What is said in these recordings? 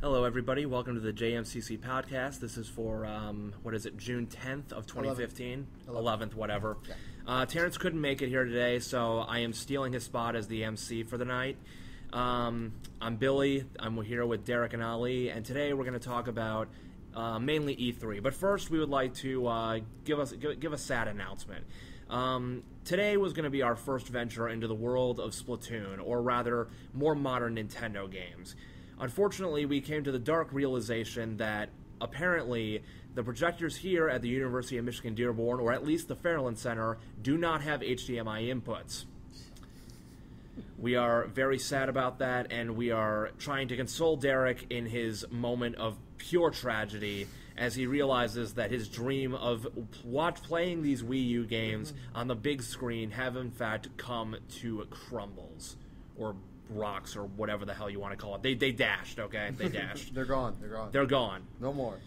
Hello, everybody. Welcome to the JMCC podcast. This is for, June 10th of 2015? 11th, whatever. Yeah. Terrence couldn't make it here today, so I am stealing his spot as the MC for the night. I'm Billy. I'm here with Derek and Ali, and today we're going to talk about mainly E3. But first, we would like to give a sad announcement. Today was going to be our first venture into the world of Splatoon, or rather, more modern Nintendo games. Unfortunately, we came to the dark realization that apparently the projectors here at the University of Michigan Dearborn, or at least the Fairland Center, do not have HDMI inputs. We are very sad about that, and we are trying to console Derek in his moment of pure tragedy as he realizes that his dream of playing these Wii U games on the big screen have in fact come to crumbles, or rocks, or whatever the hell you want to call it. They dashed, okay? They dashed. They're gone. They're gone. No more.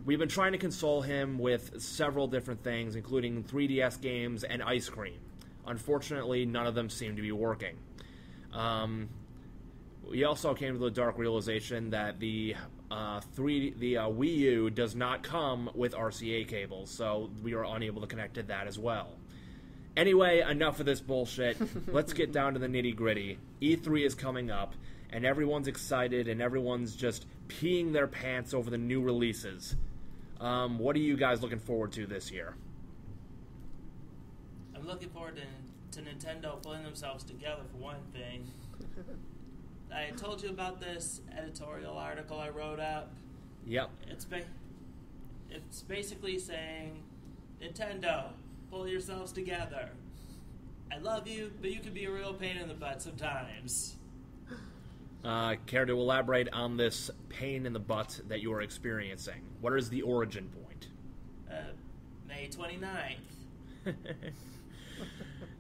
We've been trying to console him with several different things, including 3DS games and ice cream. Unfortunately, none of them seem to be working. We also came to the dark realization that the Wii U does not come with RCA cables, so we are unable to connect to that as well. Anyway, enough of this bullshit. Let's get down to the nitty-gritty. E3 is coming up, and everyone's excited, and everyone's just peeing their pants over the new releases. What are you guys looking forward to this year? I'm looking forward to Nintendo pulling themselves together, for one thing. I told you about this editorial article I wrote up. Yep. It's basically saying, Nintendo, pull yourselves together. I love you, but you can be a real pain in the butt sometimes. Care to elaborate on this pain in the butt that you are experiencing? What is the origin point? May 29th.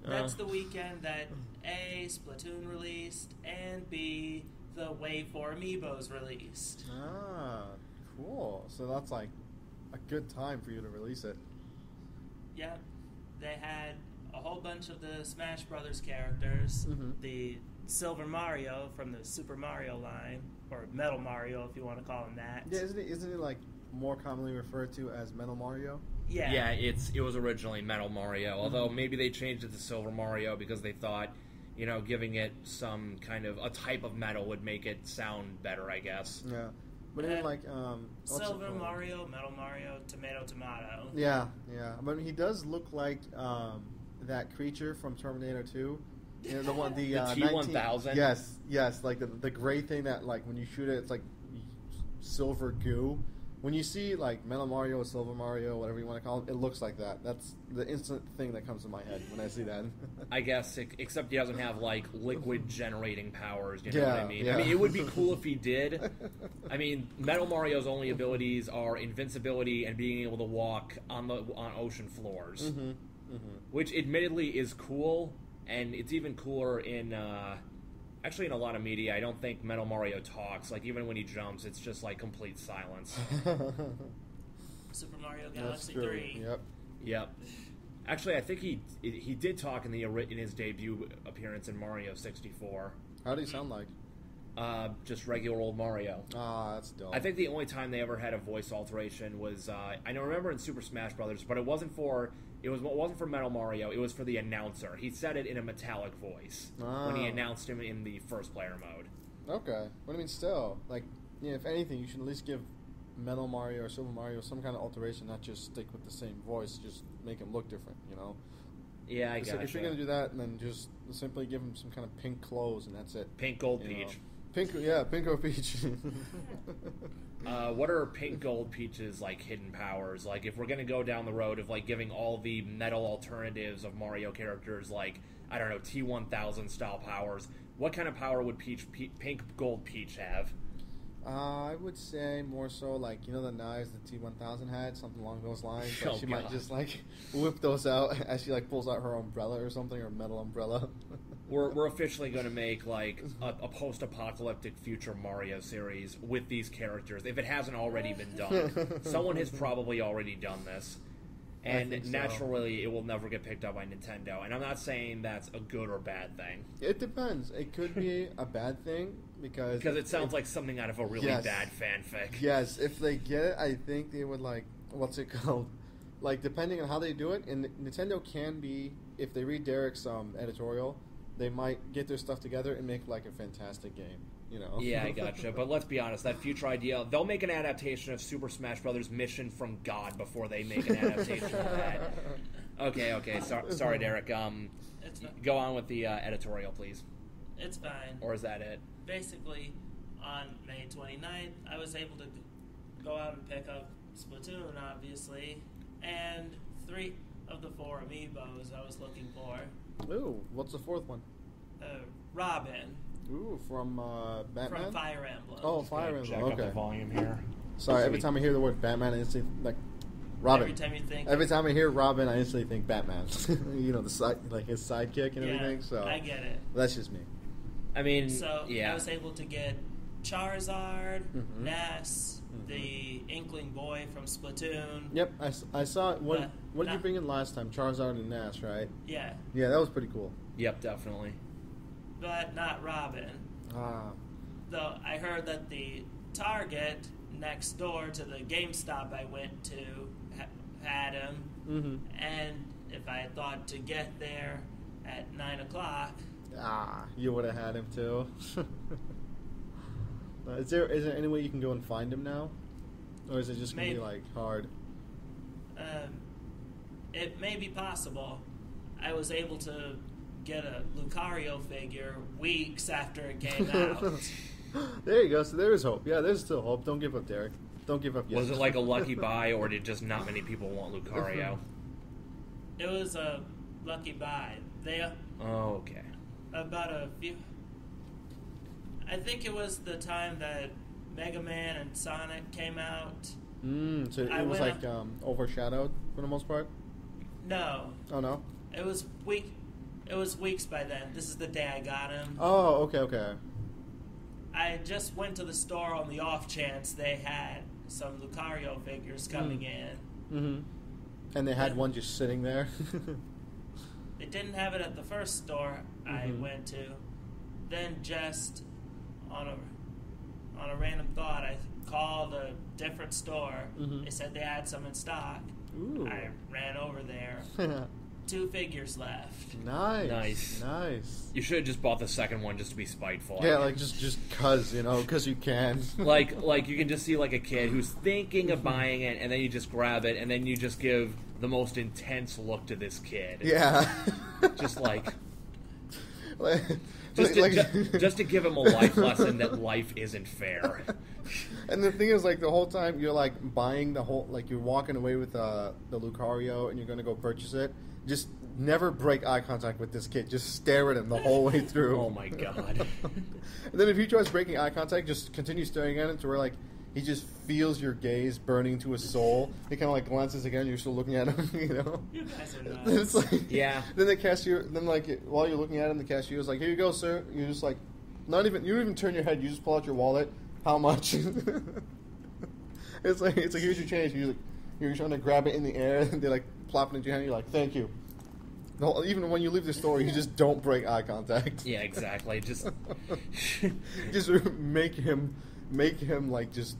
That's the weekend that A, Splatoon released, and B, the Wave 4 Amiibos released. Ah, cool. So that's like a good time for you to release it. Yep. They had a whole bunch of the Smash Brothers characters, the Silver Mario from the Super Mario line, or Metal Mario if you want to call him that. Yeah, isn't it like more commonly referred to as Metal Mario? Yeah. Yeah, it was originally Metal Mario, although maybe they changed it to Silver Mario because they thought, giving it some kind of a type of metal would make it sound better, I guess. Yeah. But even like Silver Mario, Metal Mario, Tomato. Yeah. But he does look like that creature from Terminator 2. The one, the T-1000. Yes, like the gray thing that like when you shoot it, it's like silver goo. When you see like Metal Mario, Silver Mario, whatever you want to call it, it looks like that. That's the instant thing that comes to my head when I see that. I guess, except he doesn't have like liquid generating powers. You know what I mean? Yeah. I mean, it would be cool if he did. I mean, Metal Mario's only abilities are invincibility and being able to walk on ocean floors, which admittedly is cool, and it's even cooler in. Actually, in a lot of media, I don't think Metal Mario talks. Like, even when he jumps, it's just, like, complete silence. Super Mario Galaxy 3. Yep. Actually, I think he did talk in his debut appearance in Mario 64. How did he sound like? Just regular old Mario. Ah, that's dumb. I think the only time they ever had a voice alteration was, I remember in Super Smash Brothers, but it wasn't for Metal Mario, it was for the announcer. He said it in a metallic voice when he announced him in the first player mode. Okay. But I mean, still, like, if anything, you should at least give Metal Mario or Silver Mario some kind of alteration, not just stick with the same voice, just make him look different, Yeah, I gotcha. If you're going to do that, then just simply give him some kind of pink clothes, and that's it. Pink Gold Peach. Pink or Peach. What are Pink Gold Peach's like hidden powers? Like, if we're gonna go down the road of like giving all the metal alternatives of Mario characters like I don't know T-1000 style powers, what kind of power would Pink Gold Peach have? I would say more so like the knives the T-1000 had, something along those lines. Like she might just like whip those out as she like pulls out her umbrella or something, or metal umbrella. We're officially going to make like a post-apocalyptic future Mario series with these characters. If it hasn't already been done, someone has probably already done this, and naturally it will never get picked up by Nintendo. And I'm not saying that's a good or bad thing. It depends. It could be a bad thing, because it sounds like something out of a really bad fanfic. Yes, if they get it, I think they would like what's it called? Like depending on how they do it, and Nintendo can be if they read Derek's editorial, they might get their stuff together and make like a fantastic game. You know? Yeah, I gotcha. But let's be honest, that future idea, they'll make an adaptation of Super Smash Bros. Mission from God before they make an adaptation of that. Okay. Sorry, Derek. Go on with the editorial, please. It's fine. Or is that it? Basically, on May 29th, I was able to go out and pick up Splatoon, obviously, and 3 of the 4 amiibos I was looking for. Ooh, what's the 4th one? Robin. Ooh, from Batman? From Fire Emblem. Oh, Fire Emblem, Check up the volume here. Sorry, every time I hear the word Batman, I instantly like Robin. Every time I hear Robin, I instantly think Batman. You know, the side, like his sidekick and everything. So I get it. That's just me. I mean, I was able to get Charizard, Ness, the Inkling Boy from Splatoon. Yep, I saw it. What did you bring in last time? Charizard and Ness, right? Yeah. Yeah, that was pretty cool. Yep, definitely. But not Robin. Though I heard that the Target next door to the GameStop I went to had him. Mm-hmm. And if I thought to get there at 9 o'clock... you would have had him too. Is there any way you can go and find him now? Or is it just going to be like hard? It may be possible. I was able to get a Lucario figure weeks after it came out. There you go. So there is hope. Yeah, there's still hope. Don't give up, Derek. Don't give up yet. Was it like a lucky buy, or did just not many people want Lucario? It was a lucky buy. Okay. About a few... I think it was the time that Mega Man and Sonic came out. So it was like overshadowed for the most part? No. Oh, no? It was weeks by then. This is the day I got him. Oh, okay. I just went to the store on the off chance they had some Lucario figures coming in. Mm-hmm. And they had one just sitting there? They didn't have it at the first store I went to. Then just on a random thought, I called a different store. They said they had some in stock. Ooh. I ran over there. 2 figures left. Nice. You should have just bought the second one just to be spiteful. Yeah, like just cause, cause you can. like you can just see like a kid who's thinking of buying it, and then you just grab it, and then you just give the most intense look to this kid. Yeah. Just like... Just to give him a life lesson that life isn't fair. And the thing is, like, the whole time you're, like, buying the whole... Like, you're walking away with the Lucario and you're going to go purchase it. Just never break eye contact with this kid. Just stare at him the whole way through. Oh, my God. And then if he tries breaking eye contact, just continue staring at him to where, like, he just feels your gaze burning to his soul. He kind of, like, glances again. You're still looking at him, You guys are nuts. Then it's like... Yeah. Then the cashier... Then, like, while you're looking at him, the cashier is like, here you go, sir. You're just, like... You don't even turn your head. You just pull out your wallet. How much? It's like here's your change. You're trying to grab it in the air, and they like plop it into your hand. And you're like, thank you. Even when you leave the store, you just don't break eye contact. Yeah, exactly. Just make him like just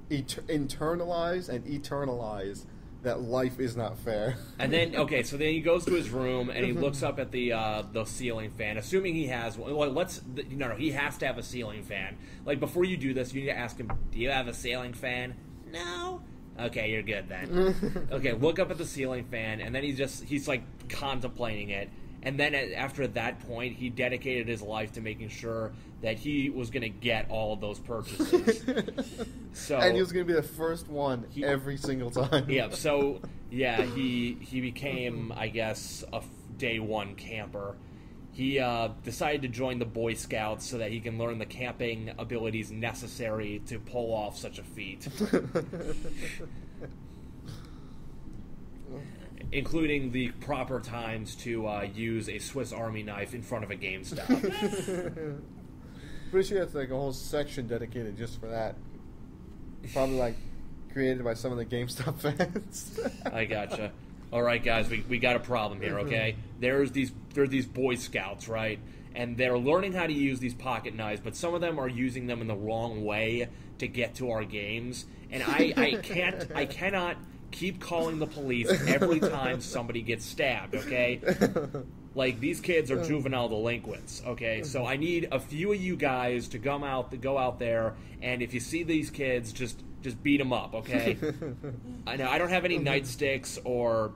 internalize and eternalize that life is not fair. And then so then he goes to his room and he looks up at the ceiling fan, assuming he has one. Well, he has to have a ceiling fan. Like, before you do this, you need to ask him, do you have a ceiling fan? No. Okay, you're good then. Okay, look up at the ceiling fan, and then he's like contemplating it. And then after that point, he dedicated his life to making sure that he was going to get all of those purchases. And he was going to be the first one every single time. Yeah, so, yeah, he became, I guess, a day one camper. He decided to join the Boy Scouts so that he can learn the camping abilities necessary to pull off such a feat. Including the proper times to use a Swiss Army knife in front of a GameStop. Pretty sure that's like a whole section dedicated just for that. Probably like created by some of the GameStop fans. I gotcha. all right, guys, we got a problem here, okay? There are these Boy Scouts, right? And they're learning how to use these pocket knives, but some of them are using them in the wrong way to get to our games. And I cannot keep calling the police every time somebody gets stabbed, okay? Like, these kids are juvenile delinquents, okay? So I need a few of you guys to go out there, and if you see these kids, just beat them up, okay? I know I don't have any nightsticks or,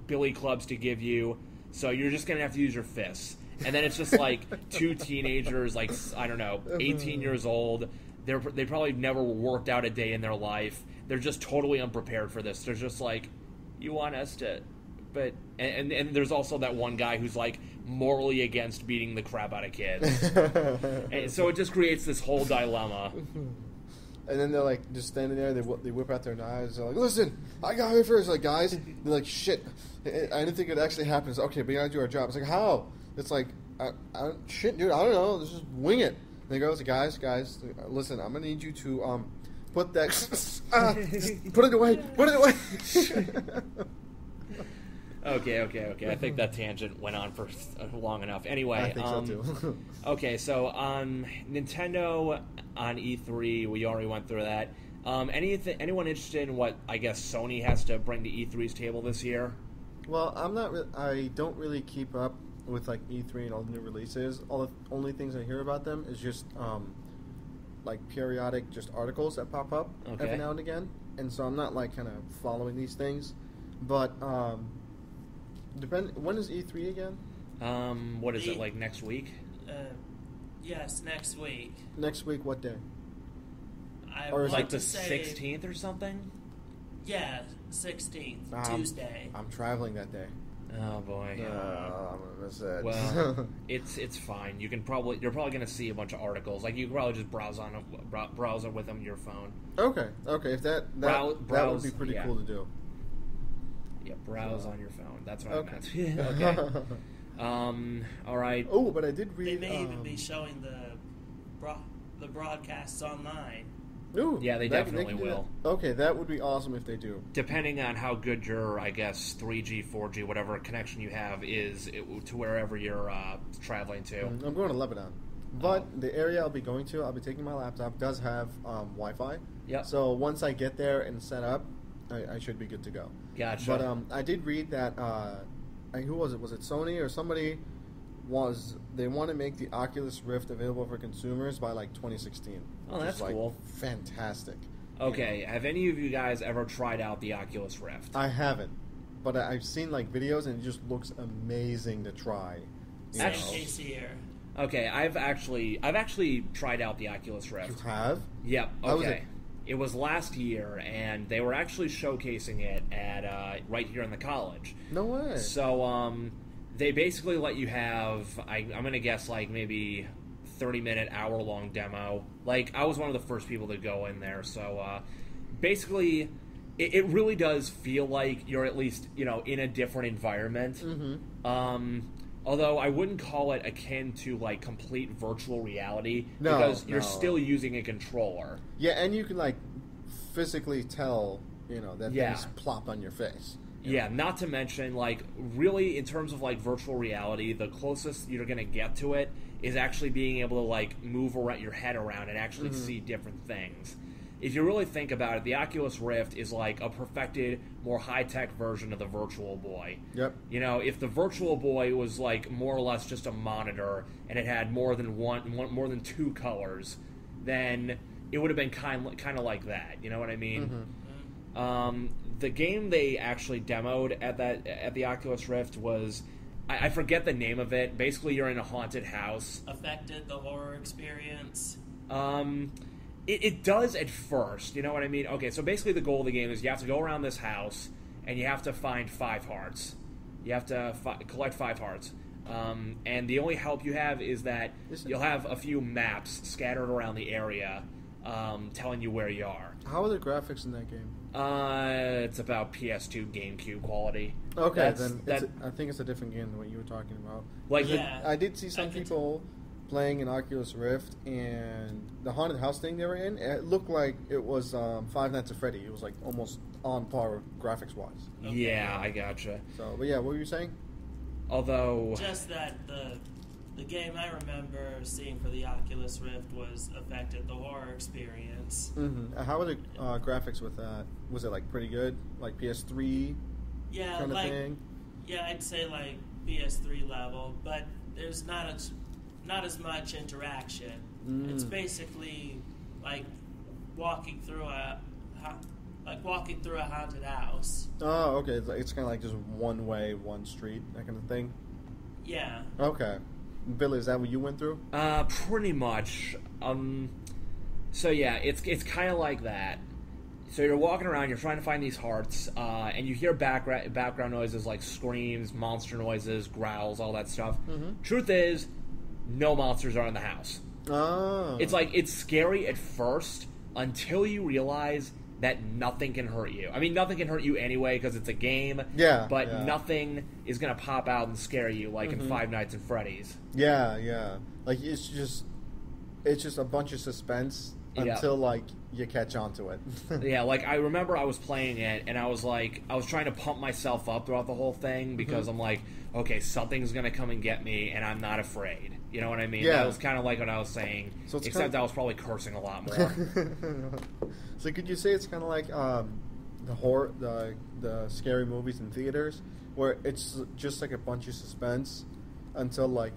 billy clubs to give you, so you're just going to have to use your fists. And then it's just like two teenagers, like, I don't know, 18 years old. They probably never worked out a day in their life. They're just totally unprepared for this. They're just like, you want us to... But and there's also that one guy who's like morally against beating the crap out of kids. And so it just creates this whole dilemma. And then they're like just standing there. They whip out their knives. They're like, "Listen, I got here first." Like, guys, they're like, "Shit, I didn't think it actually happens." Okay, but you gotta do our job. It's like, how? It's like, shit, dude. I don't know. Let's just wing it. And they go, "Guys, listen. I'm gonna need you to put that. Just, put it away. Put it away." Okay. I think that tangent went on for long enough. Anyway, I think so too. Okay, so on Nintendo on E3, we already went through that. Anyone interested in what I guess Sony has to bring to E3's table this year? Well, I don't really keep up with like E3 and all the new releases. All the only things I hear about them is just like periodic just articles that pop up every now and again, and so I'm not like kind of following these things, but. When is E3 again? What is it, like next week? Yes, next week. Next week, what day? I or would like like the to say 16th or something? Yeah, 16th, Tuesday. I'm traveling that day. Oh boy. I'm gonna miss it. Well, it's fine. You're probably gonna see a bunch of articles. Like you can probably just browse it with them on your phone. Okay. If that would be pretty cool to do. Yeah, browse on your phone. That's what I meant. Okay. All right. Oh, but I did read. They may even be showing the broadcasts online. Ooh, yeah, they definitely will. Okay, that would be awesome if they do. Depending on how good your, I guess, 3G, 4G, whatever connection you have is to wherever you're traveling to. I'm going to Lebanon. But the area I'll be going to, I'll be taking my laptop, does have Wi-Fi. Yeah. So once I get there and set up, I should be good to go. Gotcha. But I did read that, who was it? Was it Sony or somebody? They want to make the Oculus Rift available for consumers by like 2016. Oh, that's cool. Fantastic. Okay, have any of you guys ever tried out the Oculus Rift? I haven't, but I've seen like videos and it just looks amazing to try. Same case here. Okay, I've actually tried out the Oculus Rift. You have? Yep. Okay. How was it? It was last year, and they were actually showcasing it at right here in the college. No way. So they basically let you have, I'm going to guess, like maybe 30-minute, hour-long demo. Like, I was one of the first people to go in there. So basically, it really does feel like you're at least, in a different environment. Mm-hmm. Although I wouldn't call it akin to like complete virtual reality because you're still using a controller. Yeah, and you can like physically tell, that things plop on your face. Yeah, not to mention like really in terms of like virtual reality, the closest you're going to get to it is actually being able to like move your head around and actually see different things. If you really think about it, the Oculus Rift is like a perfected, more high-tech version of the Virtual Boy. Yep. If the Virtual Boy was like more or less just a monitor and it had more than two colors, then it would have been kind of like that. You know what I mean? Mm-hmm. The game they actually demoed at the Oculus Rift was, I forget the name of it. Basically, you're in a haunted house. Affected the horror experience. It does at first, you know what I mean? Okay, so basically the goal of the game is you have to go around this house, and you have to find 5 hearts. You have to collect 5 hearts. And the only help you have is that you'll have a few maps scattered around the area telling you where you are. How are the graphics in that game? It's about PS2 GameCube quality. Okay, I think it's a different game than what you were talking about. Like, I did see some people playing an Oculus Rift, and the haunted house thing they were in, it looked like it was Five Nights at Freddy. It was like almost on par graphics wise. Okay. Yeah, I gotcha. So, but yeah, what were you saying? Although just that the game I remember seeing for the Oculus Rift was affected the horror experience. Mm-hmm. How were the graphics with that? Was it like pretty good, like PS3 kind of thing? Yeah, I'd say like PS3 level, but there's not as much interaction. It's basically like walking through a haunted house. Oh, okay. It's kind of like just one way, one street, that kind of thing. Yeah. Okay. Billy, is that what you went through? Pretty much. So yeah, it's kind of like that. So you're walking around, you're trying to find these hearts, and you hear background noises like screams, monster noises, growls, all that stuff. Mm-hmm. Truth is, no monsters are in the house. Oh. It's scary at first until you realize that nothing can hurt you. I mean, nothing can hurt you anyway because it's a game. Yeah. But nothing is going to pop out and scare you like in Five Nights at Freddy's. Yeah, yeah. Like it's just a bunch of suspense until like you catch on to it. Yeah, like I remember I was playing it and I was trying to pump myself up throughout the whole thing because I'm like, okay, something's going to come and get me and I'm not afraid. You know what I mean? Yeah. That was kind of like what I was saying, so except I was probably cursing a lot more. So could you say it's kind of like the scary movies in theaters, where it's just like a bunch of suspense until like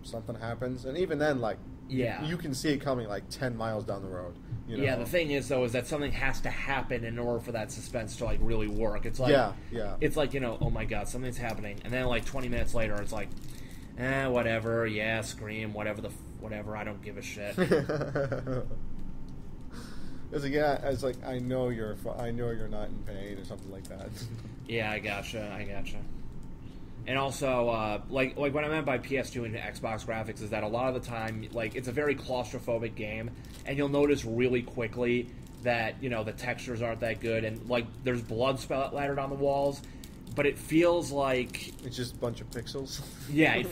something happens, and even then like you can see it coming like 10 miles down the road. Yeah, the thing is though is that something has to happen in order for that suspense to like really work. It's like it's like oh my god, something's happening, and then like 20 minutes later it's like. Whatever. Yeah, scream. Whatever. I don't give a shit. It's like I know you're not in pain or something like that. Yeah, I gotcha. And also, like what I meant by PS2 and Xbox graphics is that a lot of the time, like it's a very claustrophobic game, and you'll notice really quickly that the textures aren't that good, and like there's blood splattered on the walls. But it feels like it's just a bunch of pixels. Yeah,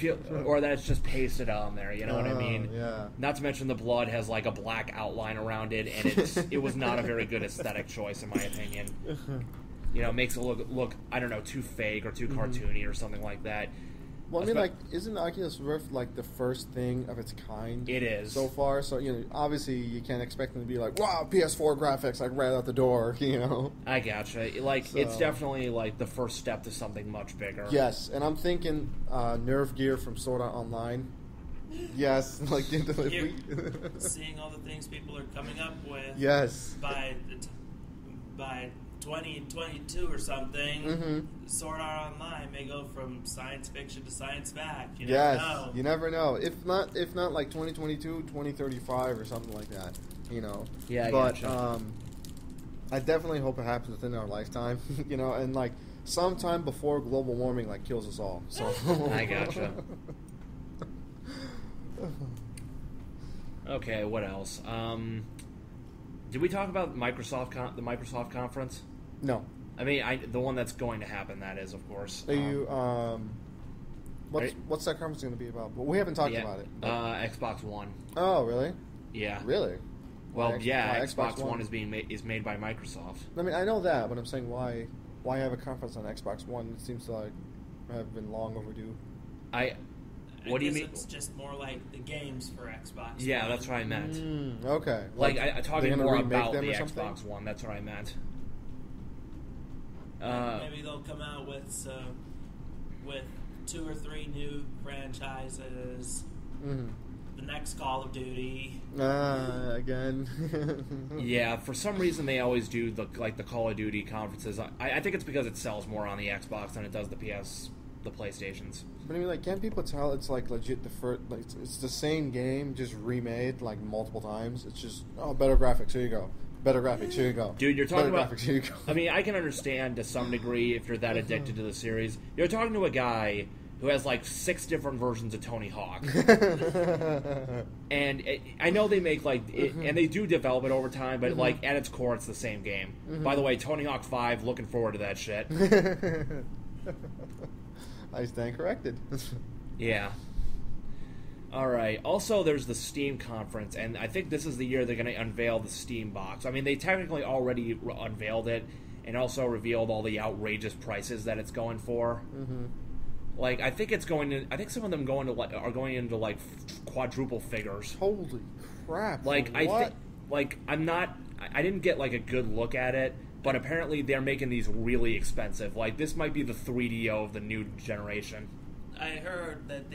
or that it's just pasted on there. You know what I mean? Yeah. Not to mention the blood has like a black outline around it, and it was not a very good aesthetic choice in my opinion. It makes it look I don't know, too fake or too cartoony or something like that. Well, I mean, like, isn't Oculus Rift like the first thing of its kind? It is so far. So obviously, you can't expect them to be like, "Wow, PS4 graphics!" Like right out the door. I gotcha. It's definitely like the first step to something much bigger. Yes, and I'm thinking Nerve Gear from Sword Art Online. Yes, like seeing all the things people are coming up with. Yes. By 2022 or something, Sword Art Online may go from science fiction to science fact. You never know. You never know. If not like 2022, 2035 or something like that. Yeah, but I definitely hope it happens within our lifetime. And like sometime before global warming like kills us all. So I gotcha. Okay, what else? Did we talk about the Microsoft conference? No. I mean, the one that's going to happen. That is, of course. Are you? What's that conference going to be about? Well, we haven't talked about it. Xbox One. Oh, really? Yeah. Really? Well, Xbox One is made by Microsoft. I mean, I know that, but I'm saying why have a conference on Xbox One? It seems to like have been long overdue. What do you mean? It's just more like the games for Xbox. Yeah, that's what I meant. Okay. Like I'm talking more about the Xbox One. That's what I meant. Maybe they'll come out with 2 or 3 new franchises. The next Call of Duty. Again. Yeah, for some reason they always do the Call of Duty conferences. I think it's because it sells more on the Xbox than it does the PlayStations. But I mean, like, can't people tell it's like legit the first? Like, it's the same game just remade like multiple times. It's just better graphics. Here you go. Better graphics. Here you go. Dude, you're talking about. Graphics, here you go. I mean, I can understand to some degree if you're that addicted to the series. You're talking to a guy who has like 6 different versions of Tony Hawk, and I know they make and they do develop it over time, but like at its core, it's the same game. By the way, Tony Hawk 5. Looking forward to that shit. I stand corrected. Yeah. All right. Also, there's the Steam conference, and I think this is the year they're going to unveil the Steam box. I mean, they technically already unveiled it, and also revealed all the outrageous prices that it's going for. Mm-hmm. Like, I think it's going to. I think some of them are going into like quadruple figures. Holy crap! Like, what? I'm not. I didn't get like a good look at it, but apparently they're making these really expensive. Like, this might be the 3DO of the new generation. I heard that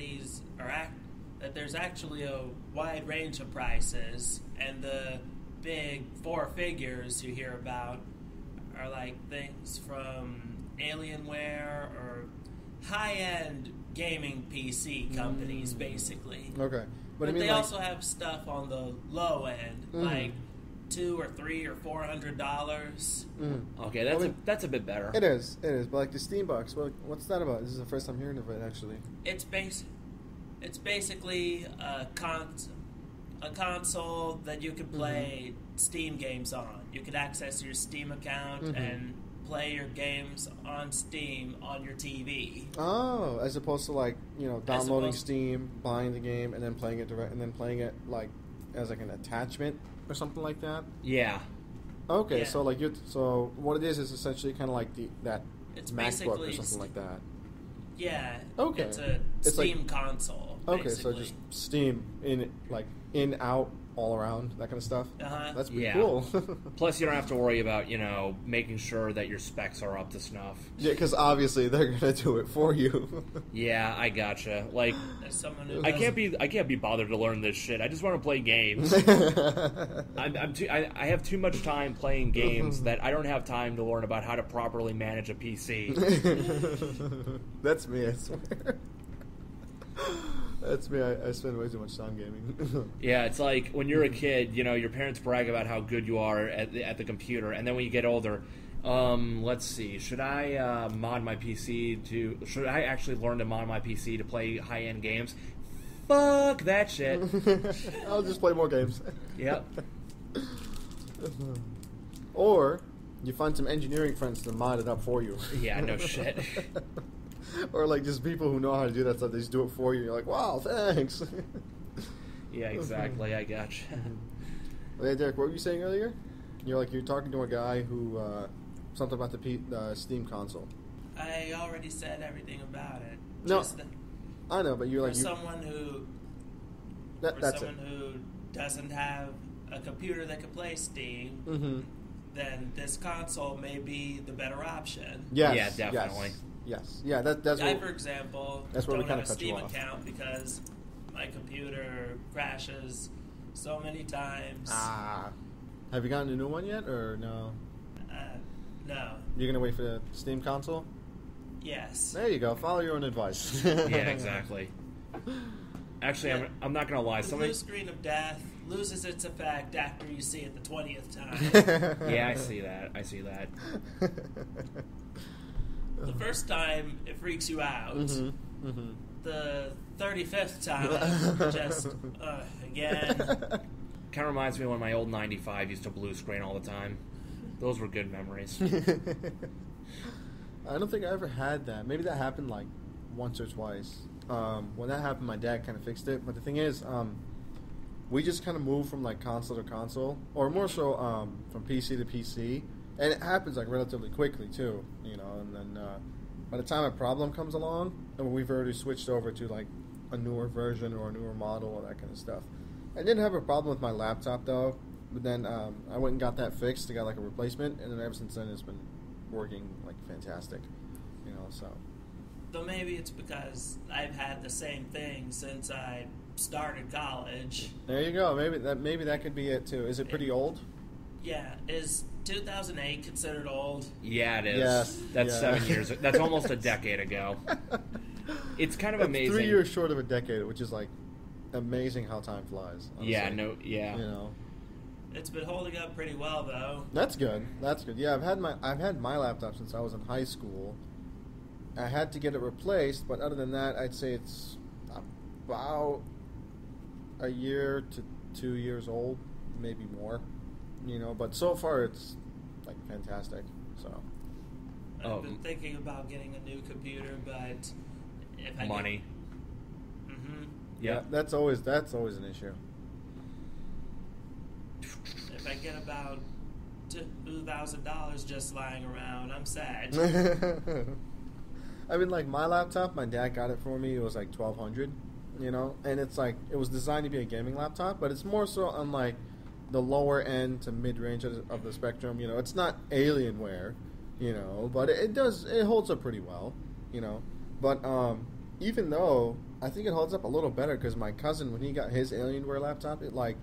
that there's actually a wide range of prices, and the big four figures you hear about are like things from Alienware or high-end gaming PC companies, basically. Okay, But I mean, they like, also have stuff on the low end, like $200 or $300 or $400. Okay, that's a bit better. It is. But like the Steam box, what's that about? This is the first time hearing of it, actually. It's basically a console that you could play Steam games on. You could access your Steam account and play your games on Steam on your TV. Oh, as opposed to like downloading Steam, buying the game, and then playing it direct, and then playing it like as like an attachment or something like that. Yeah. Okay, Yeah. so like so what it is essentially kind of like It's MacBook basically or something like that. Yeah. Okay. It's a It's Steam console. Okay, so basically. just Steam in, out, all around, that kind of stuff. Uh-huh. That's pretty Yeah. cool. Plus, you don't have to worry about making sure that your specs are up to snuff. Yeah, because obviously they're gonna do it for you. Yeah, I gotcha. Like, As someone who I can't be bothered to learn this shit. I just want to play games. I have too much time playing games that I don't have time to learn about how to properly manage a PC. That's me, I swear. That's me. I spend way too much time gaming. Yeah, it's like when you're a kid, your parents brag about how good you are at the computer, and then when you get older, let's see, should I mod my PC should I actually learn to mod my PC to play high-end games? Fuck that shit. I'll just play more games. Yep. Or you find some engineering friends to mod it up for you. Yeah, no shit. Or like just people who know how to do that stuff, they just do it for you. You're like, wow, thanks. Yeah, exactly. I gotcha. Hey, Derek, what were you saying earlier? You're talking to a guy who something about the Steam console. I already said everything about it. No, Just I know, but you're like for someone who doesn't have a computer that can play Steam, then this console may be the better option. Yes, Yeah, definitely. Yes. Yeah, that's I, what, for example, that's where we don't kinda have a cut you Steam off. account because my computer crashes so many times. Have you gotten a new one yet, or no? No. You're gonna wait for the Steam console? Yes. There you go. Follow your own advice. Yeah, exactly. Actually, I'm not gonna lie. The blue screen of death loses its effect after you see it the 20th time. Yeah, I see that. The first time, it freaks you out. The 35th time, just, again. Kind of reminds me of when my old 95 used to blue screen all the time. Those were good memories. I don't think I ever had that. Maybe that happened like once or twice. When that happened, my dad kind of fixed it. But the thing is, we just kind of moved from like console to console, or more so from PC to PC, and it happens like relatively quickly too. And then by the time a problem comes along, and we've already switched over to like a newer version or a newer model or that kind of stuff. I didn't have a problem with my laptop though, but then I went and got that fixed. I got like a replacement, and then ever since then it's been working like fantastic. So. Though maybe it's because I've had the same thing since I started college. There you go. Maybe that could be it too. Is it pretty old? Yeah. Is 2008 considered old? Yeah, it is. Yes. That's Yeah. 7 years. That's almost a decade ago. It's kind of amazing. 3 years short of a decade, which is like amazing how time flies. Honestly. Yeah. It's been holding up pretty well though. That's good. Yeah, I've had my laptop since I was in high school. I had to get it replaced, but other than that, I'd say it's about a year to 2 years old, maybe more. But so far it's like fantastic. So I've been thinking about getting a new computer, but if I money. Yeah, that's always an issue. If I get about $2,000 just lying around, I'm sad. I mean, like my laptop, my dad got it for me. It was like $1,200, and it's like it was designed to be a gaming laptop, but it's more so on like the lower end to mid range of the spectrum. It's not Alienware, but it holds up pretty well, But even though I think it holds up a little better because my cousin, when he got his Alienware laptop, it like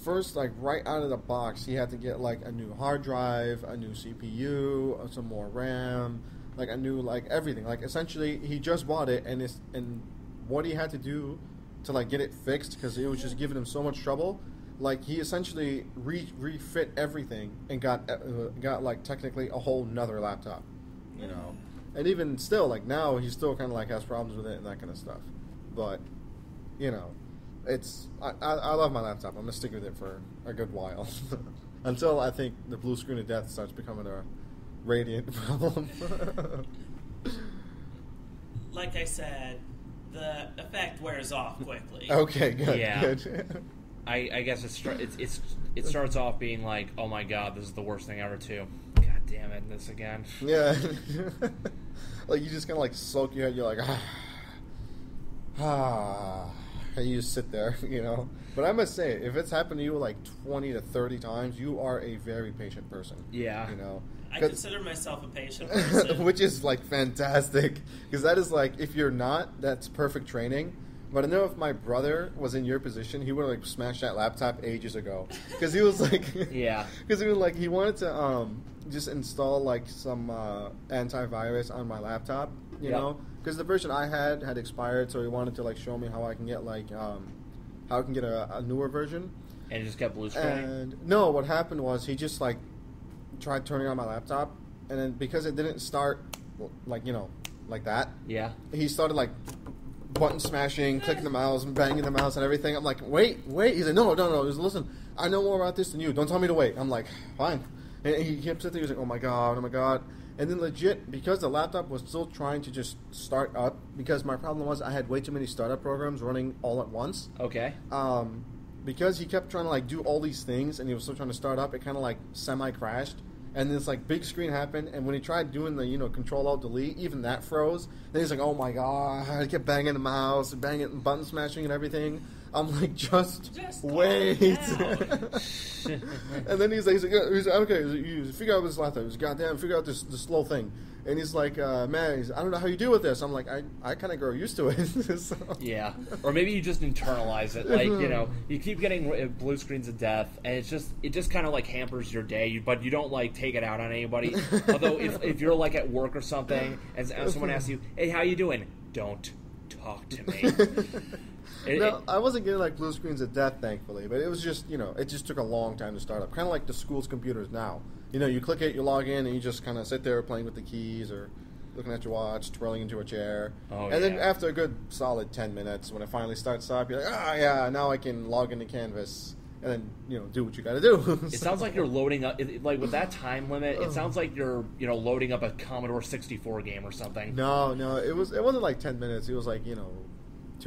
first, like right out of the box, he had to get like a new hard drive, a new CPU, some more RAM, like a new like everything. Like essentially, he just bought it, and what he had to do to like get it fixed because it was just giving him so much trouble. Like he essentially refit everything and got like technically a whole nother laptop, And even still, like now, he still kind of like has problems with it and that kind of stuff. But it's I love my laptop. I'm gonna stick with it for a good while until I think the blue screen of death starts becoming a radiant problem. Like I said, the effect wears off quickly. Okay, good. Yeah. Good. I guess it starts off being like, oh my god, this is the worst thing ever too. God damn it, this again. Yeah. Like you just kind of like sulk your head. You're like, and you just sit there, But I must say, if it's happened to you like 20 to 30 times, you are a very patient person. Yeah. I consider myself a patient person. Which is like fantastic. Because that is like, if you're not, that's perfect training. But I know if my brother was in your position, he would have like smashed that laptop ages ago. Because he was like, yeah. Because he was like, he wanted to just install like some antivirus on my laptop, you know. Because the version I had expired, so he wanted to like show me how I can get like how I can get a newer version. And it just kept blue screen. And no, what happened was he just like tried turning on my laptop, and then because it didn't start like like that. Yeah. He started like button smashing, clicking the mouse, and banging the mouse and everything. I'm like, wait. He's like, no. He's like, listen, I know more about this than you. Don't tell me to wait. I'm like, fine. And he kept sitting there. He was like, oh my god. And then legit, because the laptop was still trying to just start up, because my problem was I had way too many startup programs running all at once. Okay. Because he kept trying to like do all these things, and he was still trying to start up, it kind of like semi-crashed. And this like big screen happened, and when he tried doing the Control-Alt-Delete, even that froze. Then he's like, "Oh my god!" I kept banging the mouse, and banging, and button smashing, and everything. I'm like, just wait. And then he's like, okay, you figure out this laptop. He's goddamn, figure out this slow thing. And he's like, man, I don't know how you deal with this. I'm like, I kind of grow used to it. So. Yeah. Or maybe you just internalize it. Like, you keep getting blue screens of death, and it just kind of like hampers your day, but you don't like take it out on anybody. Although if you're like at work or something, and someone asks you, hey, how you doing? Don't talk to me. No, I wasn't getting like blue screens of death, thankfully, but it was just, it just took a long time to start up. Kind of like the school's computers now. You click it, you log in, and you just kind of sit there playing with the keys or looking at your watch, twirling into a chair. And then after a good solid 10 minutes, when it finally starts up, you're like, yeah, now I can log into Canvas and then, do what you got to do. It sounds like you're loading up, like with that time limit, it sounds like you're, loading up a Commodore 64 game or something. No, it wasn't like 10 minutes. It was like, 2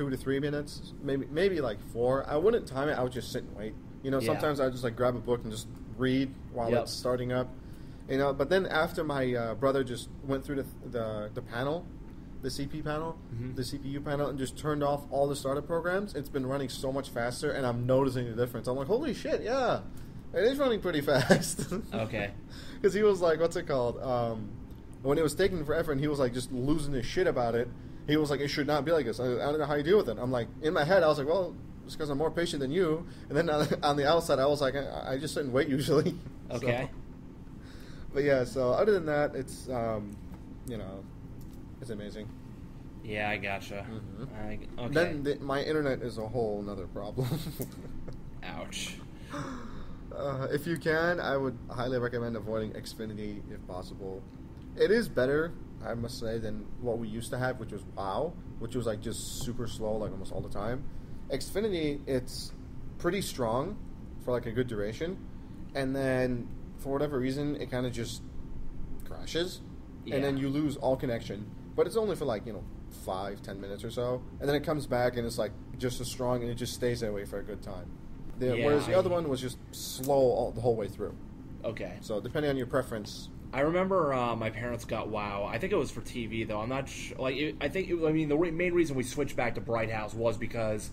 to 3 minutes, maybe like 4. I wouldn't time it. I would just sit and wait. Sometimes I would just like grab a book and just read while it's starting up. But then after my brother just went through the panel, the CPU panel, the CPU panel, and just turned off all the startup programs, it's been running so much faster, and I'm noticing the difference. I'm like, holy shit, yeah, it is running pretty fast. Okay. Because he was like, what's it called? When it was taking forever, and he was like just losing his shit about it. He was like, it should not be like this. I don't know how you deal with it. I'm like, in my head, I was like, well, it's because I'm more patient than you. And then on the outside, I was like, I just sit and wait usually. Okay. But yeah, so other than that, it's, it's amazing. Yeah, I gotcha. Mm-hmm. Okay. Then my internet is a whole nother problem. Ouch. If you can, I would highly recommend avoiding Xfinity if possible. It is better, I must say, than what we used to have, which was WoW, which was like just super slow, like almost all the time. Xfinity, it's pretty strong for like a good duration, and then for whatever reason, it kind of just crashes, and then you lose all connection. But it's only for like 5-10 minutes or so, and then it comes back and it's like just as strong, and it just stays that way for a good time. Whereas the other one was just slow the whole way through. Okay. So depending on your preference. I remember my parents got WoW. I think it was for TV though. I'm not sure. The main reason we switched back to Bright House was because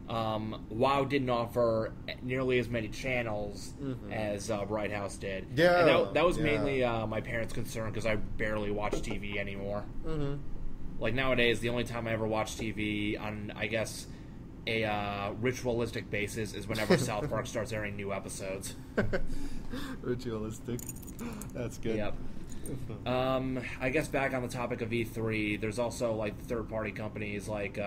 WoW didn't offer nearly as many channels as Bright House did. Yeah, and that was mainly my parents' concern because I barely watch TV anymore. Mm-hmm. Like nowadays, the only time I ever watch TV on, I guess, a ritualistic basis is whenever South Park starts airing new episodes. Ritualistic. That's good. Yep. I guess back on the topic of E3, there's also like third-party companies like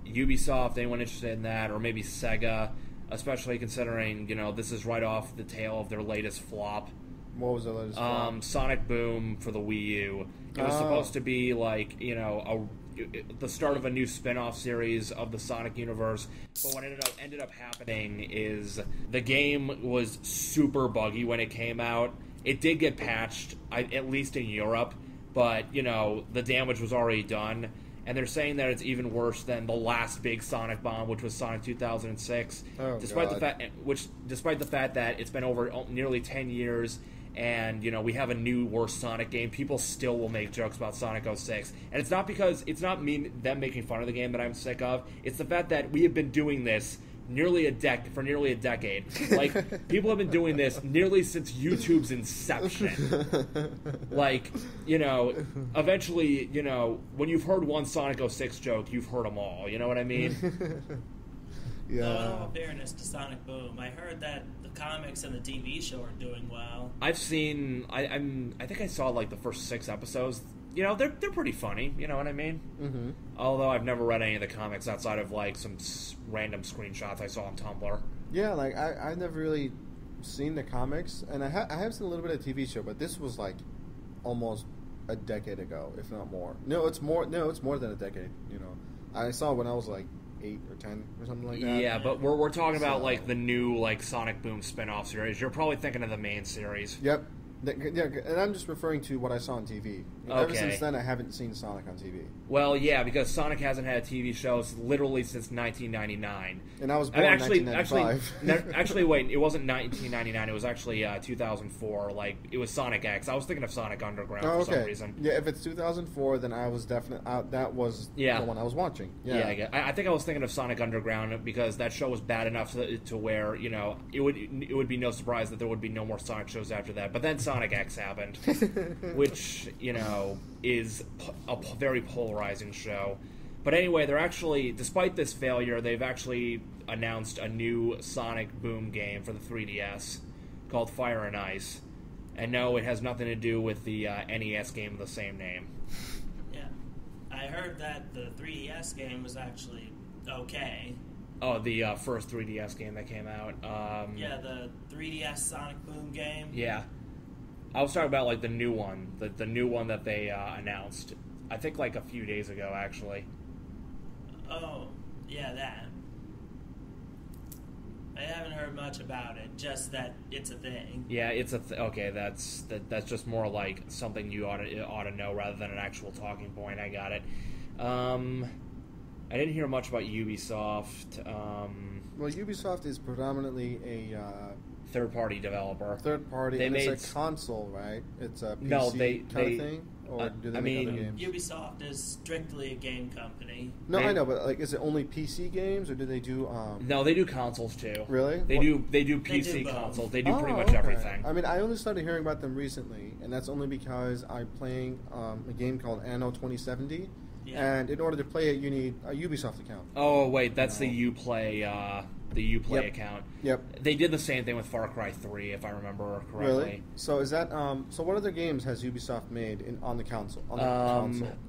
Ubisoft, anyone interested in that, or maybe Sega, especially considering, this is right off the tail of their latest flop. What was the latest flop? Sonic Boom for the Wii U. It was supposed to be like, the start of a new spin-off series of the Sonic universe, but what ended up happening is the game was super buggy when it came out. It did get patched, at least in Europe, but, the damage was already done. And they're saying that it's even worse than the last big Sonic bomb, which was Sonic 2006. Despite the fact that it's been over nearly 10 years, and we have a new worse Sonic game, people still will make jokes about Sonic 06. And it's not because it's not them making fun of the game that I'm sick of. It's the fact that we have been doing this for nearly a decade. Like, people have been doing this nearly since YouTube's inception. Like, eventually, when you've heard one Sonic 06 joke, you've heard them all. You know what I mean? Yeah. Though, in all fairness to Sonic Boom, I heard that the comics and the TV show are doing well. I've seen. I think I saw like the first 6 episodes. They're pretty funny. You know what I mean? Mm-hmm. Although I've never read any of the comics outside of like some random screenshots I saw on Tumblr. Yeah, like I've never really seen the comics, and I have seen a little bit of TV show, but this was like almost a decade ago, if not more. No, it's more than a decade. I saw it when I was like 8 or 10 or something like that. Yeah, but we're talking about like the new like Sonic Boom spin-off series. You're probably thinking of the main series. Yep. Yeah, and I'm just referring to what I saw on TV. Okay. Ever since then, I haven't seen Sonic on TV. Well, yeah, because Sonic hasn't had a TV show literally since 1999. And I was born in 1995. Actually, wait, it wasn't 1999. It was actually 2004. Like, it was Sonic X. I was thinking of Sonic Underground for some reason. Yeah, if it's 2004, then I was definitely that was the one I was watching. Yeah, I think I was thinking of Sonic Underground because that show was bad enough to where it would be no surprise that there would be no more Sonic shows after that. But then Sonic X happened, which is a very polarizing show. But anyway, they're actually, despite this failure, they've actually announced a new Sonic Boom game for the 3DS called Fire and Ice. And no, it has nothing to do with the NES game of the same name. Yeah. I heard that the 3DS game was actually okay. Oh, the first 3DS game that came out. The 3DS Sonic Boom game. Yeah. I was talking about like the new one, the new one that they announced. I think like a few days ago, actually. Oh, yeah, that. I haven't heard much about it. Just that it's a thing. Yeah, it's a okay. That's just more like something you ought to know rather than an actual talking point. I got it. I didn't hear much about Ubisoft. Well, Ubisoft is predominantly a third-party developer. Third-party, and it's a console, right? It's a PC kind of thing? Or do they make other games? Ubisoft is strictly a game company. No, I know, but like, is it only PC games, or do they do... No, they do consoles, too. Really? They do PC consoles. They do pretty much everything. I mean, I only started hearing about them recently, and that's only because I'm playing a game called Anno 2070, and in order to play it, you need a Ubisoft account. Oh, wait, that's the Uplay... the Uplay account. Yep. They did the same thing with Far Cry 3, if I remember correctly. Really? So is that so what other games has Ubisoft made on the console?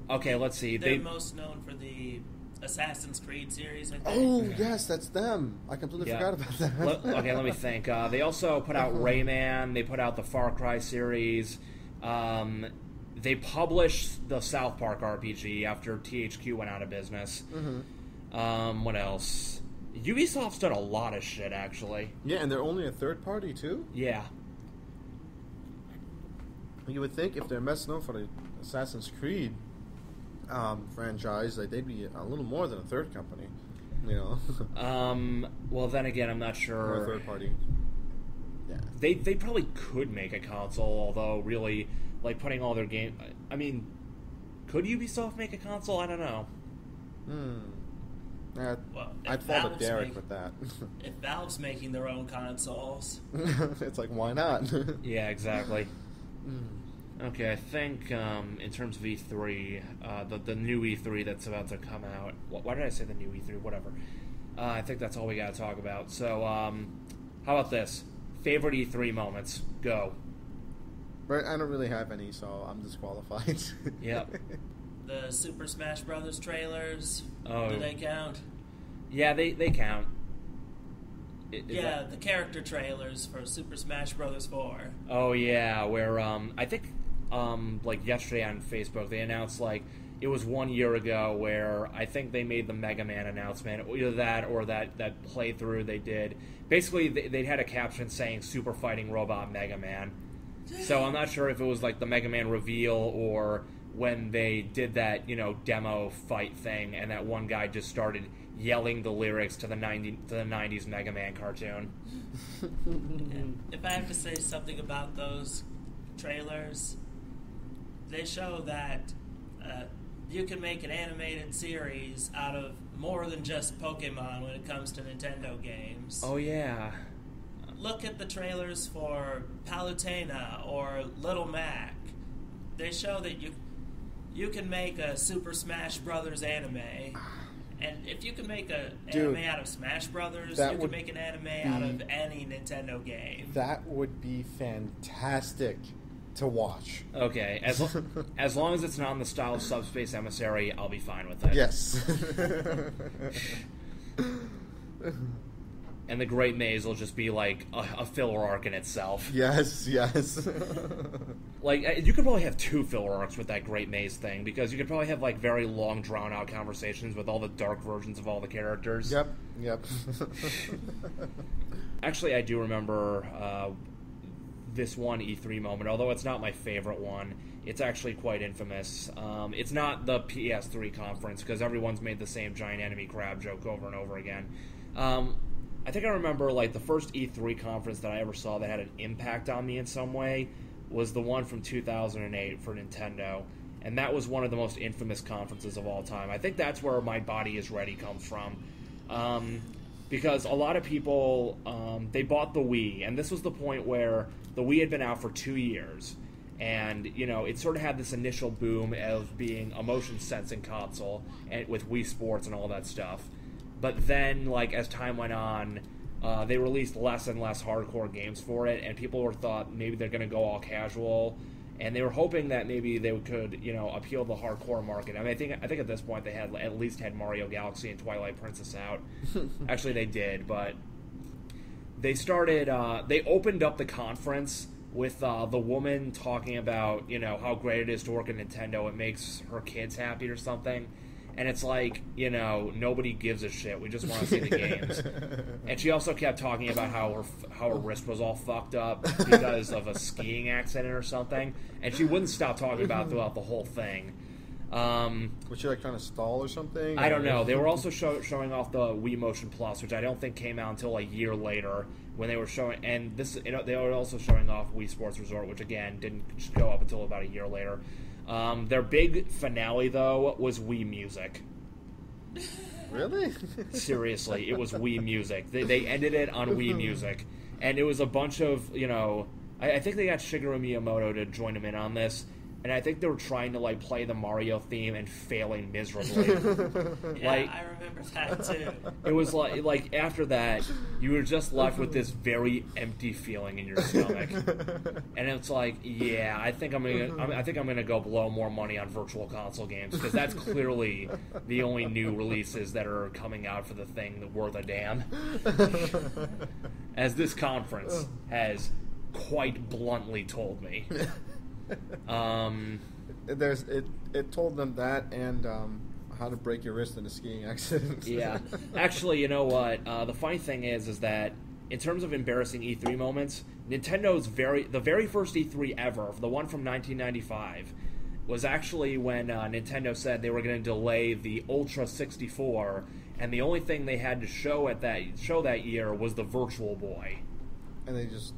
Okay, let's see. They're most known for the Assassin's Creed series, I think. Oh, yes, that's them. I completely forgot about that. Okay, let me think. They also put out Rayman. They put out the Far Cry series. They published the South Park RPG after THQ went out of business. Mm-hmm. What else? Ubisoft's done a lot of shit, actually. Yeah, and they're only a third party, too? Yeah. You would think if they're messing up for the Assassin's Creed, franchise, like they'd be a little more than a third company, you know. Well, then again, I'm not sure. Or a third party. Yeah. They probably could make a console, although really, like putting all their game. I mean, could Ubisoft make a console? I don't know. Well, I'd fall to Derek with that. If Valve's making their own consoles, it's like, why not? Yeah, exactly. Okay, I think in terms of E3, the new E3 that's about to come out. Why did I say the new E3? Whatever. I think that's all we got to talk about. So, how about this? Favorite E3 moments? Go. But I don't really have any, so I'm disqualified. Yep. The Super Smash Brothers trailers, Oh. do they count? Yeah, they count. The character trailers for Super Smash Brothers 4. Oh yeah, where I think like yesterday on Facebook they announced like it was 1 year ago where I think they made the Mega Man announcement, either that or that playthrough they did. Basically, they had a caption saying Super Fighting Robot Mega Man. So I'm not sure if it was like the Mega Man reveal or when they did that, demo fight thing, and that one guy just started yelling the lyrics to the 90s Mega Man cartoon. If I have to say something about those trailers, they show that you can make an animated series out of more than just Pokemon when it comes to Nintendo games. Oh yeah. Look at the trailers for Palutena or Little Mac. They show that you can make a Super Smash Brothers anime. And if you can make an anime out of Smash Brothers, you can make an anime out of any Nintendo game. That would be fantastic to watch. Okay, as long as it's not in the style of Subspace Emissary, I'll be fine with it. Yes. And the Great Maze will just be like a filler arc in itself. Yes. Like, you could probably have 2 filler arcs with that Great Maze thing, because you could probably have, like, very long, drawn-out conversations with all the dark versions of all the characters. Yep. Actually, I do remember this one E3 moment, although it's not my favorite one. It's actually quite infamous. It's not the PS3 conference, because everyone's made the same giant enemy crab joke over and over again. I think I remember, like, the first E3 conference that I ever saw that had an impact on me in some way was the one from 2008 for Nintendo, and that was one of the most infamous conferences of all time. I think that's where My Body Is Ready comes from, because a lot of people, they bought the Wii, and this was the point where the Wii had been out for 2 years, and, it sort of had this initial boom of being a motion-sensing console and with Wii Sports and all that stuff. But then, like, as time went on, they released less and less hardcore games for it, and people thought maybe they're going to go all casual, and they were hoping that maybe they could, appeal the hardcore market. I mean, I think at this point they had at least had Mario Galaxy and Twilight Princess out. Actually, they did, but they started. They opened up the conference with the woman talking about how great it is to work at Nintendo. It makes her kids happy or something. And it's like, nobody gives a shit. We just want to see the games. And she also kept talking about how her wrist was all fucked up because of a skiing accident or something. And she wouldn't stop talking about it throughout the whole thing. Was she like trying to stall or something? I don't know. They were also showing off the Wii Motion Plus, which I don't think came out until a year later when they were showing. And they were also showing off Wii Sports Resort, which again didn't go up until about a year later. Their big finale, though, was Wii Music. Really? Seriously, it was Wii Music. They ended it on Wii Music. And it was a bunch of, I think they got Shigeru Miyamoto to join them in on this. And I think they were trying to, like, play the Mario theme and failing miserably. Yeah, I remember that, too. It was like after that, you were just left with this very empty feeling in your stomach. And it's like, yeah, I think I'm gonna go blow more money on Virtual Console games, because that's clearly the only new releases that are coming out for the thing that worth a damn. As this conference has quite bluntly told me. It told them that and how to break your wrist in a skiing accident. Yeah. Actually, you know what? The funny thing is that in terms of embarrassing E3 moments, Nintendo's the very first E3 ever, the one from 1995, was actually when Nintendo said they were going to delay the Ultra 64, and the only thing they had to show that year was the Virtual Boy. And they just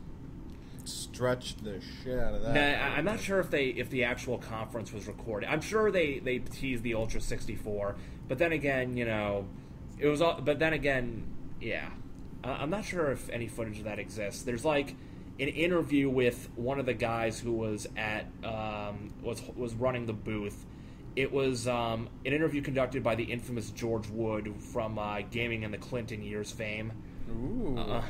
stretched the shit out of that. Now, I'm not sure if the actual conference was recorded. I'm sure they teased the Ultra 64, but then again, it was all. But then again, yeah, I'm not sure if any footage of that exists. There's like an interview with one of the guys who was at was running the booth. It was an interview conducted by the infamous George Wood from Gaming in the Clinton Years fame. Ooh.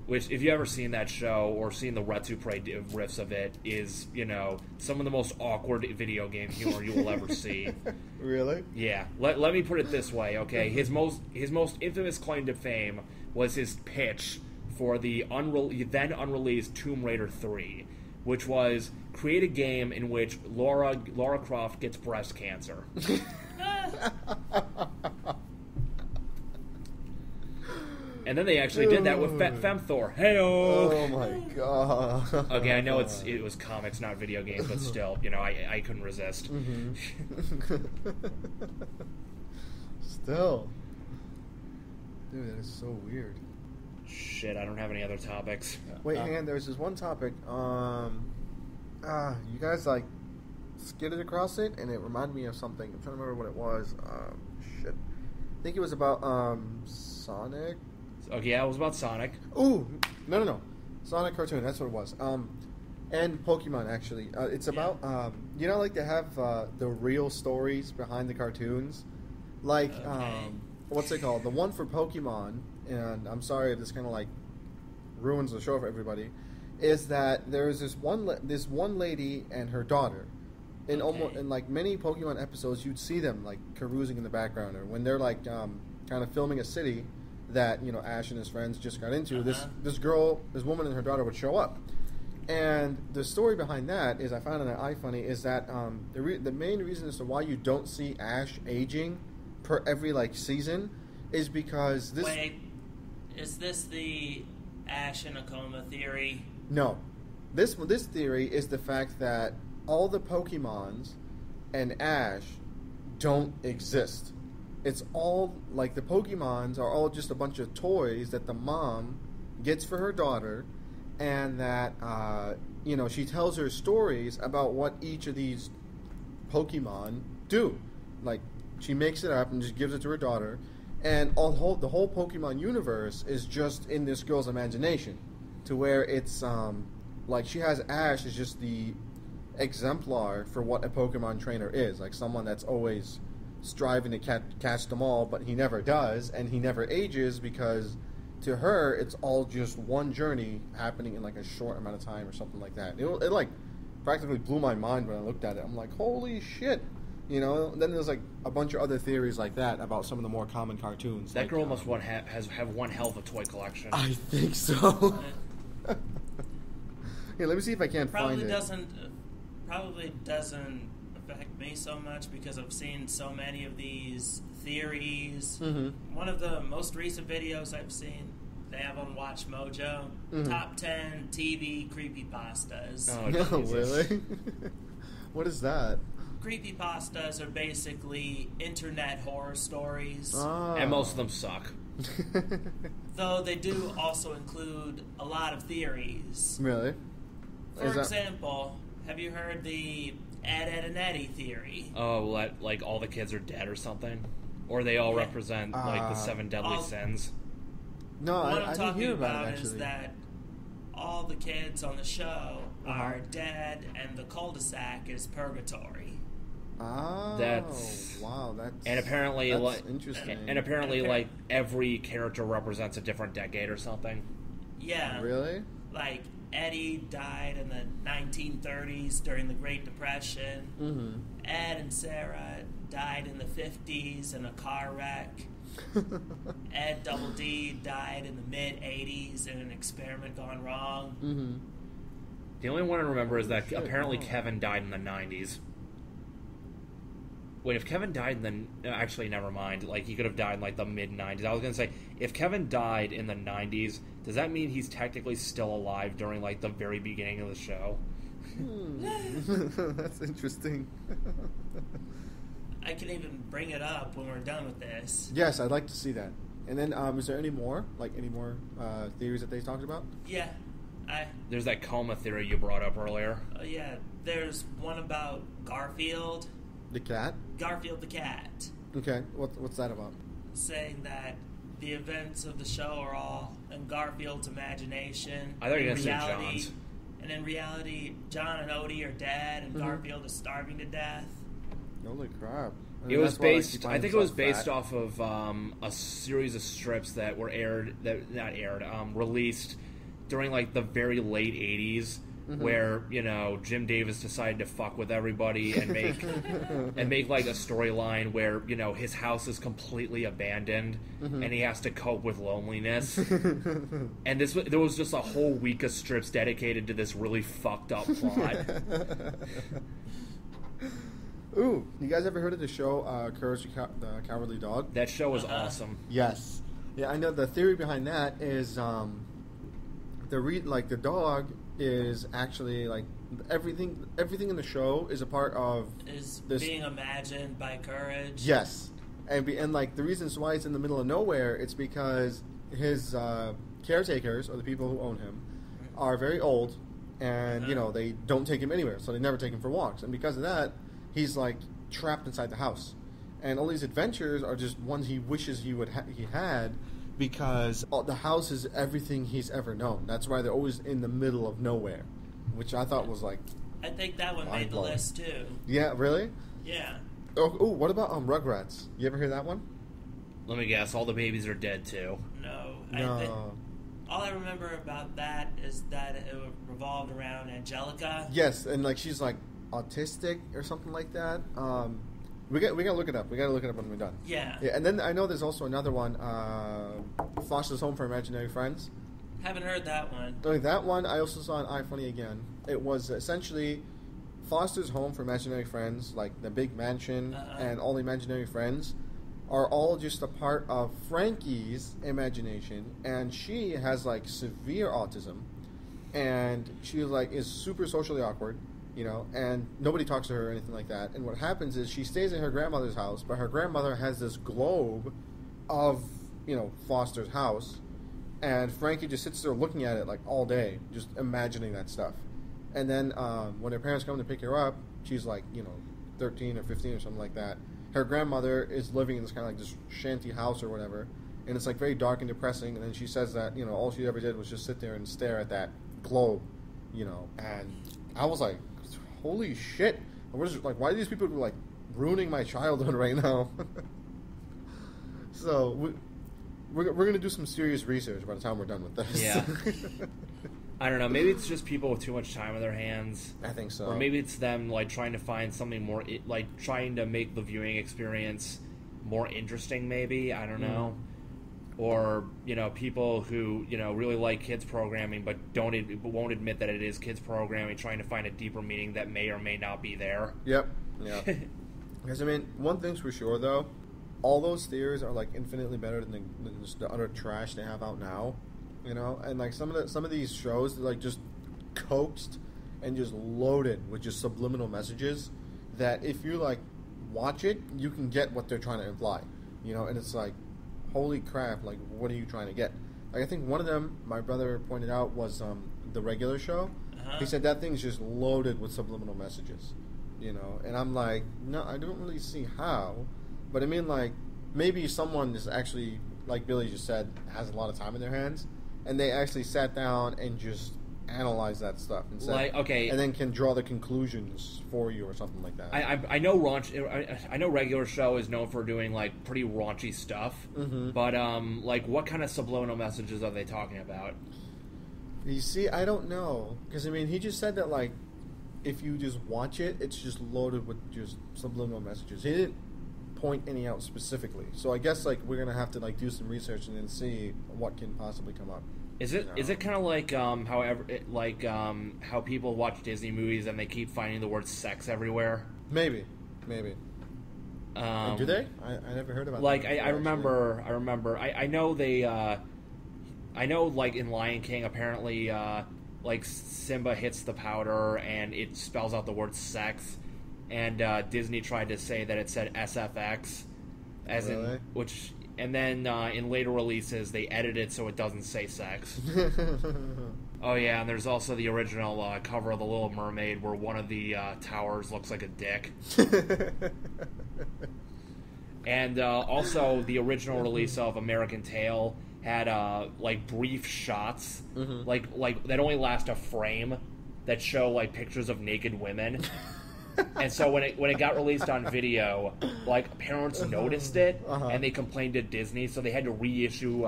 Which, if you've ever seen that show or seen the Retsu Parade riffs of it, is, some of the most awkward video game humor you will ever see. Really? Yeah. Let me put it this way, okay? His most infamous claim to fame was his pitch for the then unreleased Tomb Raider 3, which was create a game in which Lara Croft gets breast cancer. And then they actually did that with Femthor. Hey-oh! Oh my god. Okay, I know it was comics, not video games, but still, I couldn't resist. Mm-hmm. Still. Dude, that is so weird. Shit, I don't have any other topics. Wait, hang on, there's this one topic. You guys, skidded across it, and it reminded me of something. I'm trying to remember what it was. Shit. I think it was about, Sonic. Okay, yeah, it was about Sonic. Ooh, no. Sonic cartoon, that's what it was. And Pokemon, actually. It's about, they have the real stories behind the cartoons. What's it called? The one for Pokemon, and I'm sorry if this kind of, ruins the show for everybody, is that there is this one lady and her daughter. In many Pokemon episodes, you'd see them, carousing in the background, or when they're, kind of filming a city that Ash and his friends just got into. This woman and her daughter would show up, and the story behind that is I found on iFunny is that the main reason as to why you don't see Ash aging per every season is because this. Wait, is this the Ash in a coma theory? No, this theory is the fact that all the Pokemons and Ash don't exist. It's all, the Pokemons are all just a bunch of toys that the mom gets for her daughter, and that, she tells her stories about what each of these Pokemon do. She makes it up and just gives it to her daughter, and the whole Pokemon universe is just in this girl's imagination, to where it's, she has Ash as just the exemplar for what a Pokemon trainer is, someone that's always striving to catch them all, but he never does, and he never ages because to her it's all just one journey happening in a short amount of time or something like that. It practically blew my mind when I looked at it. I'm like, holy shit, Then there's a bunch of other theories like that about some of the more common cartoons. That girl must have one hell of a toy collection. I think so. Here, let me see if I can't find it. Probably doesn't affect me so much because I've seen so many of these theories. Mm-hmm. One of the most recent videos I've seen, they have on Watch Mojo, top 10 TV creepypastas. Oh, no, really? What is that? Creepypastas are basically internet horror stories. Oh. And most of them suck. Though they do also include a lot of theories. Really? For example, have you heard the Ed, and Eddie theory? Oh, all the kids are dead or something? Or they all represent, the 7 deadly sins? No, what I I'm didn't hear talking about about it, actually. is that all the kids on the show are dead, and the cul-de-sac is purgatory. Oh, that's interesting. And apparently, every character represents a different decade or something. Yeah. Really? Eddie died in the 1930s during the Great Depression. Mm-hmm. Ed and Sarah died in the 50s in a car wreck. Ed Double D died in the mid-80s in an experiment gone wrong. Mm-hmm. The only one I remember is that apparently Kevin died in the 90s. Wait, if Kevin died in the... Actually, never mind. He could have died in, the mid-90s. I was going to say, if Kevin died in the 90s, does that mean he's technically still alive during, the very beginning of the show? That's interesting. I can even bring it up when we're done with this. Yes, I'd like to see that. And then, is there any more theories that they talked about? Yeah, There's that coma theory you brought up earlier. Yeah, there's one about Garfield. The cat? Garfield the cat. Okay, what's that about? Saying that the events of the show are all in Garfield's imagination. I thought you were going to say John's. And in reality, John and Odie are dead, and Garfield is starving to death. Holy crap! It was based. I think it was based off of a series of strips that were released during like the very late '80s, where Jim Davis decided to fuck with everybody and make like a storyline where his house is completely abandoned and he has to cope with loneliness. And there was just a whole week of strips dedicated to this really fucked up plot. Ooh, you guys ever heard of the show Courage the Cowardly Dog? That show was awesome. Yes. Yeah, I know the theory behind that is the dog is actually like everything in the show is a part of this being imagined by Courage. Yes. And like the reasons why it's in the middle of nowhere, it's because his caretakers or the people who own him are very old and they don't take him anywhere, so they never take him for walks. And because of that, he's like trapped inside the house, and all these adventures are just ones he wishes he had, because the house is everything he's ever known. That's why they're always in the middle of nowhere, which I thought was like. I think that one made the list too. Yeah, really? Yeah. Oh, what about Rugrats? You ever hear that one? Let me guess. All the babies are dead too. No. All I remember about that is that it revolved around Angelica. Yes, and like she's like autistic or something like that. We gotta look it up. We gotta look it up when we're done. Yeah. And then I know there's also another one, Foster's Home for Imaginary Friends. Haven't heard that one. That one I also saw on iFunny again. It was essentially Foster's Home for Imaginary Friends, like the big mansion and all the imaginary friends are all just a part of Frankie's imagination, and she has like severe autism, and she like is super socially awkward. And nobody talks to her or anything like that. And what happens is she stays in her grandmother's house, but her grandmother has this globe of, Foster's house, and Frankie just sits there looking at it like all day, just imagining that stuff. And then when her parents come to pick her up, she's like, 13 or 15 or something like that. Her grandmother is living in this kind of like this shanty house or whatever, and it's like very dark and depressing. And then she says that, all she ever did was just sit there and stare at that globe, and I was like, holy shit! Why are these people like ruining my childhood right now? So we're gonna do some serious research by the time we're done with this. Yeah. I don't know. Maybe it's just people with too much time on their hands. I think so. Or maybe it's them like trying to find something more, like trying to make the viewing experience more interesting. Maybe I don't know. Or people who really like kids programming but won't admit that it is kids programming, trying to find a deeper meaning that may or may not be there. Yep. Yeah. Because one thing's for sure though, all those theories are like infinitely better than the utter trash they have out now. And like some of these shows like just coaxed and just loaded with just subliminal messages that if you like watch it, you can get what they're trying to imply. And it's like, holy crap, like, what are you trying to get? Like, I think one of them, my brother pointed out, was the regular show. He said that thing's just loaded with subliminal messages, And I'm like, no, I don't really see how. But like, maybe someone is actually, like Billy just said, has a lot of time in their hands, and they actually sat down and just analyze that stuff and said, and then can draw the conclusions for you or something like that. I know I know regular show is known for doing like pretty raunchy stuff, but like what kind of subliminal messages are they talking about? You see, I don't know, because he just said that like if you just watch it, it's just loaded with just subliminal messages. He didn't point any out specifically, so I guess like we're gonna have to like do some research and then see what can possibly come up. Is it kind of like how people watch Disney movies and they keep finding the word sex everywhere? Maybe. Do they? I never heard about that. Like I remember. I know they. I know like in Lion King apparently like Simba hits the powder and it spells out the word sex, and Disney tried to say that it said SFX, as really? in which, and then in later releases they edited it so it doesn't say sex. Oh yeah, and there's also the original cover of The Little Mermaid where one of the towers looks like a dick. And also the original release of American Tail had like brief shots, like that only last a frame, that show like pictures of naked women. And so when it got released on video, like parents noticed it and they complained to Disney, so they had to reissue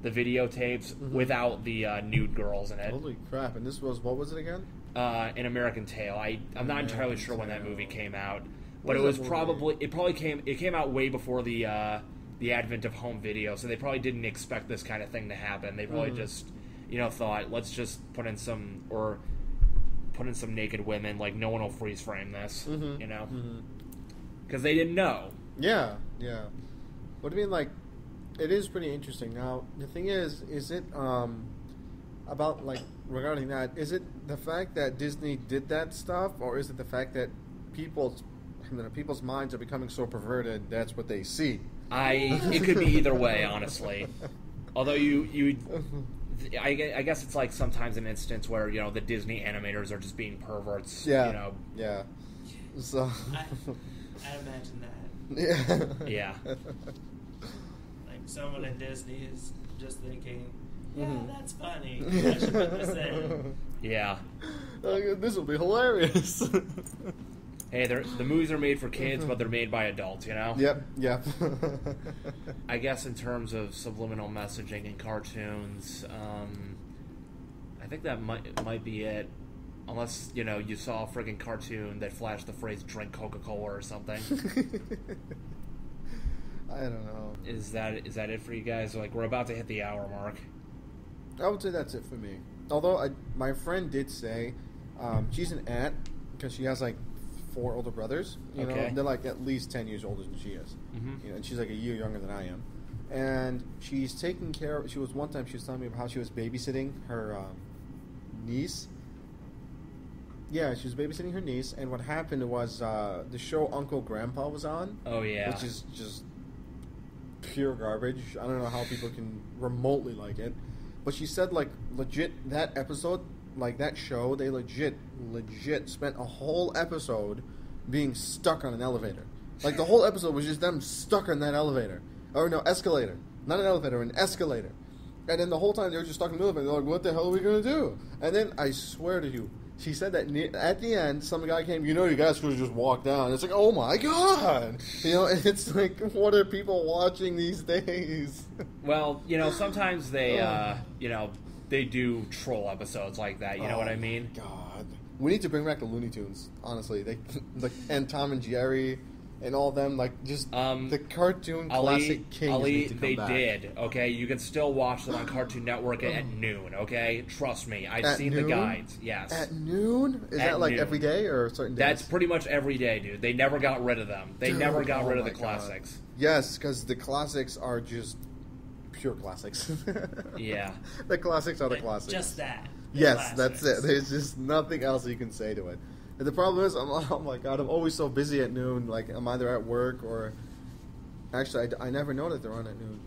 the videotapes without the nude girls in it. Holy crap! And this was, what was it again? An American Tail. I'm not entirely sure when that movie came out, but What it is was that it came out way before the advent of home video, so they probably didn't expect this kind of thing to happen. They probably just thought, let's just put in some naked women, like no one will freeze frame this, because they didn't know. Yeah. What do you mean, like? It is pretty interesting. Now, the thing is it about, like, regarding that, is it the fact that Disney did that stuff, or is it the fact that people's minds are becoming so perverted that's what they see? It could be either way, honestly. Although I guess it's like sometimes an instance where the Disney animators are just being perverts. Yeah. Yeah. So I imagine that. Yeah. Someone at Disney is just thinking, that's funny. I should put this in. Yeah. This will be hilarious. Hey, the movies are made for kids, but they're made by adults, Yep. I guess in terms of subliminal messaging in cartoons, I think that might be it. Unless, you saw a friggin' cartoon that flashed the phrase "drink Coca-Cola" or something. I don't know. Is that it for you guys? Like, we're about to hit the hour mark. I would say that's it for me. Although my friend did say she's an aunt because she has like 4 older brothers. You know, they're like at least 10 years older than she is. And she's like a year younger than I am. And she's taking care of. One time she was telling me about how she was babysitting her niece. Yeah, she was babysitting her niece, and what happened was the show Uncle Grandpa was on. Oh yeah, which is just pure garbage. I don't know how people can remotely like it. But she said, like, legit, that episode, like, that show, they legit spent a whole episode being stuck on an elevator. Like, the whole episode was just them stuck on that elevator. Or, no, escalator. Not an elevator, an escalator. And then the whole time they were just stuck in the elevator. They're like, what the hell are we going to do? And then, I swear to you, she said that at the end, some guy came, you guys could have just walked down. It's like, oh my God! And it's like, what are people watching these days? Well, sometimes they, they do troll episodes like that. You know what I mean? God. We need to bring back the Looney Tunes, honestly. And Tom and Jerry and all of them, like, just the cartoon classic kings need to come back. They did, okay? You can still watch them on Cartoon Network at noon, okay? Trust me. I've seen the guides, yes. At noon? Is that like every day or certain days? That's pretty much every day, dude. They never got rid of them. They never got rid of the classics. Yes, because the classics are just pure classics. Yeah. The classics are the classics. Just that. Yes, classics. That's it. There's just nothing else you can say to it. And the problem is, oh my God, I'm always so busy at noon. Like, I'm either at work or... Actually, I never know that they're on at noon.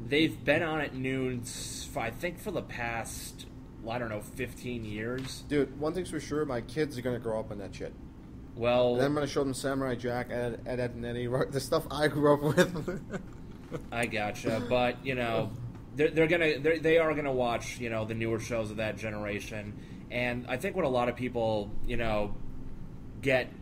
They've been on at noon, I think, for the past, 15 years. Dude, one thing's for sure, my kids are going to grow up on that shit. Well... And I'm going to show them Samurai Jack, Ed, Ed and Eddie, the stuff I grew up with. I gotcha, but, they are gonna watch, the newer shows of that generation. And I think what a lot of people, get,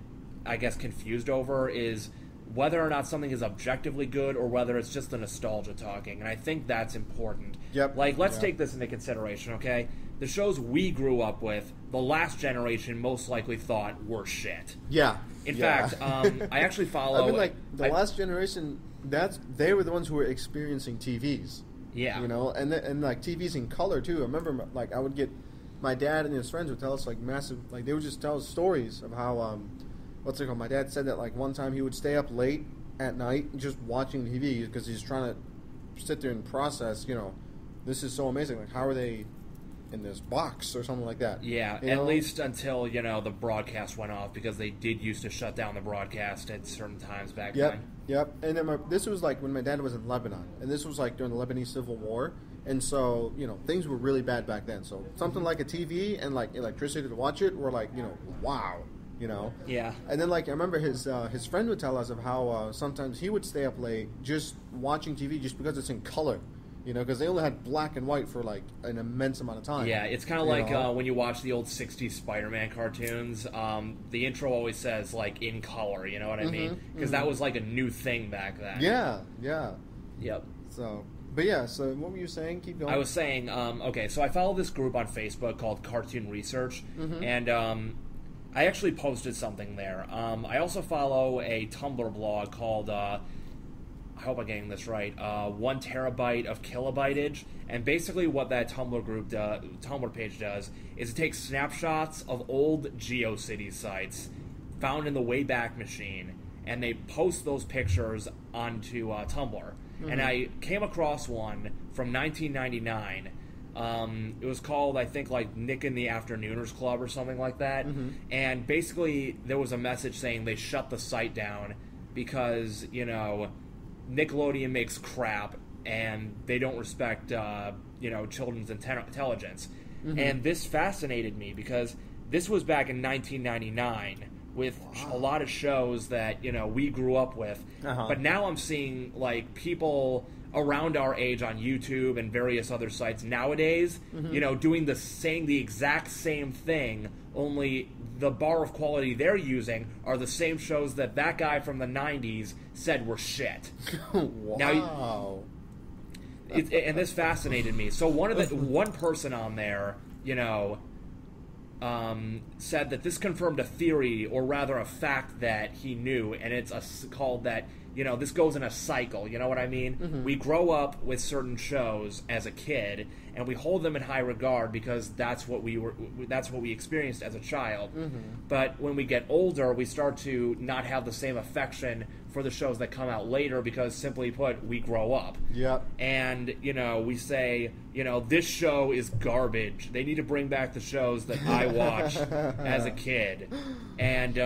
I guess, confused over is whether or not something is objectively good or whether it's just the nostalgia talking. And I think that's important. Yep. Like, let's take this into consideration, okay? The shows we grew up with, the last generation most likely thought were shit. Yeah. In fact, I actually follow... I mean, the last generation, they were the ones who were experiencing TVs. Yeah. And like, TVs in color, too. I remember, like, I would get... My dad and his friends would tell us, like, massive... Like, they would just tell us stories of how, what's it called? My dad said that, like, one time he would stay up late at night just watching TV because he's trying to sit there and process, this is so amazing. Like, how are they in this box or something like that. Yeah, at least until the broadcast went off, because they did used to shut down the broadcast at certain times back then. Yep. And then this was like when my dad was in Lebanon, and this was like during the Lebanese Civil War, and so things were really bad back then. So something like a TV and like electricity to watch it were like wow. Yeah. And then like I remember his friend would tell us of how sometimes he would stay up late just watching TV just because it's in color. Because they only had black and white for like an immense amount of time. Yeah, it's kind of like when you watch the old '60s Spider-Man cartoons. The intro always says like in color. You know what I mean? Because that was like a new thing back then. Yeah. Yep. So, but yeah. So what were you saying? Keep going. I was saying, okay. So I follow this group on Facebook called Cartoon Research, and I actually posted something there. I also follow a Tumblr blog called. I hope I'm getting this right. 1 terabyte of kilobyteage, and basically what that Tumblr page does is it takes snapshots of old GeoCities sites found in the Wayback Machine, and they post those pictures onto Tumblr. And I came across one from 1999. It was called, I think, like Nick and the Afternooners Club or something like that. And basically, there was a message saying they shut the site down because Nickelodeon makes crap, and they don't respect, children's intelligence. And this fascinated me because this was back in 1999 with a lot of shows that, we grew up with. But now I'm seeing, like, people around our age on YouTube and various other sites nowadays, doing the exact same thing, only the bar of quality they're using are the same shows that guy from the 90s said were shit. Wow. Now, and this fascinated me. So one person on there, said that this confirmed a theory, or rather a fact that he knew, and it's called that, this goes in a cycle, you know what I mean? We grow up with certain shows as a kid, and we hold them in high regard because that's what we experienced as a child. But when we get older, we start to not have the same affection for the shows that come out later because, simply put, we grow up. Yep. And, we say, this show is garbage. They need to bring back the shows that I watched as a kid. And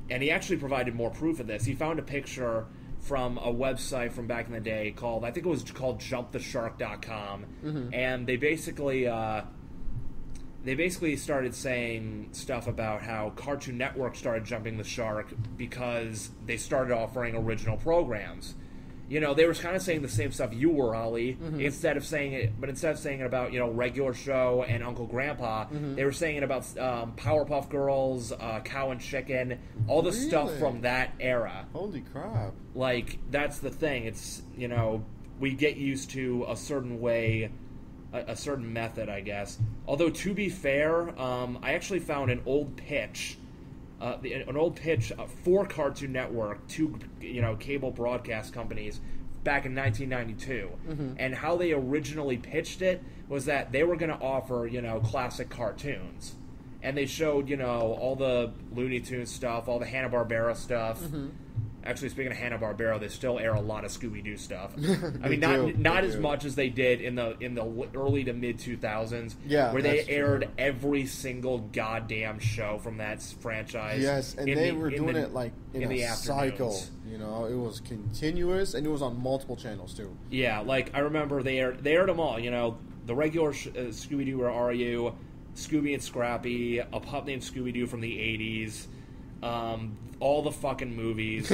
he actually provided more proof of this. He found a picture from a website from back in the day called, I think it was called jumptheshark.com. And they basically started saying stuff about how Cartoon Network started jumping the shark because they started offering original programs. They were kind of saying the same stuff you were, Ali. Instead of saying it about regular show and Uncle Grandpa, they were saying it about Powerpuff Girls, Cow and Chicken, all the stuff from that era. Holy crap! Like, that's the thing. It's we get used to a certain way, a certain method, I guess. Although, to be fair, I actually found an old pitch. For Cartoon Network, two cable broadcast companies back in 1992, and how they originally pitched it was that they were going to offer classic cartoons, and they showed all the Looney Tunes stuff, all the Hanna-Barbera stuff. Actually, speaking of Hanna-Barbera, they still air a lot of Scooby-Doo stuff. I mean, not as much as they did in the early to mid 2000s, where they aired every single goddamn show from that franchise. Yes, and they were doing it like in a cycle. It was continuous, and it was on multiple channels too. Yeah, like I remember they aired them all. The regular Scooby-Doo or RU, Scooby and Scrappy, a pup named Scooby-Doo from the 80s. All the fucking movies.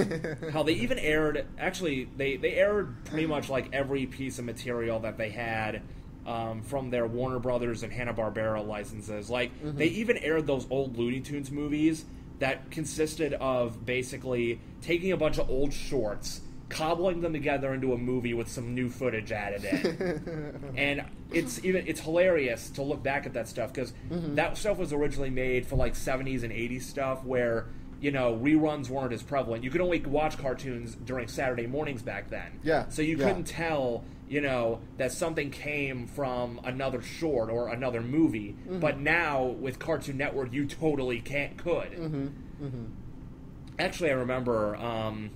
Hell, they even aired, actually, they aired pretty much like every piece of material that they had from their Warner Brothers and Hanna-Barbera licenses. Like, they even aired those old Looney Tunes movies that consisted of basically taking a bunch of old shorts, cobbling them together into a movie with some new footage added in. And it's hilarious to look back at that stuff, because that stuff was originally made for like 70s and 80s stuff where reruns weren't as prevalent. You could only watch cartoons during Saturday mornings back then. Yeah. So you couldn't tell, that something came from another short or another movie. But now, with Cartoon Network, you totally could. Actually, I remember, I'm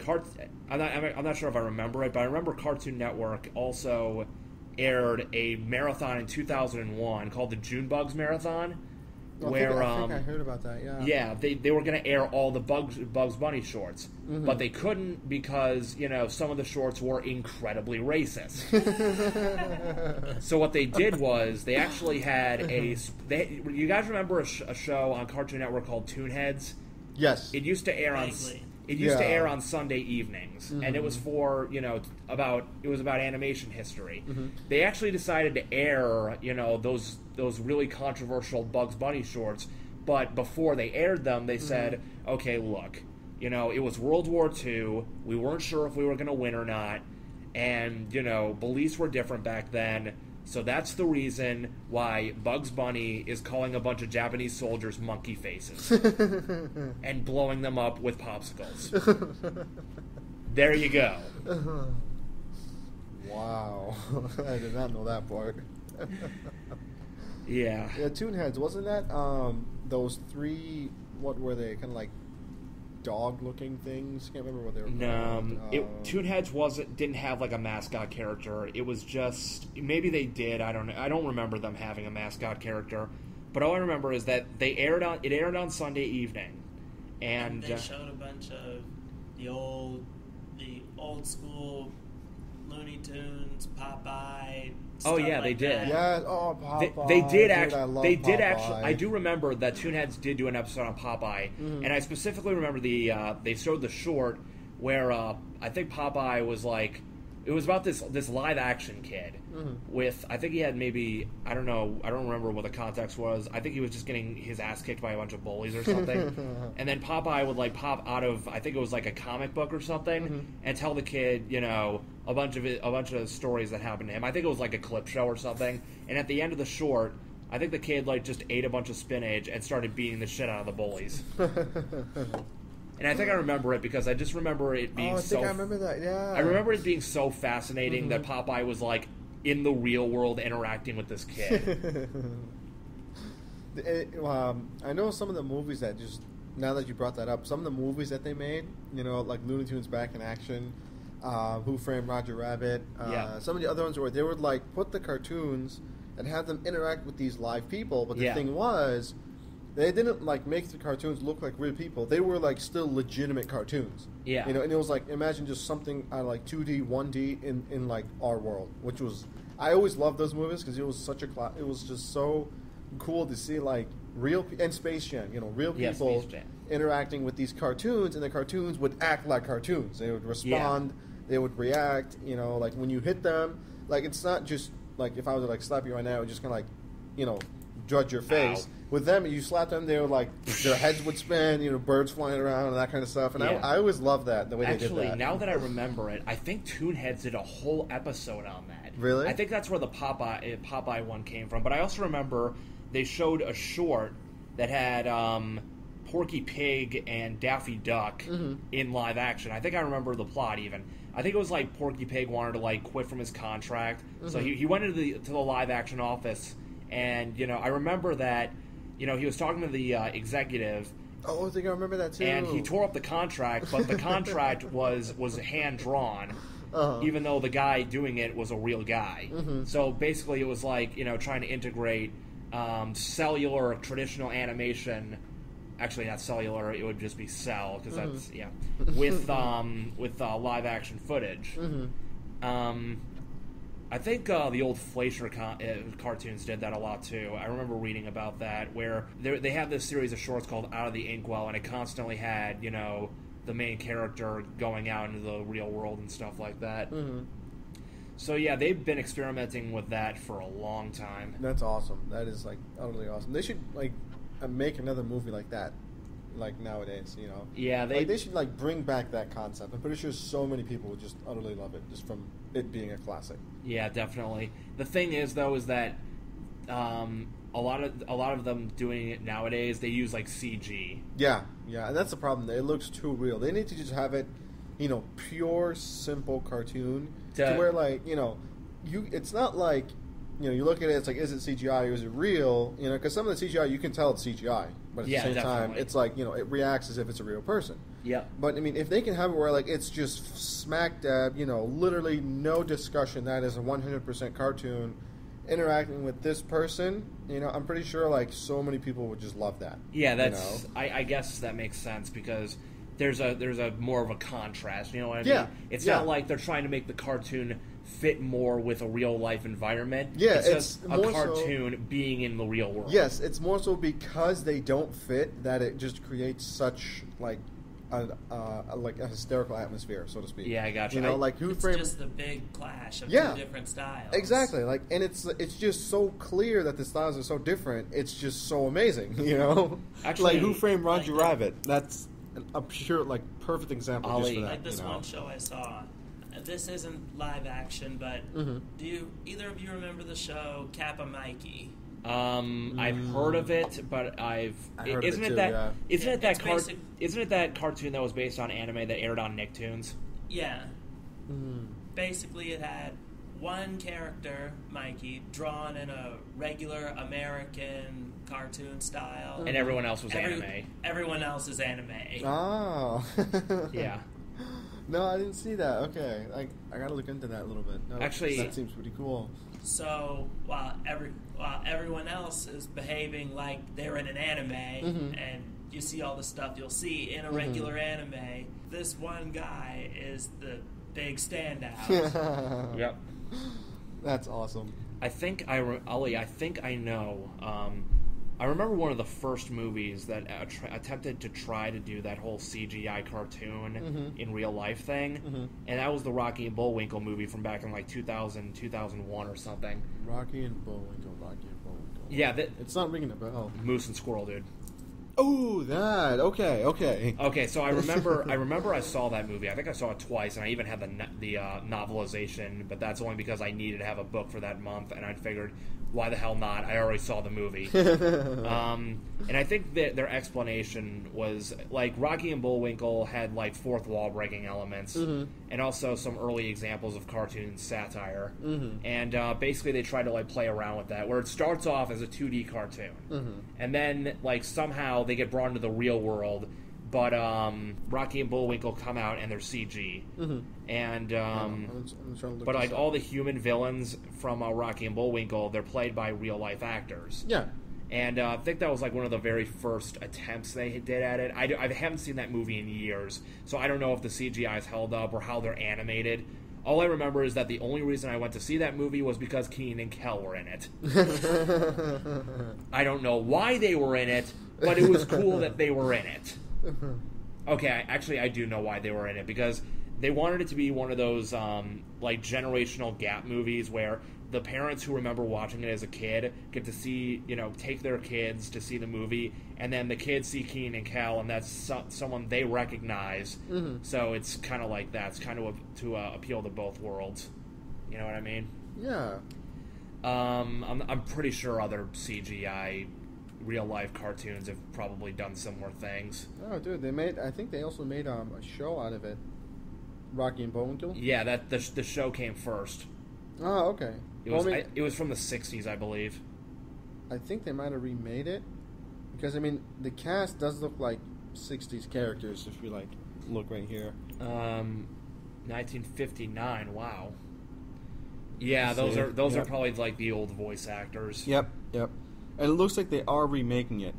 not sure if I remember it, but I remember Cartoon Network also aired a marathon in 2001 called the June Bugs Marathon. I think I heard about that, yeah. Yeah, they were going to air all the Bugs Bunny shorts, but they couldn't because, some of the shorts were incredibly racist. So what they did was they actually had you guys remember a show on Cartoon Network called Toonheads? Yes. It used to air on... Vaguely. It used to air on Sunday evenings, and it was for about animation history. They actually decided to air those really controversial Bugs Bunny shorts, but before they aired them, they said, "Okay, look, it was World War II. We weren't sure if we were going to win or not, and beliefs were different back then." So that's the reason why Bugs Bunny is calling a bunch of Japanese soldiers monkey faces and blowing them up with popsicles. There you go. Wow. I did not know that part. Yeah. Yeah, Toonheads, wasn't that those three, what were they, kind of like dog-looking things? Can't remember what they were called. Toonheads didn't have like a mascot character. It was just, maybe they did. I don't know. I don't remember them having a mascot character. But all I remember is that it aired on Sunday evening, and they showed a bunch of the old school Looney Tunes, Popeye. Oh yeah, they did. That. Yeah, Popeye. They did actually. They did actually. I do remember that Toonheads did do an episode on Popeye, and I specifically remember they showed the short where I think Popeye was like, it was about this live action kid with, I think he had maybe, I don't remember what the context was. I think he was just getting his ass kicked by a bunch of bullies or something, and then Popeye would like pop out of, I think it was like a comic book or something, and tell the kid a bunch of stories that happened to him. I think it was like a clip show or something, and at the end of the short, I think the kid like just ate a bunch of spinach and started beating the shit out of the bullies. And I think I remember it because I just remember it being I remember that, yeah. I remember it being so fascinating that Popeye was like in the real world interacting with this kid. I know some of the movies that just, now that you brought that up, some of the movies that they made, like Looney Tunes Back in Action, Who Framed Roger Rabbit, some of the other ones where they would like put the cartoons and have them interact with these live people, but the thing was, they didn't like make the cartoons look like real people. They were like still legitimate cartoons. Yeah. And it was like, imagine just something like 2D, 1D in like our world, which was, I always loved those movies because it was such it was just so cool to see like real, and Space Jam, real people interacting with these cartoons, and the cartoons would act like cartoons. They would respond, they would react, like when you hit them, like it's not just like if I was to like slap you right now, it would just kind of like, judge your face. Ow. With them, you slap them, they were like, their heads would spin, birds flying around and that kind of stuff. And I always loved that, the way they did that. Actually, now that I remember it, I think Toonheads did a whole episode on that. Really? I think that's where the Popeye one came from. But I also remember they showed a short that had Porky Pig and Daffy Duck in live action. I think I remember the plot even. I think it was like Porky Pig wanted to like quit from his contract. So he went into the live action office, and I remember that he was talking to the executive. Oh, I think I remember that too. And he tore up the contract, but the contract was hand drawn, even though the guy doing it was a real guy. So basically, it was like trying to integrate cellular traditional animation. Actually, not cellular; it would just be cell because that's with live action footage. I think the old Fleischer cartoons did that a lot too. I remember reading about that, where they had this series of shorts called Out of the Inkwell, and it constantly had the main character going out into the real world and stuff like that. So yeah, they've been experimenting with that for a long time. That's awesome. That is like utterly awesome. They should like make another movie like that, like nowadays. Yeah, they should like bring back that concept. I'm pretty sure so many people would just utterly love it, just from it being a classic. Yeah, definitely. The thing is, though, is that a lot of them doing it nowadays, they use like CG. Yeah, and that's the problem. It looks too real. They need to just have it, pure, simple cartoon to where like it's not like you look at it, it's like, is it CGI or is it real? Because some of the CGI you can tell it's CGI, but at the same time, it's like it reacts as if it's a real person. Yep. But I mean, if they can have it where like it's just smack dab, literally no discussion, that is a 100% cartoon interacting with this person, I'm pretty sure like so many people would just love that. Yeah, that's. I guess that makes sense because there's a more of a contrast. You know what I mean? It's not like they're trying to make the cartoon fit more with a real life environment. Yeah, it's just a cartoon being in the real world. Yes, it's more so because they don't fit that it just creates such like a hysterical atmosphere, so to speak. Yeah, I got you. It's just the big clash of two different styles. Exactly. And it's just so clear that the styles are so different. It's just so amazing. Actually, like Who Framed Roger Rabbit? That's a pure perfect example. Ollie, just for that, like this one show I saw. This isn't live action, but do either of you remember the show Kappa Mikey? I've heard of it, but isn't it that cartoon that was based on anime that aired on Nicktoons? Yeah. Basically, it had one character, Mikey, drawn in a regular American cartoon style, and everyone else was anime. Everyone else is anime. Oh. Yeah. No, I didn't see that. Okay, I gotta look into that a little bit. No, actually, that seems pretty cool. So while everyone else is behaving like they're in an anime, and you see all the stuff you'll see in a regular anime, this one guy is the big standout. Yep, that's awesome. I think Ollie, I know. I remember one of the first movies that attempted to try to do that whole CGI cartoon in real life thing, and that was the Rocky and Bullwinkle movie from back in 2000, 2001 or something. Rocky and Bullwinkle. Yeah, it's not ringing a bell. Moose and Squirrel, dude. Oh, that. Okay. Okay, so I remember I saw that movie. I think I saw it twice, and I even had the novelization, but that's only because I needed to have a book for that month, and I figured, why the hell not? I already saw the movie. And I think that their explanation was, Rocky and Bullwinkle had, fourth wall breaking elements, and also some early examples of cartoon satire. And basically they tried to, play around with that, where it starts off as a 2D cartoon. And then, somehow they get brought into the real world, but Rocky and Bullwinkle come out and they're CG. And but all the human villains from Rocky and Bullwinkle, they're played by real life actors. Yeah. And I think that was one of the very first attempts they did at it. I haven't seen that movie in years, so I don't know if the CGI is held up or how they're animated. All I remember is that the only reason I went to see that movie was because Kenan and Kel were in it. I don't know why they were in it, but it was cool that they were in it. Okay, actually I do know why they were in it, because they wanted it to be one of those generational gap movies where the parents who remember watching it as a kid get to see, take their kids to see the movie, and then the kids see Kenan and Kel, and that's someone they recognize. So it's kind of like that. It's kind of to appeal to both worlds. You know what I mean? Yeah. I'm pretty sure other CGI real life cartoons have probably done similar things. Oh, dude, I think they also made a show out of it. Rocky and Bullwinkle? Yeah, the show came first. Oh, okay. It was from the 60s, I believe. I think they might have remade it. Because, the cast does look like 60s characters, if you, look right here. 1959, wow. Yeah, those are probably, the old voice actors. Yep. And it looks like they are remaking it.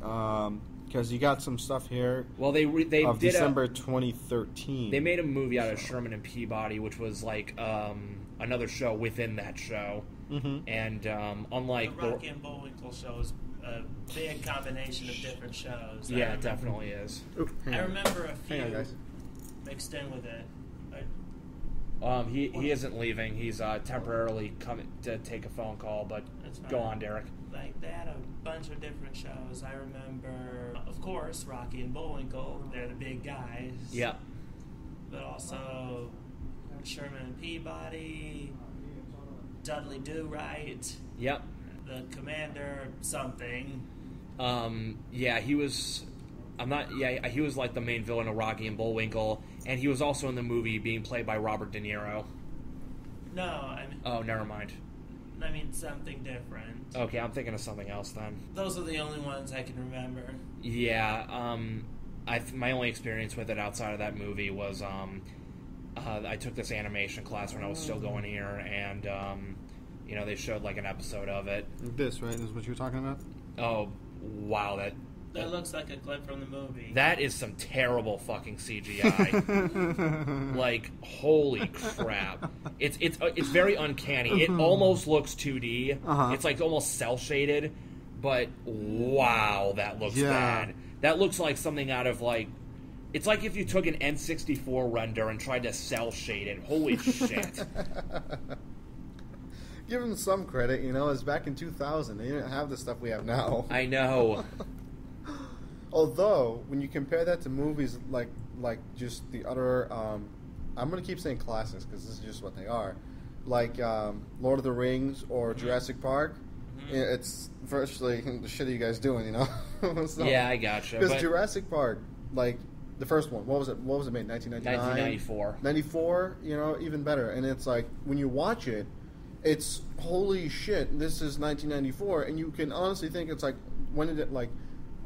Because you got some stuff here. Well, they did December 2013. They made a movie out of Sherman and Peabody, which was, another show within that show. And unlike the Rocky and Bullwinkle show is a big combination of different shows. Yeah, it definitely is. I remember a few mixed in with it. He isn't leaving. He's temporarily coming to take a phone call, but go on, Derek. They had a bunch of different shows. I remember, of course, Rocky and Bullwinkle. They're the big guys. Yeah. But also Sherman and Peabody, Dudley Do-Right. Yep. The Commander something. Yeah, he was. He was the main villain of Rocky and Bullwinkle, and he was also in the movie being played by Robert De Niro. No, Oh, never mind. Something different. Okay, I'm thinking of something else then. Those are the only ones I can remember. Yeah, my only experience with it outside of that movie was I took this animation class when I was still going here, and they showed like an episode of it. This, right? This is what you were talking about? Oh, wow, that looks like a clip from the movie. That is some terrible fucking CGI. Like, holy crap! It's very uncanny. It almost looks 2D. It's like almost cell shaded, but wow, that looks bad. That looks like something out of like. It's like if you took an N64 render and tried to cell shade it. Holy shit! Give them some credit, it's back in 2000. They didn't have the stuff we have now. I know. Although, when you compare that to movies like just the other, I'm going to keep saying classics because this is just what they are, like Lord of the Rings or Jurassic Park, it's virtually the shit are you guys doing, So, yeah, I gotcha. Because Jurassic Park, like the first one, what was it made, 1999? 1994. 94, even better. And it's like, when you watch it, it's holy shit, this is 1994, and you can honestly think it's like, when did it, like,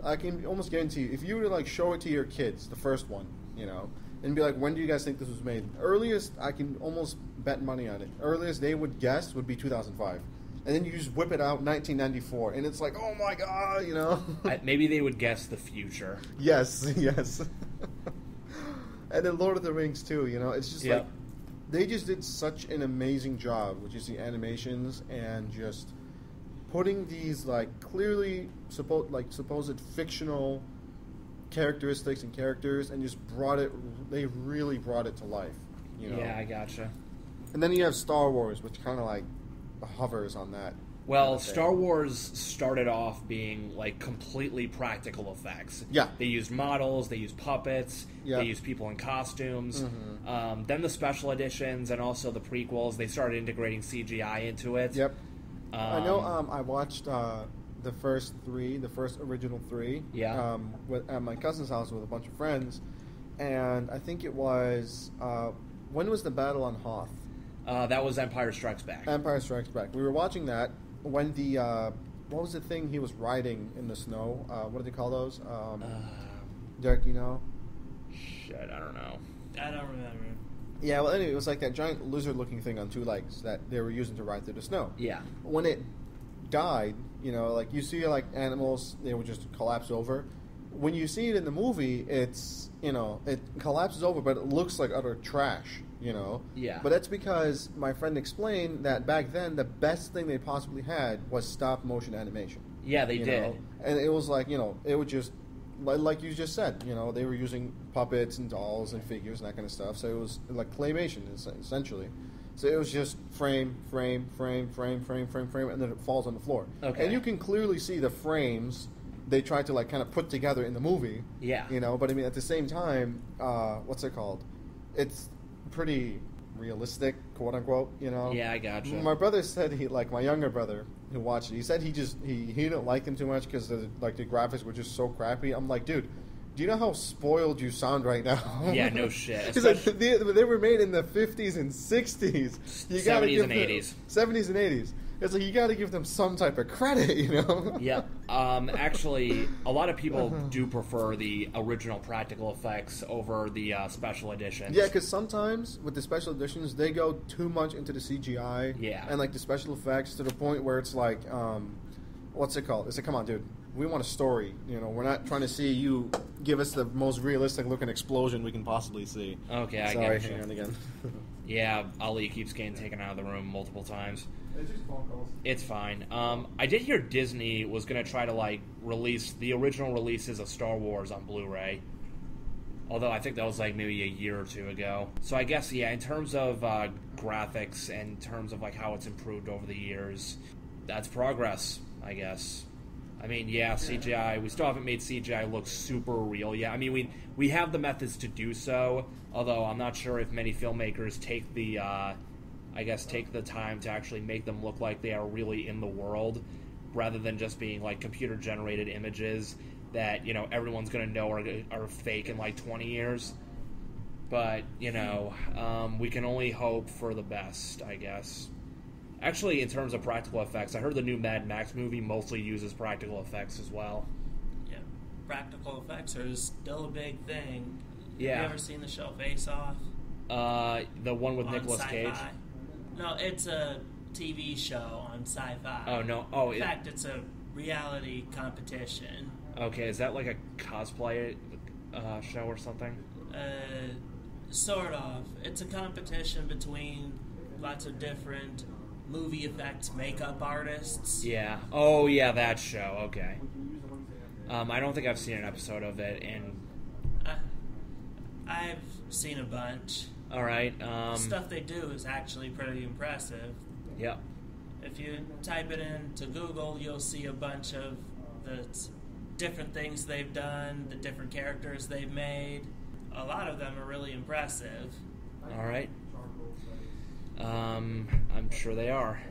I can almost guarantee you, if you were to like show it to your kids, the first one, and be like, when do you guys think this was made? Earliest, I can almost bet money on it. Earliest they would guess would be 2005. And then you just whip it out 1994, and it's like, oh my god, Maybe they would guess the future. Yes. And then Lord of the Rings too, it's just like, they just did such an amazing job, which is the animations and just putting these like clearly supposed fictional characteristics and characters, and just they really brought it to life. Yeah, I gotcha. And then you have Star Wars, which kind of like hovers on that. Well, Star Wars started off being like completely practical effects. Yeah. They used models, they used puppets, they used people in costumes. Then the special editions and also the prequels, they started integrating CGI into it. Yep. I know I watched the first original three at my cousin's house with a bunch of friends, and I think it was, when was the battle on Hoth? That was Empire Strikes Back. Empire Strikes Back. We were watching that when the what was the thing he was riding in the snow? What do they call those? Derek, Shit, I don't know. I don't remember. Yeah, well, anyway, it was like that giant lizard-looking thing on two legs that they were using to ride through the snow. Yeah. When it died, like you see like animals, they would just collapse over. When you see it in the movie, it's, it collapses over, but it looks like utter trash. Yeah. But that's because my friend explained that back then the best thing they possibly had was stop motion animation. Yeah, they did. And it was like, it would just, like you just said, they were using puppets and dolls and figures and that kind of stuff. So it was like claymation, essentially. So it was just frame, and then it falls on the floor. Okay. And you can clearly see the frames they tried to like kind of put together in the movie. Yeah. But I mean, at the same time, what's it called? It's pretty realistic, quote unquote. Yeah, I gotcha. My brother said my younger brother who watched it, he said he didn't like them too much because the graphics were just so crappy. I'm like, dude, do you know how spoiled you sound right now? Yeah, no shit. He's like, they were made in the 50s and 60s. 70s and 80s. 70s and 80s. It's like, you got to give them some type of credit, Yep. Actually, a lot of people do prefer the original practical effects over the special editions. Yeah, because sometimes with the special editions, they go too much into the CGI. Yeah. And like the special effects to the point where it's like, what's it called? It's like, come on, dude. We want a story. We're not trying to see you give us the most realistic looking explosion we can possibly see. Okay, I Sorry, get you. hang on again. Yeah, Ali keeps getting taken out of the room multiple times. It's just phone calls. It's fine. I did hear Disney was going to try to release the original releases of Star Wars on Blu-ray. Although I think that was maybe a year or two ago. So I guess, in terms of graphics and in terms of how it's improved over the years, that's progress, I guess. I mean, CGI. We still haven't made CGI look super real yet. I mean, we have the methods to do so, although I'm not sure if many filmmakers take the time to actually make them look like they are really in the world, rather than just being computer-generated images that everyone's going to know are fake in 20 years. But we can only hope for the best, I guess. Actually, in terms of practical effects, I heard the new Mad Max movie mostly uses practical effects as well. Yeah. practical effects are still a big thing. Yeah. Have you ever seen the show Face Off? The one with On Nicolas Sci-Fi? Cage? No, it's a TV show on Sci-Fi. Oh, no. Oh, In fact, it's a reality competition. Okay, is that like a cosplay show or something? Sort of. It's a competition between lots of different movie effects makeup artists. Yeah. Oh, yeah, that show. Okay. I don't think I've seen an episode of it, and... I've seen a bunch. All right. The stuff they do is actually pretty impressive. Yep. If you type it into Google, you'll see a bunch of the different things they've done, the different characters they've made. A lot of them are really impressive. All right. I'm sure they are.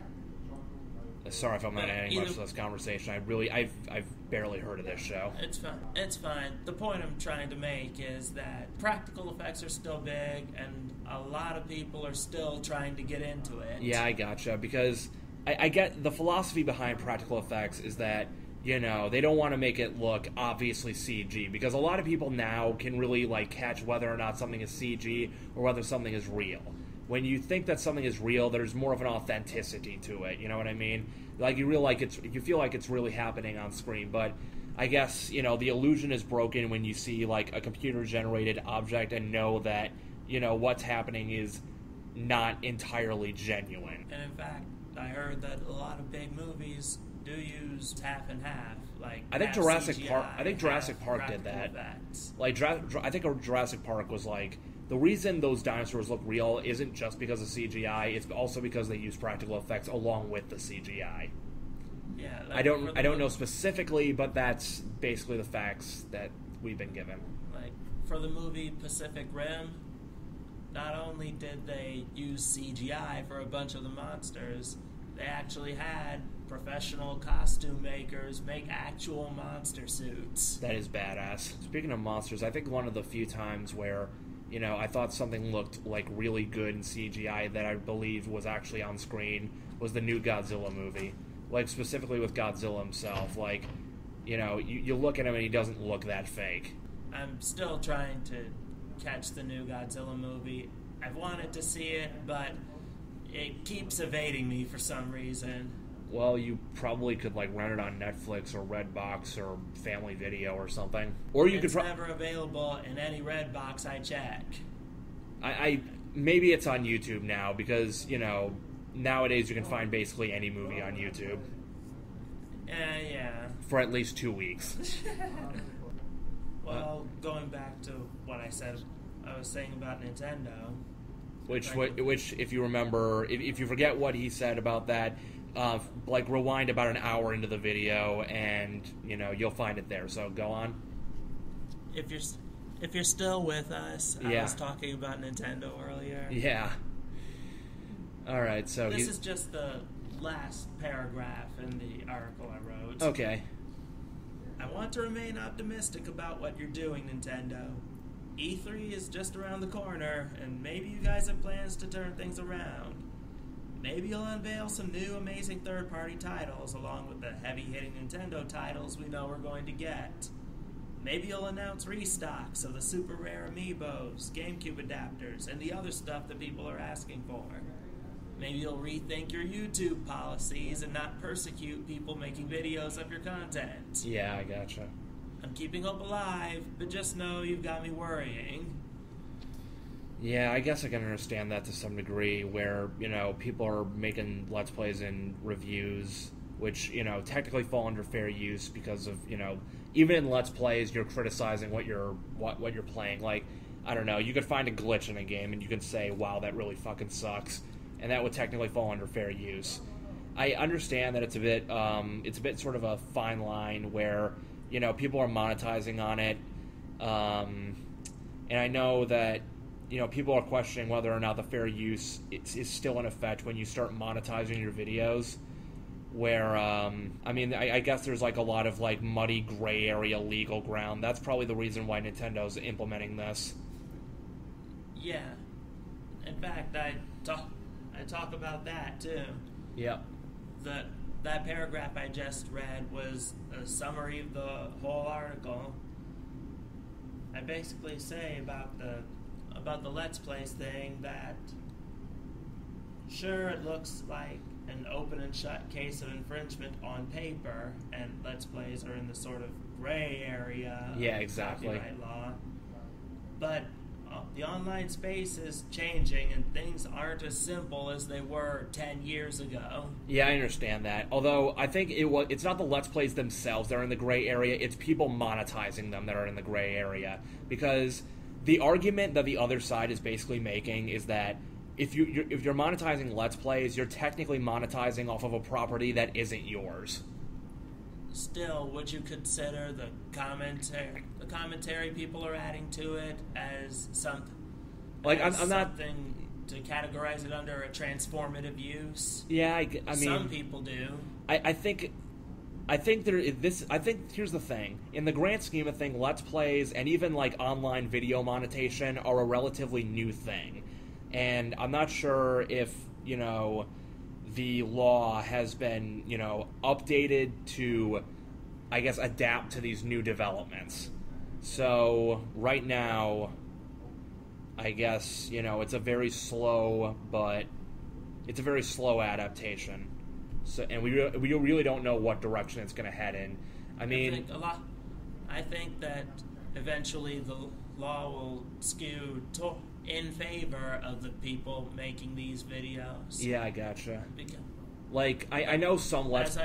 Sorry if I'm not adding much to this conversation. I've barely heard of this show. It's fine. It's fine. The point I'm trying to make is that practical effects are still big, and a lot of people are still trying to get into it. Yeah, I gotcha. Because I get the philosophy behind practical effects is that, you know, they don't want to make it look obviously CG, because a lot of people now can really like catch whether or not something is CG or whether something is real. When you think that something is real, there's more of an authenticity to it. You know what I mean? Like you feel like it's really happening on screen. But I guess, you know, the illusion is broken when you see like a computer-generated object and know that, you know, what's happening is not entirely genuine. And in fact, I heard that a lot of big movies do use half and half. Like I think Jurassic Park. I think Jurassic Park did that. Effects. Like I think Jurassic Park was like, the reason those dinosaurs look real isn't just because of CGI; it's also because they use practical effects along with the CGI. Yeah, I don't know specifically, but that's basically the facts that we've been given. Like for the movie Pacific Rim, not only did they use CGI for a bunch of the monsters, they actually had professional costume makers make actual monster suits. That is badass. Speaking of monsters, I think one of the few times where, you know, I thought something looked like really good in CGI that I believed was actually on screen was the new Godzilla movie. Like specifically with Godzilla himself. Like, you know, you look at him and he doesn't look that fake. I'm still trying to catch the new Godzilla movie. I've wanted to see it, but it keeps evading me for some reason. Well, you probably could like rent it on Netflix or Redbox or Family Video or something. Or you it's could never available in any Redbox I check. I maybe it's on YouTube now because, you know, nowadays you can find basically any movie on YouTube. Yeah. For at least 2 weeks. Well, going back to what I was saying about Nintendo. Which, if you remember, if you forget what he said about that, like rewind about an hour into the video, and you know you'll find it there. So go on. If you're still with us, yeah. I was talking about Nintendo earlier. Yeah. All right. So this is just the last paragraph in the article I wrote. Okay. I want to remain optimistic about what you're doing, Nintendo. E3 is just around the corner, and maybe you guys have plans to turn things around. Maybe you'll unveil some new amazing third-party titles along with the heavy-hitting Nintendo titles we know we're going to get. Maybe you'll announce restocks of the super rare amiibos, GameCube adapters, and the other stuff that people are asking for. Maybe you'll rethink your YouTube policies and not persecute people making videos of your content. Yeah, I gotcha. I'm keeping hope alive, but just know you've got me worrying. Yeah, I guess I can understand that to some degree, where, you know, people are making Let's Plays and reviews, which, you know, technically fall under fair use because of, you know, even in Let's Plays, you're criticizing what you're playing. Like, I don't know, you could find a glitch in a game and you could say, wow, that really fucking sucks, and that would technically fall under fair use. I understand that it's a bit sort of a fine line where, you know, people are monetizing on it, and I know that, you know, people are questioning whether or not the fair use is still in effect when you start monetizing your videos, where, I mean, I guess there's, like, a lot of, like, muddy gray area legal ground. That's probably the reason why Nintendo's implementing this. Yeah. In fact, I talk about that, too. Yep. That paragraph I just read was a summary of the whole article. basically say about the Let's Plays thing that sure, it looks like an open and shut case of infringement on paper, and Let's Plays are in the sort of gray area of copyright law. But the online space is changing, and things aren't as simple as they were 10 years ago. Yeah, I understand that. Although I think it's not the Let's Plays themselves that are in the gray area, it's people monetizing them that are in the gray area. Because the argument that the other side is basically making is that if you're monetizing Let's Plays, you're technically monetizing off of a property that isn't yours. Still, would you consider the commentary people are adding to it as something? Like, I'm not something to categorize it under a transformative use. Yeah, I mean, some people do. I think here's the thing. In the grand scheme of things, Let's Plays and even like online video monetization are a relatively new thing, and I'm not sure if the law has been, updated to, I guess, adapt to these new developments. So right now, I guess, it's a very slow adaptation. So, and we really don't know what direction it's going to head in. I think that eventually the law will skew in favor of the people making these videos. Yeah, I gotcha. Like, I know some As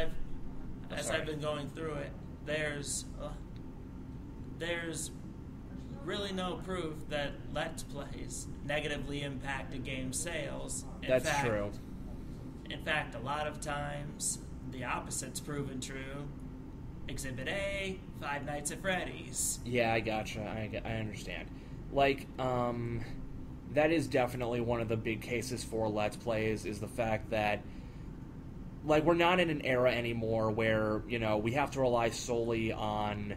I've been going through it, there's really no proof that Let's Plays negatively impact a game's sales. That's true. In fact, a lot of times, the opposite's proven true. Exhibit A, Five Nights at Freddy's. Yeah, I gotcha. I understand. Like, that is definitely one of the big cases for Let's Plays, is the fact that, like, we're not in an era anymore where, we have to rely solely on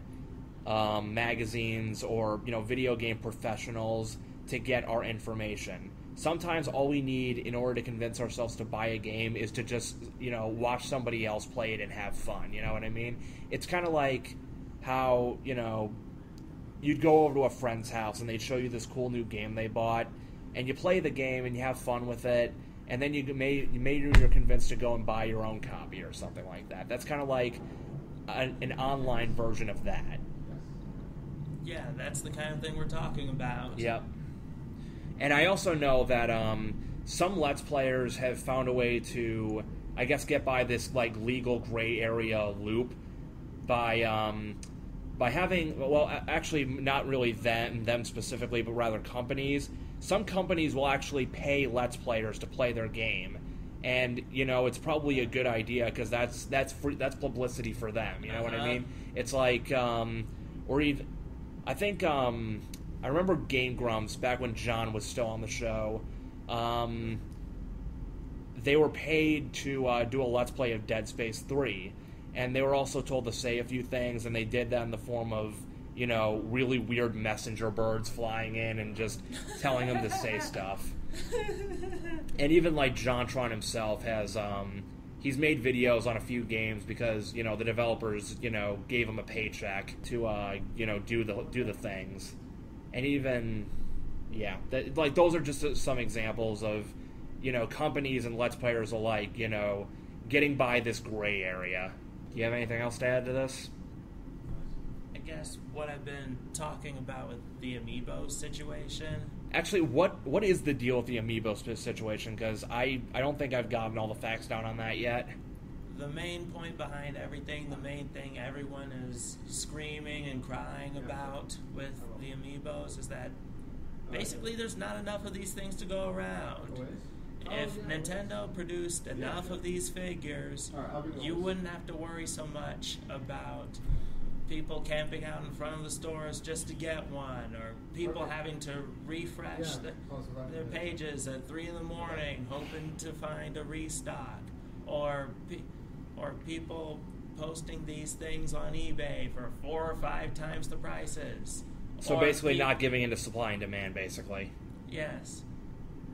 magazines or, video game professionals to get our information. Sometimes all we need in order to convince ourselves to buy a game is to just, watch somebody else play it and have fun, you know what I mean? It's kind of like how, you'd go over to a friend's house and they'd show you this cool new game they bought, and you play the game and you have fun with it, and then you're convinced to go and buy your own copy or something like that. That's kind of like an online version of that. Yeah, that's the kind of thing we're talking about. Yep. And I also know that some Let's Players have found a way to, I guess, get by this like legal gray area loop by having, well, actually not really them specifically, but rather companies. Some companies will actually pay Let's Players to play their game, and it's probably a good idea because that's publicity for them. You know what I mean? It's like, or even, I think. I remember Game Grumps, back when John was still on the show, they were paid to do a Let's Play of Dead Space 3, and they were also told to say a few things, and they did that in the form of, really weird messenger birds flying in and just telling them to say stuff. And even, like, JonTron himself has, he's made videos on a few games because, the developers, gave him a paycheck to, do the things. And even, those are just some examples of, companies and Let's Players alike, getting by this gray area. Do you have anything else to add to this? I guess what I've been talking about with the Amiibo situation. Actually, what is the deal with the Amiibo situation? Because I don't think I've gotten all the facts down on that yet. The main point behind everything, the main thing everyone is screaming and crying about with the Amiibos is that basically there's not enough of these things to go around. If Nintendo produced enough of these figures, you wouldn't have to worry so much about people camping out in front of the stores just to get one, or people having to refresh their pages at 3 in the morning hoping to find a restock, or people posting these things on eBay for 4 or 5 times the prices. So basically not giving into supply and demand, basically. Yes.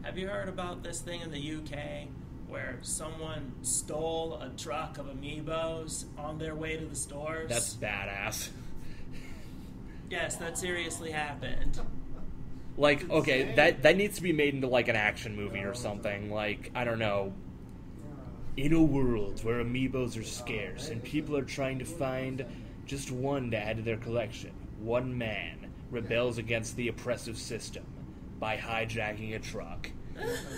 Have you heard about this thing in the UK where someone stole a truck of Amiibos on their way to the stores? That's badass. Yes, that seriously happened. Like, okay, that needs to be made into like an action movie or something. Like, I don't know. In a world where amiibos are scarce and people are trying to find just one to add to their collection, one man rebels against the oppressive system by hijacking a truck.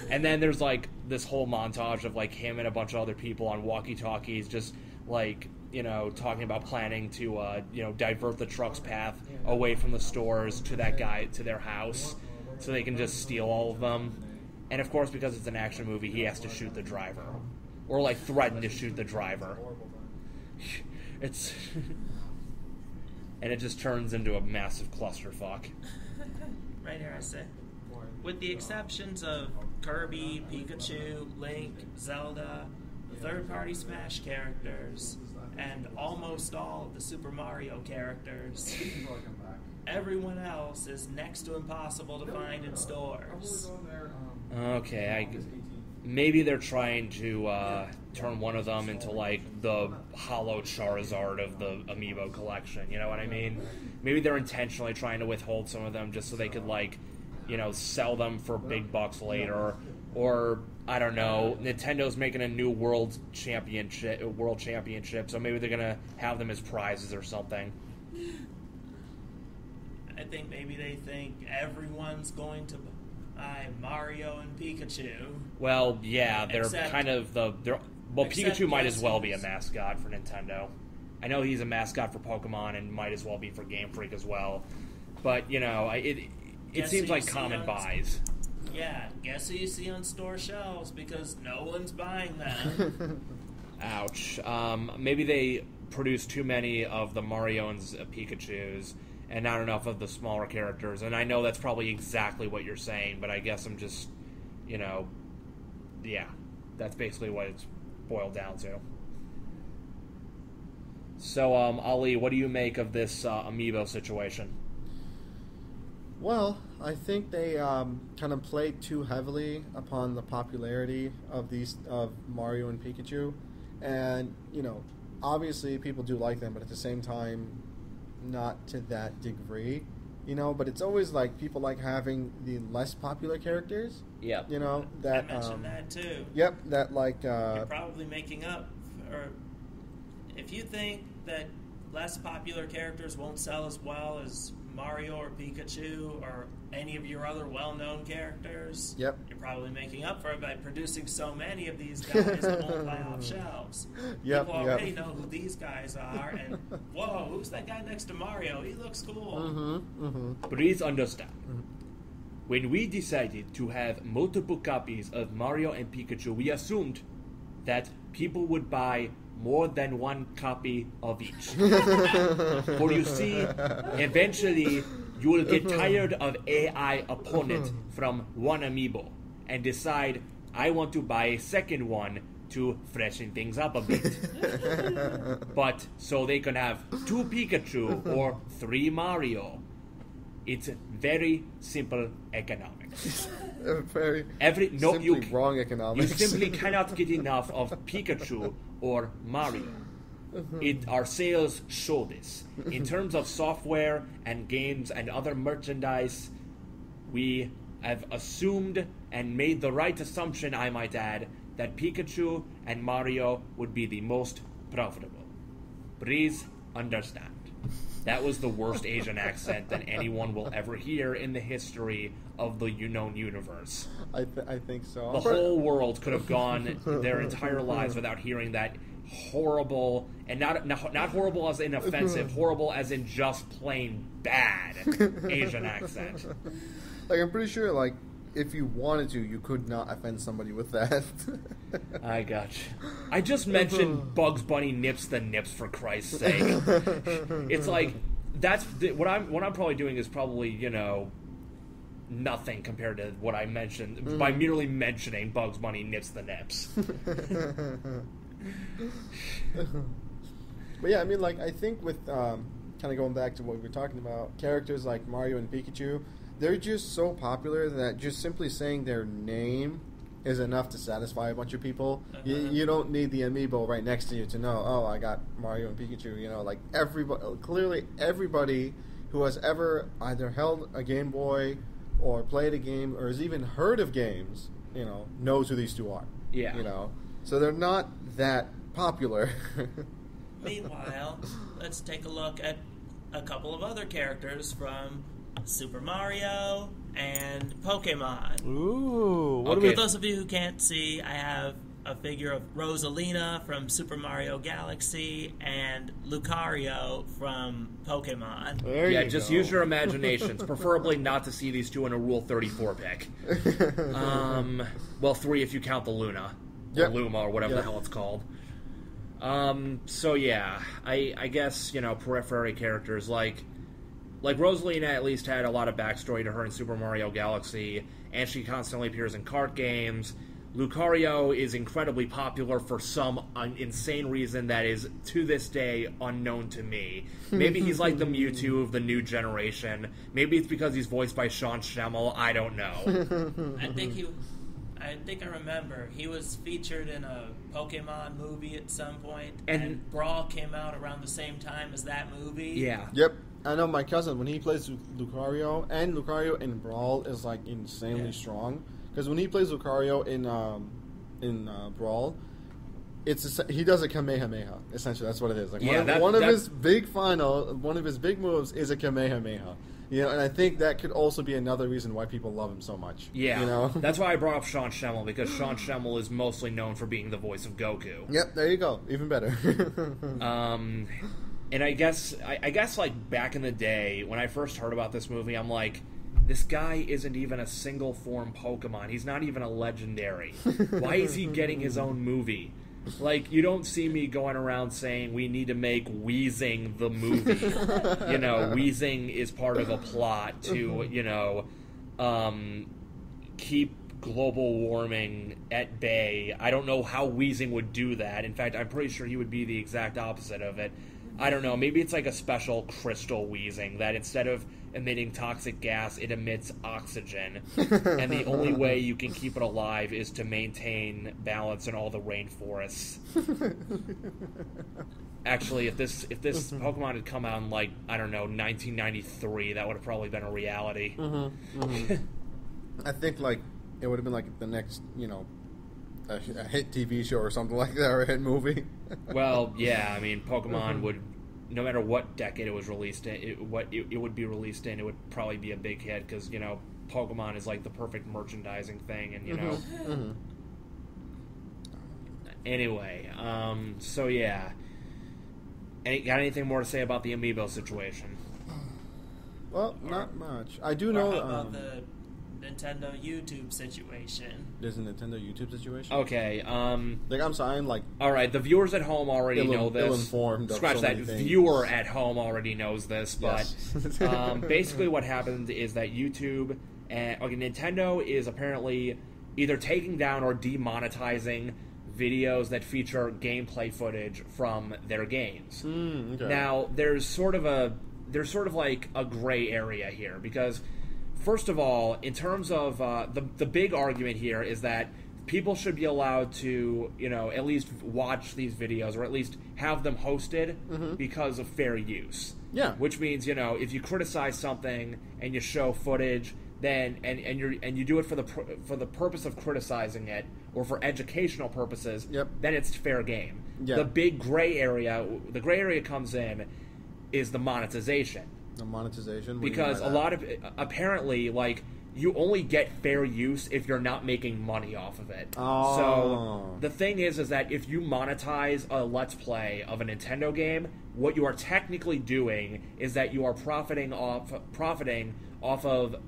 And then there's like this whole montage of like him and a bunch of other people on walkie-talkies just like, you know, talking about planning to, you know, divert the truck's path away from the stores to that guy, to their house, so they can just steal all of them. And of course, because it's an action movie, he has to shoot the driver. Or like threaten to shoot the driver. It's... and it just turns into a massive clusterfuck. Right here I say. With the exceptions of Kirby, Pikachu, Link, Zelda, the third-party Smash characters, and almost all of the Super Mario characters, everyone else is next to impossible to find in stores. Okay, maybe they're trying to turn one of them into like the hollow Charizard of the amiibo collection, you know what I mean? Maybe they're intentionally trying to withhold some of them just so they could like, you know, sell them for big bucks later. Or I don't know, Nintendo's making a new world championship, so maybe they're gonna have them as prizes or something. I think maybe they think everyone's going to buy Mario and Pikachu. Well, yeah, they're kind of Pikachu might as well be a mascot for Nintendo. I know he's a mascot for Pokemon and might as well be for Game Freak as well. But, you know, it seems like common buys. Yeah, guess who you see on store shelves because no one's buying them. Ouch. Maybe they produce too many of the Mario and Pikachus and not enough of the smaller characters. And I know that's probably exactly what you're saying, but I guess I'm just, you know, yeah, that's basically what it's boiled down to. So, Ali, what do you make of this amiibo situation? Well, I think they kind of played too heavily upon the popularity of Mario and Pikachu, and you know, obviously people do like them, but at the same time, not to that degree, you know. But it's always like people like having the less popular characters. Yeah, you know that. I mentioned that too. Yep, that like. You're probably making up, or if you think that less popular characters won't sell as well as Mario or Pikachu or any of your other well-known characters, yep, you're probably making up for it by producing so many of these guys that won't fly off shelves. Yep, people already know who these guys are, and whoa, who's that guy next to Mario? He looks cool. Please understand. When we decided to have multiple copies of Mario and Pikachu, we assumed that people would buy more than one copy of each. For you see, eventually you will get tired of AI opponent from one amiibo and decide, I want to buy a second one to freshen things up a bit. But so they can have 2 Pikachu or 3 Mario. It's very simple economics. Wrong economics. You simply cannot get enough of Pikachu or Mario. Our sales show this. In terms of software and games and other merchandise, we have assumed and made the right assumption, I might add, that Pikachu and Mario would be the most profitable. Please understand. That was the worst Asian accent that anyone will ever hear in the history of the known universe. I think so. The whole world could have gone their entire lives without hearing that horrible, and not horrible as in offensive, horrible as in just plain bad Asian accent. Like, I'm pretty sure, like, if you wanted to, you could not offend somebody with that. I got you. I just mentioned Bugs Bunny nips the nips, for Christ's sake. It's like, that's what I'm probably doing is probably, you know, nothing compared to what I mentioned by merely mentioning Bugs Bunny nips the nips. But yeah, I mean, like, I think with kind of going back to what we were talking about, characters like Mario and Pikachu, they're just so popular that just simply saying their name is enough to satisfy a bunch of people. You don't need the amiibo right next to you to know, oh, I got Mario and Pikachu. You know, like, everybody who has ever either held a Game Boy or played a game or has even heard of games, knows who these two are. Yeah. So they're not that popular. Meanwhile, let's take a look at a couple of other characters from Super Mario and Pokemon. Ooh. For those of you who can't see, I have a figure of Rosalina from Super Mario Galaxy and Lucario from Pokemon. Just use your imaginations. Preferably not to see these two in a Rule 34 pick. 3 if you count the Luna. Or Luma, or whatever the hell it's called. I guess, periphery characters like Rosalina at least had a lot of backstory to her in Super Mario Galaxy, and she constantly appears in kart games. Lucario is incredibly popular for some insane reason that is, to this day, unknown to me. Maybe he's like the Mewtwo of the new generation. Maybe it's because he's voiced by Sean Schemmel. I don't know. I think I remember he was featured in a Pokemon movie at some point, and Brawl came out around the same time as that movie. Yeah. Yep. I know my cousin, when he plays Lucario in Brawl is like insanely strong. Because when he plays Lucario in Brawl, he does a Kamehameha. Essentially, that's what it is. Like one of his big moves is a Kamehameha. And I think that could also be another reason why people love him so much. Yeah, that's why I brought up Sean Schemmel, because Sean Schemmel is mostly known for being the voice of Goku. Yep, there you go. Even better. And I guess like back in the day when I first heard about this movie, I'm like, this guy isn't even a single form Pokemon. He's not even a legendary. Why is he getting his own movie? Like, you don't see me going around saying we need to make Weezing the movie. Weezing is part of a plot to, keep global warming at bay. I don't know how Weezing would do that. In fact, I'm pretty sure he would be the exact opposite of it. I don't know. Maybe it's like a special crystal Weezing that instead of emitting toxic gas, it emits oxygen. And the only way you can keep it alive is to maintain balance in all the rainforests. Actually, if this Pokemon had come out in, 1993, that would have probably been a reality. I think, it would have been, the next, a hit TV show or something like that, or a hit movie. Well, yeah, I mean, Pokemon would, no matter what decade it was released in, it would be released in, it would probably be a big hit, because, Pokemon is like the perfect merchandising thing, and, Anyway, so yeah. Got anything more to say about the Amiibo situation? Well, not much. I do know... How about the Nintendo YouTube situation? There's a Nintendo YouTube situation? Okay, I'm saying, Alright, the viewers at home already know this. Ill-informed. Scratch that. Viewer at home already knows this, but basically what happened is that YouTube and Nintendo is apparently either taking down or demonetizing videos that feature gameplay footage from their games. Okay. Now, there's sort of like a gray area here, because first of all, in terms of the big argument here is that people should be allowed to, at least watch these videos, or at least have them hosted because of fair use. Yeah. Which means, if you criticize something and you show footage, then and you do it for the purpose of criticizing it or for educational purposes, then it's fair game. Yeah. The gray area comes in is the monetization. The monetization? Because a lot of apparently, you only get fair use if you're not making money off of it. Oh. So the thing is that if you monetize a Let's Play of a Nintendo game, what you are technically doing is that you are profiting off of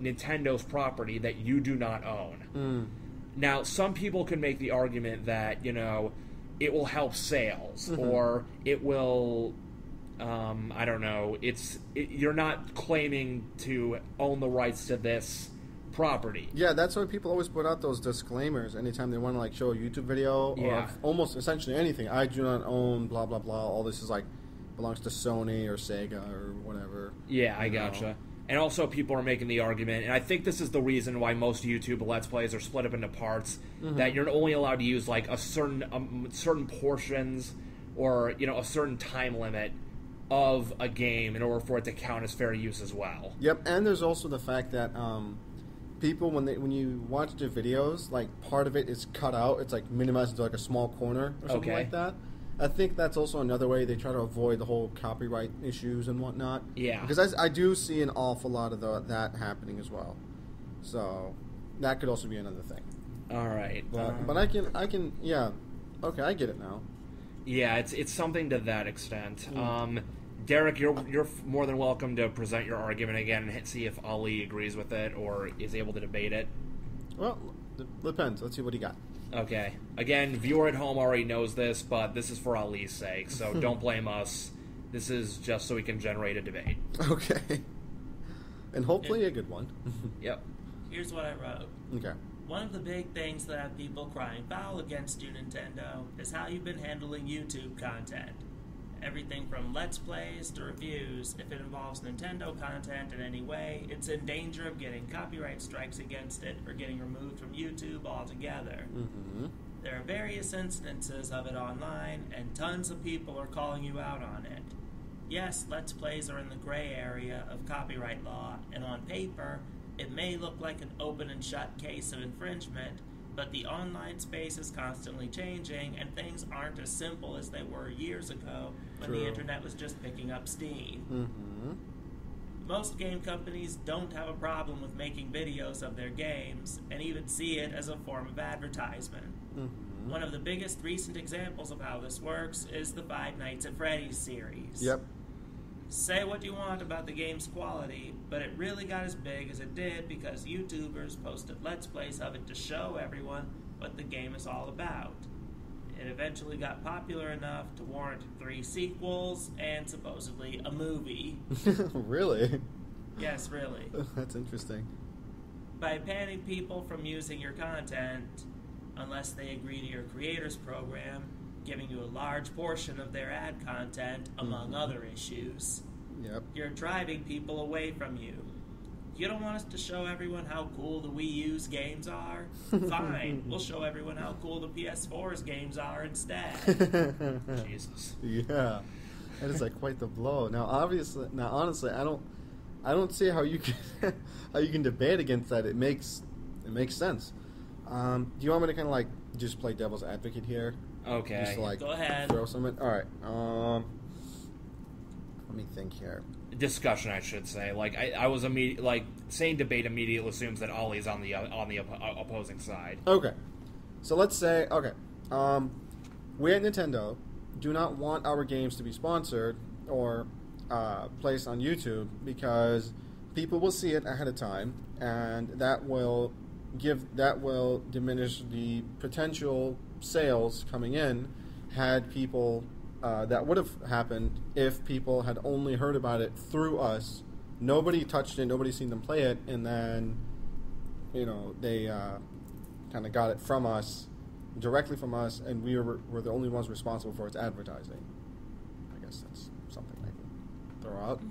Nintendo's property that you do not own. Now, some people can make the argument that, it will help sales, or it will... I don't know. You're not claiming to own the rights to this property. Yeah, that's why people always put out those disclaimers anytime they want to show a YouTube video or almost essentially anything. I do not own blah blah blah. All this is belongs to Sony or Sega or whatever. Yeah, I gotcha. And also, people are making the argument, and I think this is the reason why most YouTube Let's Plays are split up into parts. That you're only allowed to use a certain portions or a certain time limit of a game in order for it to count as fair use as well. Yep, and there's also the fact that people, when you watch the videos, like, part of it is cut out. It's, like, minimized to, like, a small corner or something like that. I think that's also another way they try to avoid the whole copyright issues and whatnot. Yeah. Because I do see an awful lot of that happening as well. So that could also be another thing. All right. But I can, yeah. Okay, I get it now. Yeah, it's something to that extent. Derek, you're more than welcome to present your argument again and see if Ali agrees with it or is able to debate it. Well, depends. Let's see what he got. Okay. Again, viewer at home already knows this, but this is for Ali's sake, so don't blame us. This is just so we can generate a debate. Okay. And hopefully a good one. Yep. Here's what I wrote. Okay. One of the big things that have people crying foul against you, Nintendo, is how you've been handling YouTube content. Everything from Let's Plays to reviews, if it involves Nintendo content in any way, it's in danger of getting copyright strikes against it or getting removed from YouTube altogether. Mm-hmm. There are various instances of it online, and tons of people are calling you out on it. Yes, Let's Plays are in the gray area of copyright law, and on paper, it may look like an open and shut case of infringement, but the online space is constantly changing, and things aren't as simple as they were years ago when the internet was just picking up steam. Mm-hmm. Most game companies don't have a problem with making videos of their games, and even see it as a form of advertisement. Mm-hmm. One of the biggest recent examples of how this works is the Five Nights at Freddy's series. Yep. Say what you want about the game's quality, but it really got as big as it did because YouTubers posted Let's Plays of it to show everyone what the game is all about. It eventually got popular enough to warrant 3 sequels and supposedly a movie. Really? Yes, really. That's interesting. By banning people from using your content, unless they agree to your creators program, giving you a large portion of their ad content, among other issues. Yep. You're driving people away from you. You don't want us to show everyone how cool the Wii U's games are? Fine, we'll show everyone how cool the PS4's games are instead. Jesus. Yeah. That is like quite the blow. Now honestly, I don't see how you can debate against that. It makes sense. Do you want me to kind of like just play devil's advocate here? Okay. Just to, like, Go ahead. throw something. All right. Let me think here. Discussion, I should say. Like I was saying debate immediately assumes that Ollie's on the opposing side. Okay. So let's say we at Nintendo do not want our games to be sponsored or placed on YouTube because people will see it ahead of time, and that will diminish the potential sales coming in had people that would have happened if people had only heard about it through us. Nobody touched it, nobody seen them play it, and then they kind of got it from us, directly from us, and we were the only ones responsible for its advertising. I guess that's something I can throw out.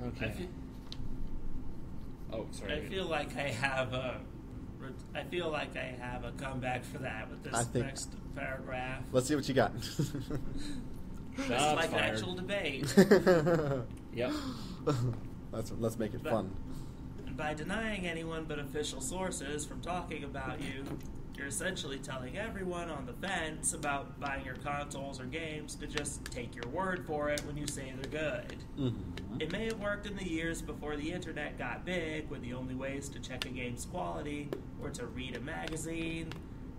Okay. Sorry. I feel like I have a comeback for that with this next paragraph. Let's see what you got. It's like an actual debate. Yep. Let's make it fun. By denying anyone but official sources from talking about you, you're essentially telling everyone on the fence about buying your consoles or games to just take your word for it when you say they're good. Mm-hmm. It may have worked in the years before the internet got big, where the only ways to check a game's quality were to read a magazine,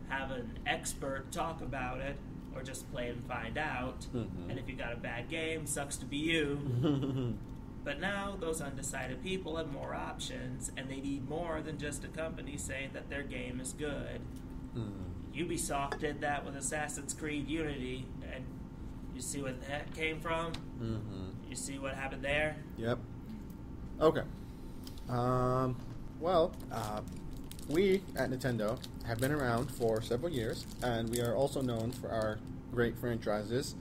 have an expert talk about it, or just play it and find out. Mm-hmm. And if you got a bad game, sucks to be you. But now, those undecided people have more options, and they need more than just a company saying that their game is good. Ubisoft did that with Assassin's Creed Unity, and you see where that came from? Mm-hmm. You see what happened there? Yep. Okay. We at Nintendo have been around for several years, and we are also known for our great franchises,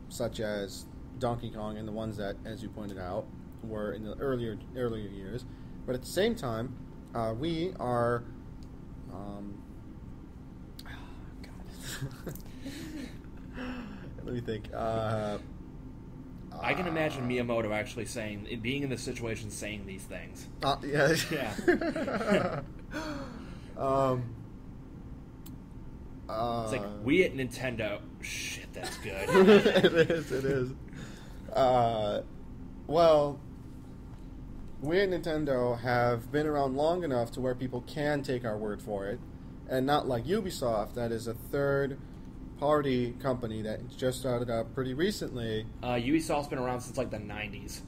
such as Donkey Kong and the ones that, as you pointed out, were in the earlier years. But at the same time, we are... Let me think. I can imagine Miyamoto actually being in this situation, saying these things. Yeah. Yeah. It's like, we at Nintendo. Shit, that's good. It is. Well, we at Nintendo have been around long enough to where people can take our word for it, and not like Ubisoft, that is a third-party company that just started up pretty recently. Ubisoft's been around since like the 90s.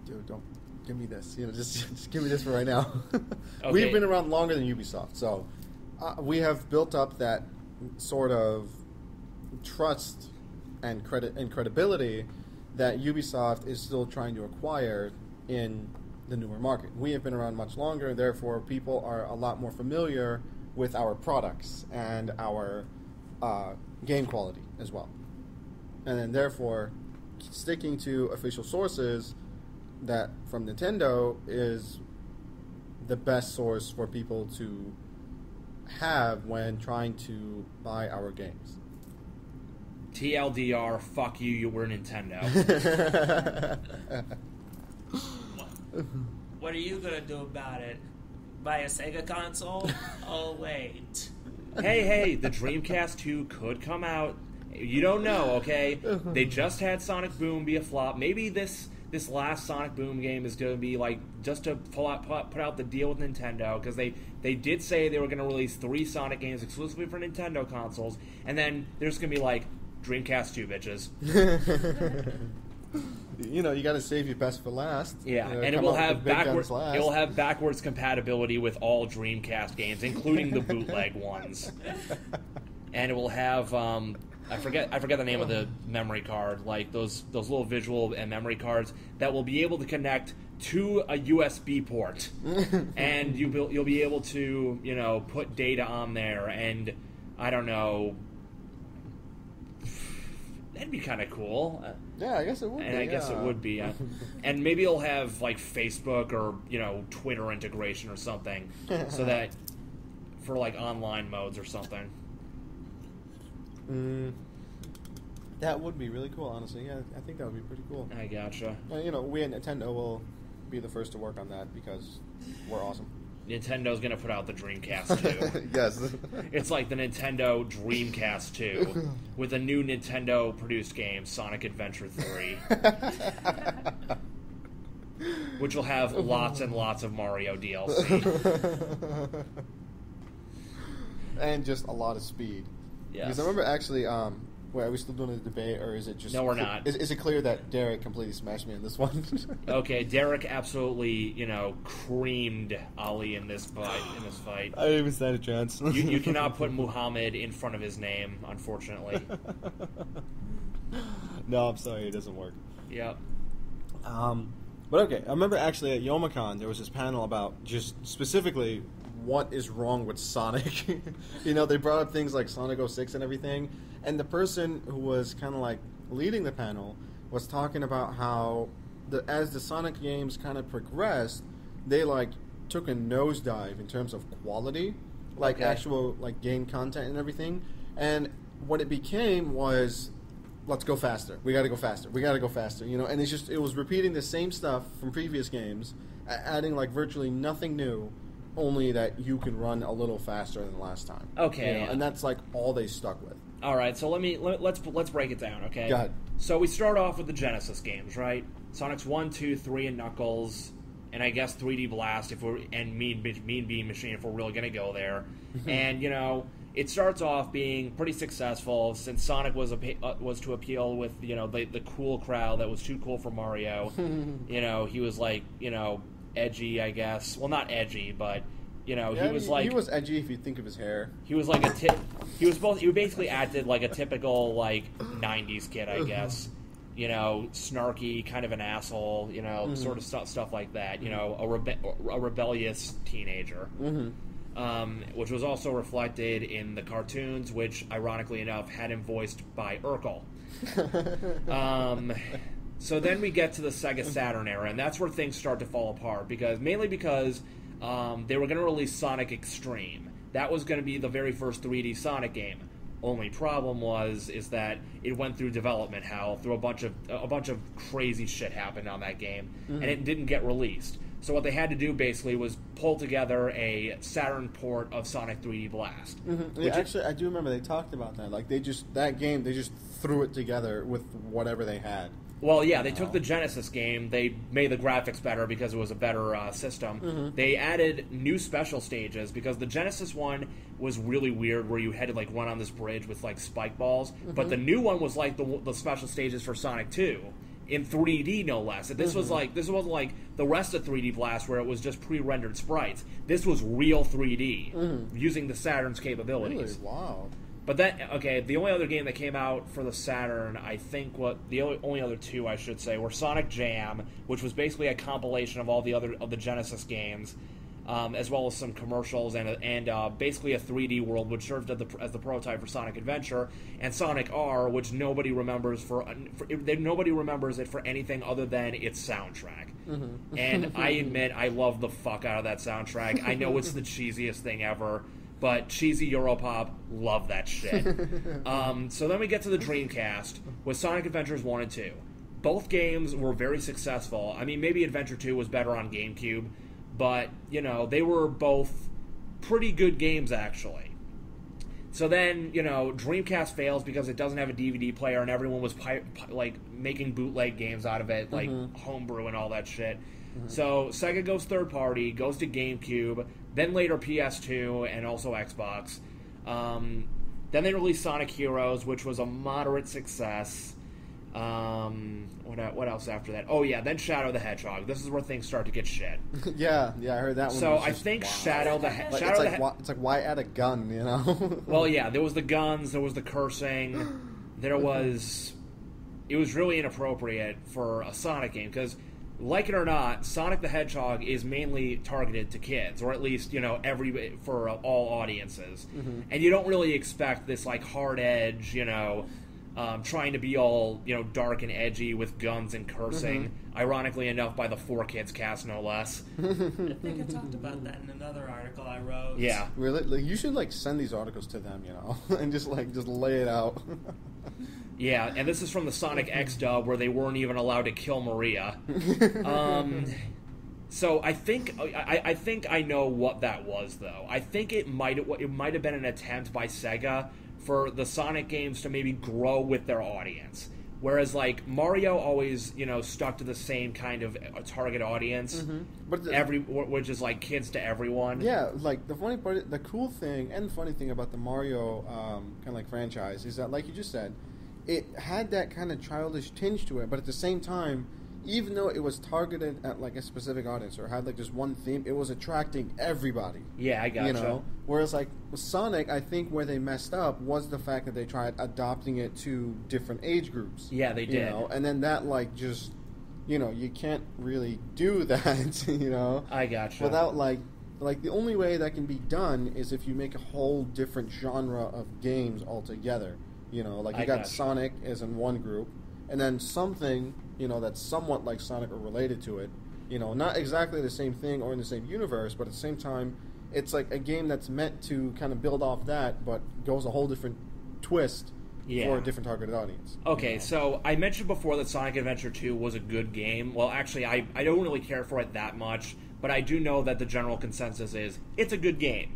Dude, don't give me this. Just give me this for right now. Okay. We've been around longer than Ubisoft, so we have built up that sort of trust and credibility that Ubisoft is still trying to acquire in the newer market. We have been around much longer, and therefore people are a lot more familiar with our products and our game quality as well. And then therefore, sticking to official sources that from Nintendo is the best source for people to have when trying to buy our games. TLDR, fuck you, you were Nintendo. What are you gonna do about it? Buy a Sega console? Oh, wait. Hey, the Dreamcast 2 could come out. You don't know, okay? They just had Sonic Boom be a flop. Maybe this last Sonic Boom game is going to be like just to put out the deal with Nintendo, because they did say they were going to release 3 Sonic games exclusively for Nintendo consoles, and then there's going to be like Dreamcast 2, bitches. You got to save your best for last. Yeah, and it will have backwards compatibility with all Dreamcast games, including the bootleg ones. And it will have I forget the name of the memory card, like those little visual and memory cards that will be able to connect to a USB port, and you'll be able to put data on there, and I don't know. That'd be kind of cool. Yeah, I guess it would be. And I guess it would be. And maybe it'll have like Facebook or Twitter integration or something, so that for like online modes or something. That would be really cool, honestly. Yeah, I think that would be pretty cool. I gotcha. We at Nintendo will be the first to work on that because we're awesome. Nintendo's going to put out the Dreamcast 2. Yes. It's like the Nintendo Dreamcast 2 with a new Nintendo-produced game, Sonic Adventure 3. Which will have lots and lots of Mario DLC. And just a lot of speed. Yes. Because I remember actually, wait, are we still doing a debate, or is it just... No, we're not. Is it clear that Derek completely smashed me in this one? Okay, Derek absolutely, creamed Ali in this fight. I didn't even stand a chance. You cannot put Muhammad in front of his name, unfortunately. No, I'm sorry, it doesn't work. Yep. But okay, I remember actually at Youmacon there was this panel about just specifically what is wrong with Sonic. They brought up things like Sonic 06 and everything, and the person who was kind of like leading the panel was talking about how as the Sonic games kind of progressed, they like took a nosedive in terms of quality, like actual like game content and everything, and what it became was, let's go faster. We got to go faster. We got to go faster. And it was repeating the same stuff from previous games, adding like virtually nothing new, only that you can run a little faster than last time. Okay. And that's like all they stuck with. All right, so let's break it down, okay? Go ahead. So we start off with the Genesis games, right? Sonic's 1, 2, 3, and Knuckles, and I guess 3D Blast and Mean Bean Machine if we're really gonna go there. And it starts off being pretty successful since Sonic was to appeal with the cool crowd that was too cool for Mario. He was like edgy, I guess. Well, not edgy, but he was like... He was edgy if you think of his hair. He was like he basically acted like a typical, like, 90s kid, I guess. Snarky, kind of an asshole, sort of stuff like that. A rebellious teenager. Which was also reflected in the cartoons, which, ironically enough, had him voiced by Urkel. So then we get to the Sega Saturn era, and that's where things start to fall apart, mainly because they were going to release Sonic Extreme. That was going to be the very first 3D Sonic game. Only problem is that it went through development hell, through a bunch of crazy shit happened on that game, and it didn't get released. So what they had to do basically was pull together a Saturn port of Sonic 3D Blast. Yeah, actually, I do remember they talked about that. Like they just threw it together with whatever they had. Well, yeah, they took the Genesis game, they made the graphics better because it was a better system. They added new special stages because the Genesis one was really weird where you had to like run on this bridge with like spike balls, but the new one was like the special stages for Sonic 2 in 3D no less. This was like this wasn't like the rest of 3D Blast where it was just pre-rendered sprites. This was real 3D using the Saturn's capabilities. Really? Wow. But the only other game that came out for the Saturn, I think, the only other two, I should say, were Sonic Jam, which was basically a compilation of all the other of the Genesis games, as well as some commercials and basically a 3D world, which served as the prototype for Sonic Adventure, and Sonic R, which nobody remembers nobody remembers it for anything other than its soundtrack. And I admit, I love the fuck out of that soundtrack. I know it's the cheesiest thing ever. But cheesy Europop, love that shit. So then we get to the Dreamcast with Sonic Adventures 1 and 2. Both games were very successful. I mean, maybe Adventure 2 was better on GameCube, but, they were both pretty good games, actually. So then, Dreamcast fails because it doesn't have a DVD player, and everyone was, making bootleg games out of it, like Homebrew and all that shit. So Sega goes third party, goes to GameCube, then later PS2 and also Xbox. Then they released Sonic Heroes, which was a moderate success. What else after that? Oh yeah, then Shadow the Hedgehog. This is where things start to get shit. Yeah, I heard that one. So I think Shadow the Hedgehog. It's like why add a gun, Well, yeah, there was the guns, there was the cursing, there was. It was really inappropriate for a Sonic game because. Like it or not, Sonic the Hedgehog is mainly targeted to kids, or at least for all audiences, and you don't really expect this like hard edge, trying to be all dark and edgy with guns and cursing. Ironically enough, by the 4Kids cast, no less. I think I talked about that in another article I wrote. Yeah, really, like, you should send these articles to them, and just lay it out. Yeah, and this is from the Sonic X dub where they weren't even allowed to kill Maria. So I think I know what that was though. I think it might have been an attempt by Sega for the Sonic games to maybe grow with their audience. Whereas, like, Mario always, stuck to the same kind of target audience, but which is, like, kids to everyone. Yeah, like, the funny part, the cool thing and funny thing about the Mario kind of, like, franchise is that, like you just said, it had that kind of childish tinge to it, but at the same time, even though it was targeted at, like, a specific audience or had, like, just one theme, it was attracting everybody. Yeah, I gotcha. Whereas, like, with Sonic, I think where they messed up was the fact that they tried adopting it to different age groups. Yeah, they did. And then that, like, just, you can't really do that, I gotcha. Without, like, the only way that can be done is if you make a whole different genre of games altogether. Like, you got Sonic as in one group, and then something... that's somewhat like Sonic or related to it. Not exactly the same thing or in the same universe, but at the same time, it's like a game that's meant to kind of build off that, but goes a whole different twist for a different targeted audience. Okay, so I mentioned before that Sonic Adventure 2 was a good game. Well, actually, I don't really care for it that much, but I do know that the general consensus is it's a good game.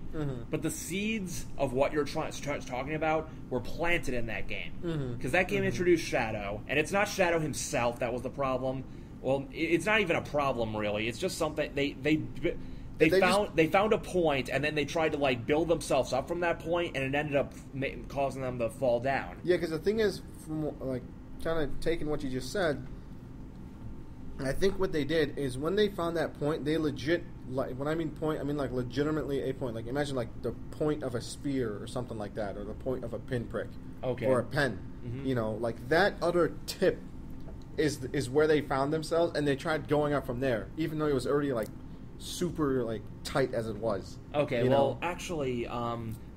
But the seeds of what you're talking about were planted in that game. Because that game introduced Shadow, and it's not Shadow himself that was the problem. Well, it's not even a problem, really. It's just something they found a point, and then they tried to like build themselves up from that point, and it ended up causing them to fall down. Yeah, because the thing is, from like kind of taking what you just said, I think what they did is when they found that point, they legit, like, when I mean point, I mean like legitimately a point. Like, imagine like the point of a spear or something like that, or the point of a pinprick, or a pen. Like that other tip is where they found themselves, and they tried going up from there, even though it was already like super like tight as it was. Okay, well, actually,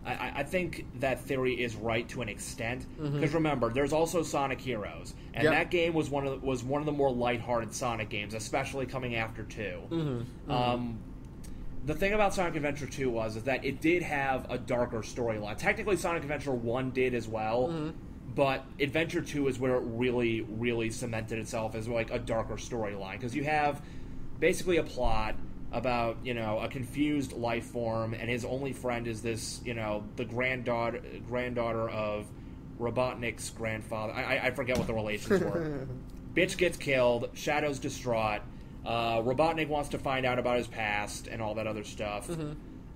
I think that theory is right to an extent, because remember, there's also Sonic Heroes, and that game was one of the more lighthearted Sonic games, especially coming after 2. the thing about Sonic Adventure 2 is that it did have a darker storyline. Technically, Sonic Adventure 1 did as well, but Adventure 2 is where it really, really cemented itself as like a darker storyline. Because you have basically a plot about, a confused life form, and his only friend is this, the granddaughter of Robotnik's grandfather. I forget what the relations were. Bitch gets killed, Shadow's distraught, Robotnik wants to find out about his past and all that other stuff.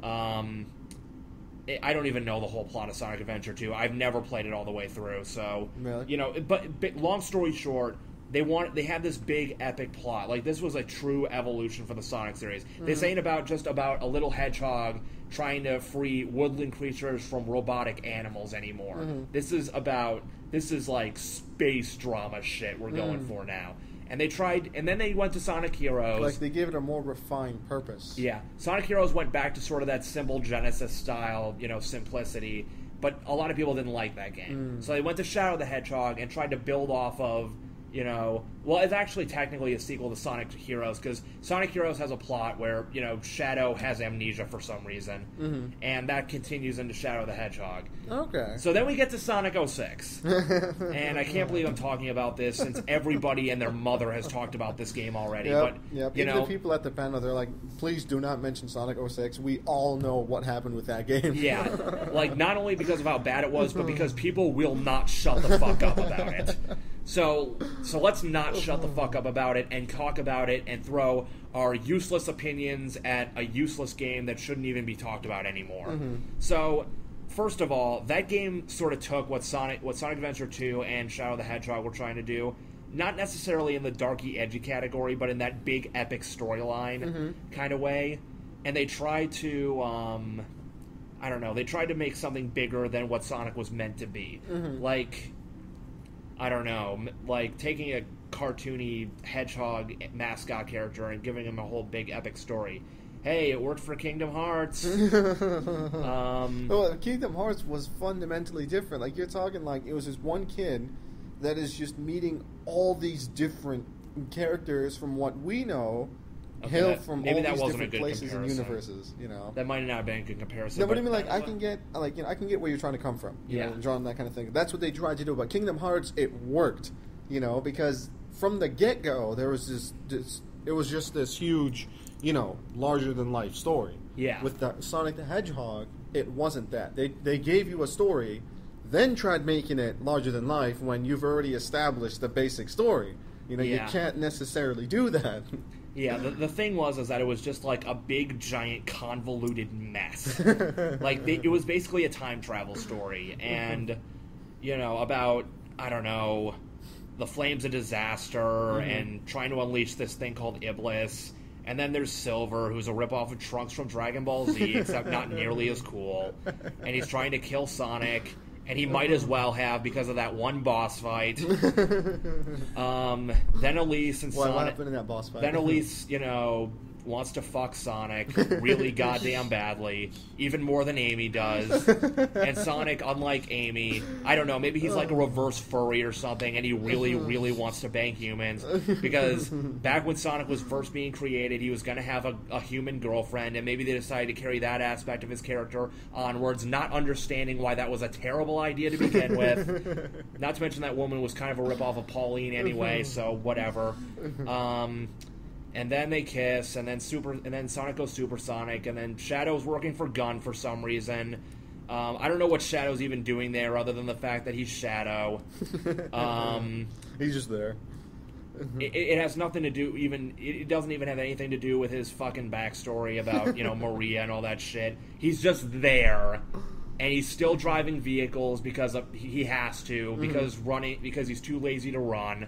I don't even know the whole plot of Sonic Adventure 2. I've never played it all the way through, so really? But long story short, they had this big epic plot. Like, this was a true evolution for the Sonic series. This ain't just about a little hedgehog trying to free woodland creatures from robotic animals anymore. This is like space drama shit we're going for now. And then they went to Sonic Heroes. Like, they gave it a more refined purpose. Yeah. Sonic Heroes went back to sort of that simple Genesis style, simplicity, but a lot of people didn't like that game. So they went to Shadow the Hedgehog and tried to build off of, well, it's actually technically a sequel to Sonic Heroes, because Sonic Heroes has a plot where, Shadow has amnesia for some reason, and that continues into Shadow the Hedgehog. Okay. So then we get to Sonic 06, and I can't believe I'm talking about this, since everybody and their mother has talked about this game already. Yep. Even the people at the panel, they're like, please do not mention Sonic 06. We all know what happened with that game. Yeah. Like, not only because of how bad it was, but because people will not shut the fuck up about it. So let's not shut the fuck up about it and talk about it and throw our useless opinions at a useless game that shouldn't even be talked about anymore. So, first of all, that game sort of took what Sonic Adventure 2 and Shadow the Hedgehog were trying to do, not necessarily in the darky, edgy category, but in that big epic storyline kind of way, and they tried to, they tried to make something bigger than what Sonic was meant to be. Like, I don't know, like taking a cartoony hedgehog mascot character and giving him a whole big epic story. Hey, it worked for Kingdom Hearts. Well, Kingdom Hearts was fundamentally different. Like, you're talking like it was this one kid that is just meeting all these different characters from what we know. Hail from all these different places and universes, That might not have been a good comparison. No, but I mean, like, I can get where you're trying to come from, drawing that kind of thing. That's what they tried to do. But Kingdom Hearts, it worked, because from the get-go, there was it was just this huge, larger-than-life story. Yeah. With the Sonic the Hedgehog, it wasn't that. They gave you a story, then tried making it larger-than-life when you've already established the basic story. You can't necessarily do that. Yeah, the thing is that it was just like a big, giant, convoluted mess. Like, it was basically a time travel story, and, about, I don't know, the flames of disaster, and trying to unleash this thing called Iblis, and then there's Silver, who's a ripoff of Trunks from Dragon Ball Z, except not nearly as cool, and he's trying to kill Sonic, and he might as well have because of that one boss fight. Then Elise and Sonic. What happened in that boss fight? Then Elise, wants to fuck Sonic really goddamn badly, even more than Amy does. And Sonic, unlike Amy, I don't know, maybe he's like a reverse furry or something, and he really, really wants to bang humans. Because back when Sonic was first being created, he was going to have a human girlfriend, and maybe they decided to carry that aspect of his character onwards, not understanding why that was a terrible idea to begin with. Not to mention that woman was kind of a ripoff of Pauline anyway, so whatever. And then they kiss, and then Sonic goes supersonic, and then Shadow's working for Gun for some reason. I don't know what Shadow's even doing there, other than the fact that he's Shadow. He's just there. It has nothing to do it doesn't even have anything to do with his fucking backstory about, Maria and all that shit. He's just there. And he's still driving vehicles because he has to, because he's too lazy to run.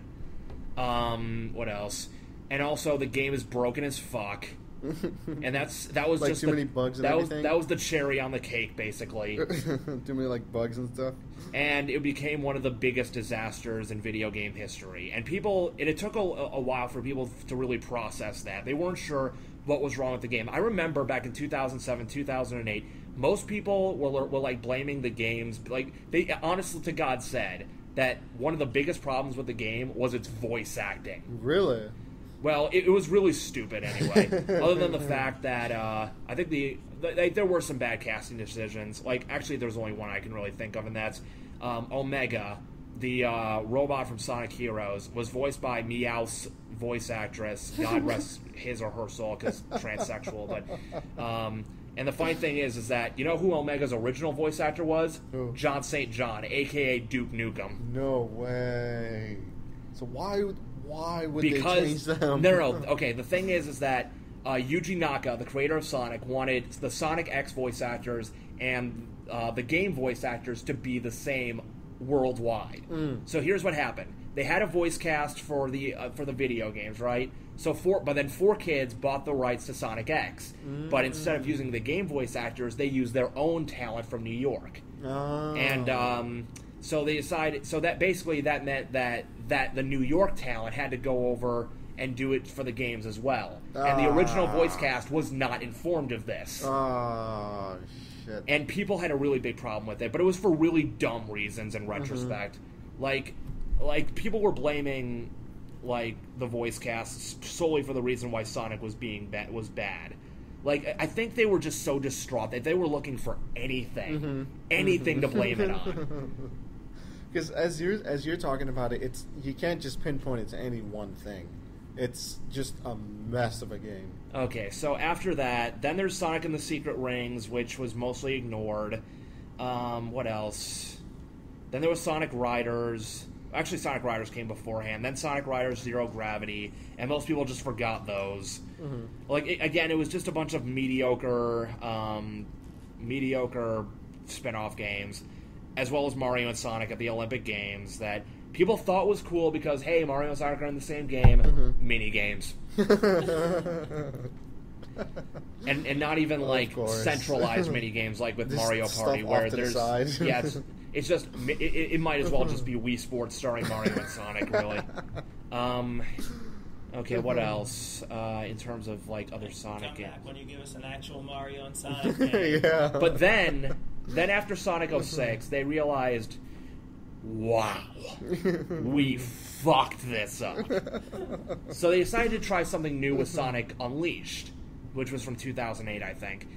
What else? And also, the game is broken as fuck, and that was like just too many bugs. That was the cherry on the cake, basically. Too many bugs and stuff. And it became one of the biggest disasters in video game history. And it took a while for people to really process that. They weren't sure what was wrong with the game. I remember back in 2007, 2008, most people were blaming the games. They honestly to God said that one of the biggest problems with the game was its voice acting. Really? Well, it was really stupid anyway. Other than the fact that I think there were some bad casting decisions. Like, actually, there's only one I can really think of, and that's Omega, the robot from Sonic Heroes, was voiced by Meowth's voice actress. God rest his or her soul, because transsexual. But and the funny thing is that, you know who Omega's original voice actor was? Who? John St. John, a.k.a. Duke Nukem. No way. So why would they change them? No. Okay, the thing is that Yuji Naka, the creator of Sonic, wanted the Sonic X voice actors and the game voice actors to be the same worldwide. So here's what happened. They had a voice cast for the video games, right? But then 4Kids bought the rights to Sonic X. But instead of using the game voice actors, they used their own talent from New York. And so they decided. So that basically that meant that the New York talent had to go over and do it for the games as well. And the original voice cast was not informed of this. Oh, shit. And people had a really big problem with it, but it was for really dumb reasons in retrospect. Like people were blaming the voice cast solely for the reason why Sonic was bad. Like, I think they were just so distraught that they were looking for anything to blame it on. Because as you're talking about it, you can't just pinpoint it to any one thing. It's just a mess of a game. Okay, so after that, then there's Sonic and the Secret Rings, which was mostly ignored. What else? Then there was Sonic Riders. Actually, Sonic Riders came beforehand. Then Sonic Riders Zero Gravity, and most people just forgot those. Again, it was just a bunch of mediocre spin-off games, as well as Mario and Sonic at the Olympic Games that people thought was cool because, hey, Mario and Sonic are in the same game. Mini games. and not even centralized mini games like with Just Mario Party, stuff where off to the there's side. it's just it might as well just be Wii Sports starring Mario and Sonic, really. Okay, what else in terms of other Sonic games? Back when you give us an actual Mario and Sonic game. Yeah. But then after Sonic 06, they realized, wow, we fucked this up. So they decided to try something new with Sonic Unleashed, which was from 2008, I think,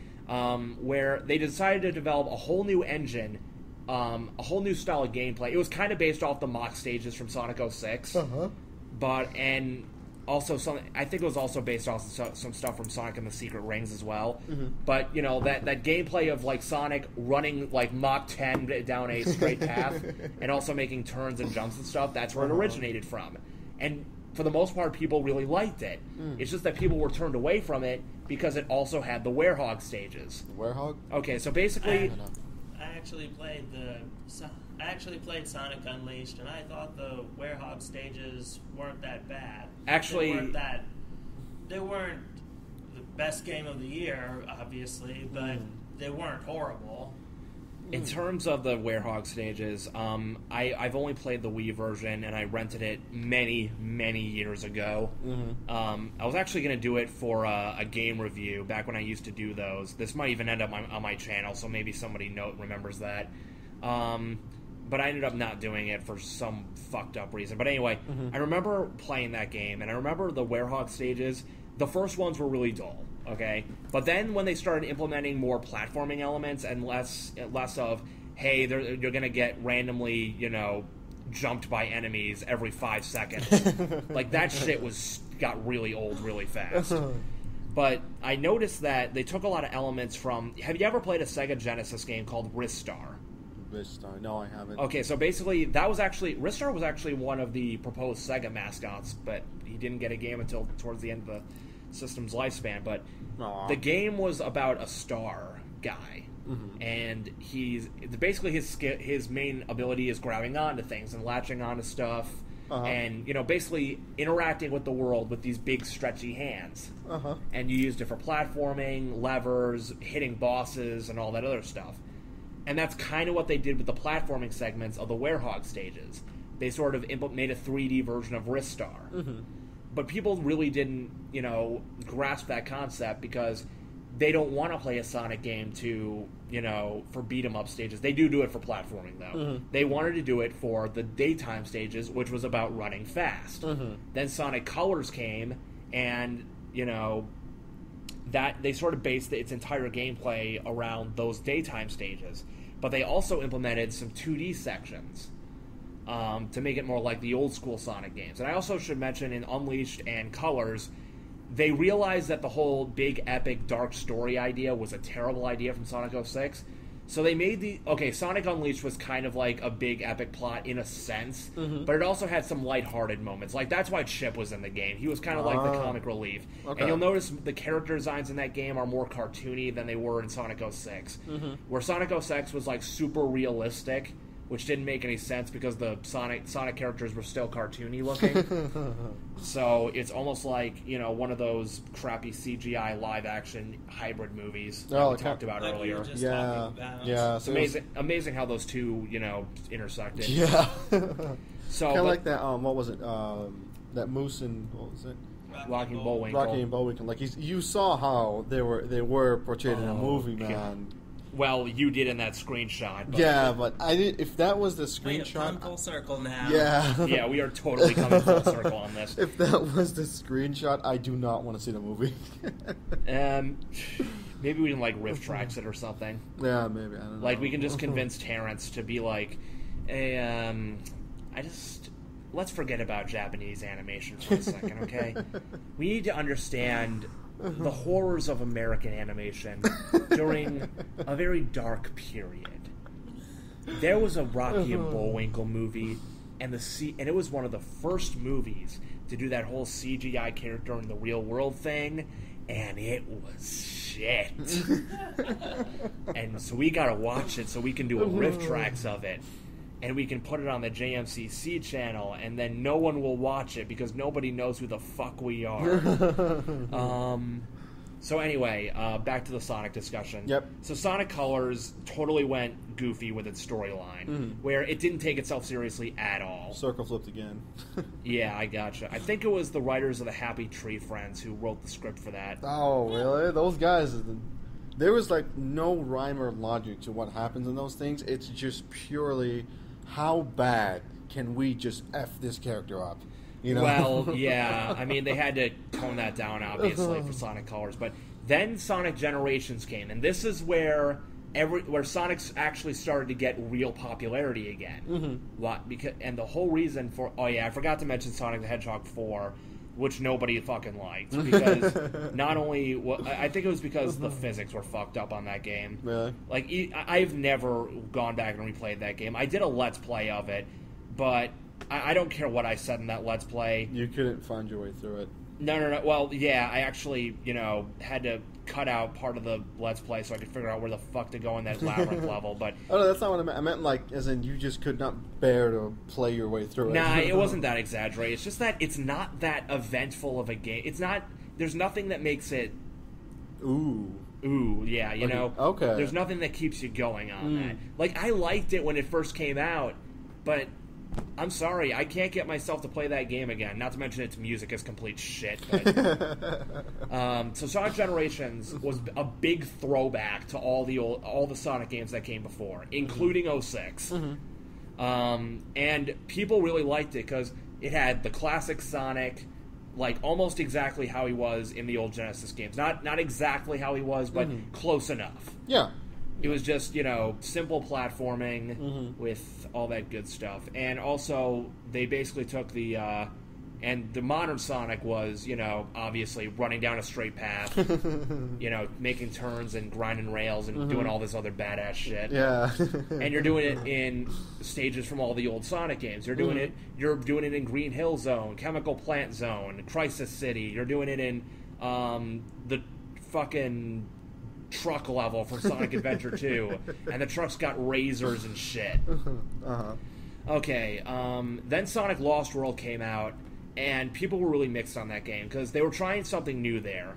where they decided to develop a whole new engine, a whole new style of gameplay. It was kind of based off the mock stages from Sonic 06, and also I think it was also based off some stuff from Sonic and the Secret Rings as well. But that gameplay of Sonic running Mach 10 down a straight path and also making turns and jumps and stuff, that's where it originated from. And for the most part, people really liked it. It's just that people were turned away from it because it also had the Werehog stages. Werehog? Okay, so basically, I actually played Sonic Unleashed, and I thought the Werehog stages weren't that bad. Actually, they weren't the best game of the year, obviously, but they weren't horrible. in terms of the Werehog stages, I've only played the Wii version, and I rented it many, many years ago. I was actually going to do it for a game review back when I used to do those. This might even end up on my channel, so maybe somebody remembers that. But I ended up not doing it for some fucked up reason. But anyway, I remember playing that game, and I remember the Werehog stages. The first ones were really dull, okay? But then when they started implementing more platforming elements and less of, hey, you're going to get randomly, jumped by enemies every 5 seconds. Like, that shit got really old really fast. But I noticed that they took a lot of elements from... Have you ever played a Sega Genesis game called Ristar? Ristar? No, I haven't. Okay, so basically, Ristar was actually one of the proposed Sega mascots, but he didn't get a game until towards the end of the system's lifespan. But the game was about a star guy, and basically his main ability is grabbing onto things and latching onto stuff, and basically interacting with the world with these big stretchy hands. And you used it for platforming, levers, hitting bosses, and all that other stuff. And that's kind of what they did with the platforming segments of the Werehog stages. They sort of made a 3D version of Ristar. But people really didn't, grasp that concept because they don't want to play a Sonic game for beat-em-up stages. They do it for platforming, though. They wanted to do it for the daytime stages, which was about running fast. Then Sonic Colors came, and that they sort of based its entire gameplay around those daytime stages. But they also implemented some 2D sections to make it more like the old school Sonic games. And I also should mention in Unleashed and Colors, they realized that the whole big epic dark story idea was a terrible idea from Sonic 06. So they made Sonic Unleashed was kind of like a big epic plot in a sense, but it also had some lighthearted moments. Like, that's why Chip was in the game. He was kind of like the comic relief. Okay. And you'll notice the character designs in that game are more cartoony than they were in Sonic 06. Where Sonic 06 was like super realistic, which didn't make any sense because the Sonic characters were still cartoony looking. So it's almost like, one of those crappy CGI live-action hybrid movies that we talked about earlier. Yeah. It's amazing how those two, intersected. Yeah. So kind of like that, what was it? That Moose and, what was it? Rocky and Bullwinkle. Rocky and Bullwinkle. Like, you saw how they were portrayed in a movie, man. God. Well, you did in that screenshot. But yeah, but I did. If that was the screenshot, we have come full circle now. Yeah, yeah, we are totally coming full circle on this. If that was the screenshot, I do not want to see the movie. Maybe we can riff tracks it or something. Yeah, maybe. I don't know. Like, we can just convince Terrence to be like, hey, let's forget about Japanese animation for a second, okay? We need to understand the horrors of American animation during a very dark period. There was a Rocky and Bullwinkle movie, and it was one of the first movies to do that whole CGI character in the real world thing, and it was shit. And so we gotta watch it so we can do a riff tracks of it. And we can put it on the JMCC channel, and then no one will watch it because nobody knows who the fuck we are. So anyway, back to the Sonic discussion. Yep. So Sonic Colors totally went goofy with its storyline, where it didn't take itself seriously at all. Circle flipped again. Yeah, I gotcha. I think it was the writers of the Happy Tree Friends who wrote the script for that. Oh, really? Those guys... There was, no rhyme or logic to what happens in those things. It's just purely... How bad can we just F this character up? Well, yeah. I mean, they had to tone that down, obviously, for Sonic Colors. But then Sonic Generations came, and this is where Sonic's actually started to get real popularity again. And the whole reason for... Oh, yeah, I forgot to mention Sonic the Hedgehog 4, which nobody fucking liked. Because not only... I think it was because the physics were fucked up on that game. Really? I've never gone back and replayed that game. I did a Let's Play of it, but I don't care what I said in that Let's Play. You couldn't find your way through it. No. Well, yeah, I actually, had to cut out part of the Let's Play so I could figure out where the fuck to go in that labyrinth level, but... Oh, no, that's not what I meant. I meant, as in you just could not bear to play your way through it. Nah, it wasn't that exaggerated. It's just that it's not that eventful of a game. It's not... There's nothing that makes it... Ooh, yeah, Okay. There's nothing that keeps you going on that. I liked it when it first came out, but... I'm sorry, I can't get myself to play that game again. Not to mention its music is complete shit. But, so Sonic Generations was a big throwback to all the Sonic games that came before, including 06. And people really liked it because it had the classic Sonic, almost exactly how he was in the old Genesis games. Not exactly how he was, but close enough. Yeah. It was just, simple platforming with all that good stuff. And also, they basically took and the modern Sonic was, obviously running down a straight path, making turns and grinding rails and doing all this other badass shit. Yeah. And you're doing it in stages from all the old Sonic games. You're doing it in Green Hill Zone, Chemical Plant Zone, Crisis City. You're doing it in the fucking... truck level from Sonic Adventure 2, and the truck's got razors and shit. Okay, then Sonic Lost World came out, and people were really mixed on that game, because they were trying something new there.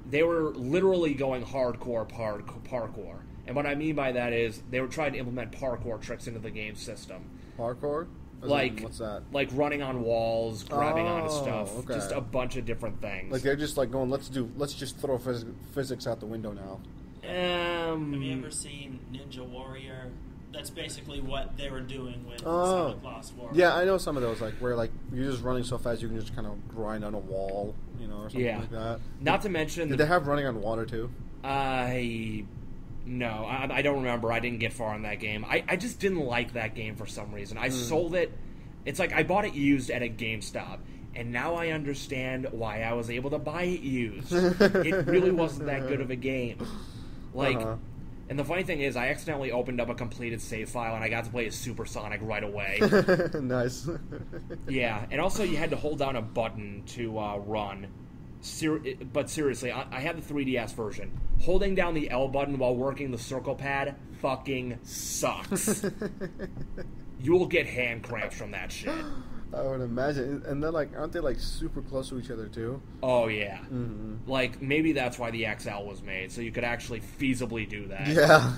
They were literally going hardcore parkour. And what I mean by that is, they were trying to implement parkour tricks into the game system. Parkour? What's that? Like running on walls, grabbing onto stuff, just a bunch of different things. They're just going, let's just throw physics out the window now. Have you ever seen Ninja Warrior? that's basically what they were doing with Sonic Lost World. Yeah, I know some of those, like where like you're just running so fast you can just kind of grind on a wall, or something like that. Not to mention, did they have running on water too? No, I don't remember. I didn't get far in that game. I just didn't like that game for some reason. I sold it. It's like I bought it used at a GameStop, and now I understand why I was able to buy it used. It really wasn't that good of a game. Like, and the funny thing is, I accidentally opened up a completed save file, and I got to play as Supersonic right away. Nice. Yeah, and also you had to hold down a button to run. But seriously, I had the 3DS version. Holding down the L button while working the circle pad fucking sucks. You will get hand cramps from that shit. I would imagine. And they're like, aren't they like super close to each other too? Oh, yeah. Like, maybe that's why the XL was made, so you could actually feasibly do that. Yeah.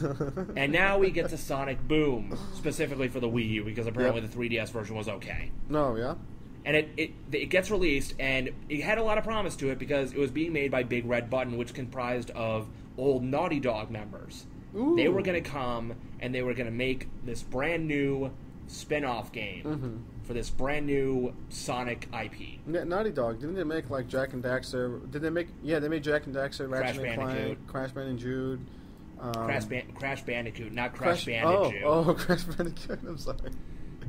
And now we get to Sonic Boom, specifically for the Wii U, because apparently the 3DS version was okay. No, yeah? And it gets released, and it had a lot of promise to it because it was being made by Big Red Button, which comprised of old Naughty Dog members. Ooh. They were going to come, and they were going to make this brand new spin-off game for this brand new Sonic IP. Naughty Dog, didn't they make like Jak and Daxter? Did they make? Yeah, they made Jak and Daxter, Ratchet and Clank, Crash Bandicoot. Crash Bandicoot, not Crash Bandicoot. Oh, Crash Bandicoot. I'm sorry.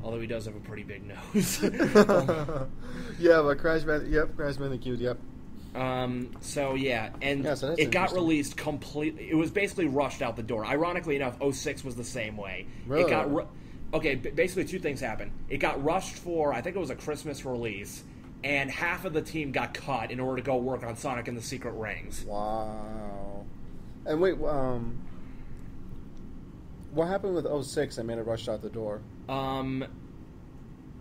Although he does have a pretty big nose. Yeah, but Crash Bandicoot, yep. So yeah, and so it got released completely. It was basically rushed out the door. Ironically enough, 06 was the same way. Really? It got basically two things happened. It got rushed for, I think it was a Christmas release, and half of the team got cut in order to go work on Sonic and the Secret Rings. Wow. And wait, what happened with 06 that made it rushed out the door?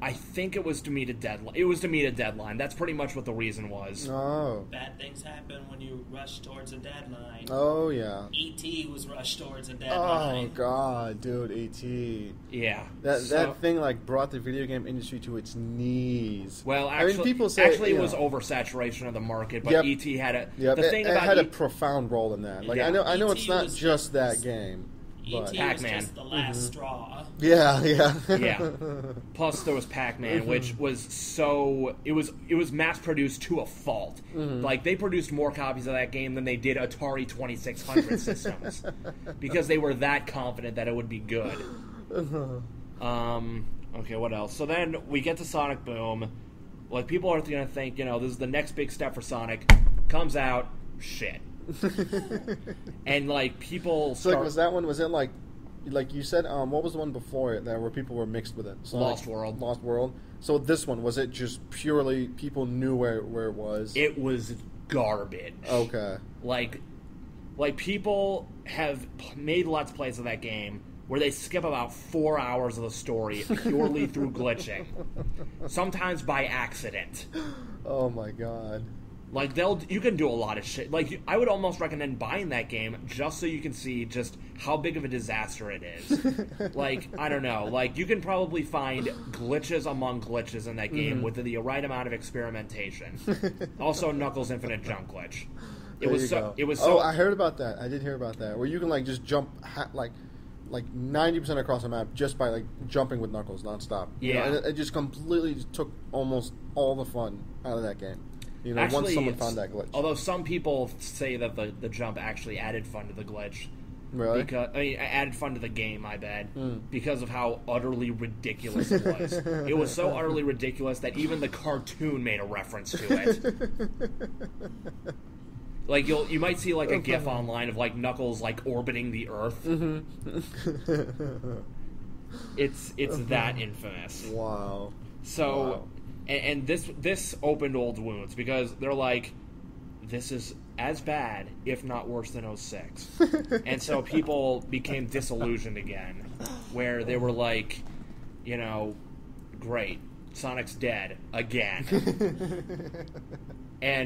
I think it was to meet a deadline. It was to meet a deadline. That's pretty much what the reason was. Oh. Bad things happen when you rush towards a deadline. Oh, yeah. E.T. was rushed towards a deadline. Oh, God, dude, E.T. Yeah. That thing, like, brought the video game industry to its knees. Well, actually, I mean, people say, it was oversaturation of the market, but E.T. had a... Yep, the thing it about had a profound role in that. Like, I know it's not just that game. E.T. was just the last straw. Yeah. Yeah. Plus, there was Pac-Man, which was so... It was mass-produced to a fault. Like, they produced more copies of that game than they did Atari 2600 systems. Because they were that confident that it would be good. Okay, what else? So then, we get to Sonic Boom. Like, people are going to think, this is the next big step for Sonic. Comes out, shit. And like people start... So was that one, was it like you said, what was the one before it where people were mixed with it? So Lost World. Lost World. So this one, was it just purely people knew where it was? It was garbage. Okay. Like people have made Let's Plays of that game where they skip about 4 hours of the story purely through glitching. Sometimes by accident. Oh my god. Like, you can do a lot of shit. Like, I would almost recommend buying that game just so you can see just how big of a disaster it is. Like, I don't know. Like, you can probably find glitches among glitches in that game with the right amount of experimentation. Also, Knuckles' infinite jump glitch. It was so. Oh, I heard about that. I did hear about that. Where you can like just jump like 90% across the map just by like jumping with Knuckles nonstop. Yeah, and it just completely took almost all the fun out of that game. Actually, once someone found that glitch. Although some people say that the jump actually added fun to the glitch. Really? Added fun to the game, I bet, because of how utterly ridiculous it was. It was so utterly ridiculous that even the cartoon made a reference to it. Like you might see like a GIF online of like Knuckles like orbiting the Earth. It's that infamous. Wow. So. Wow. And this opened old wounds because they're like, this is as bad, if not worse than 06. And so people became disillusioned again, where they were like, great, Sonic's dead again.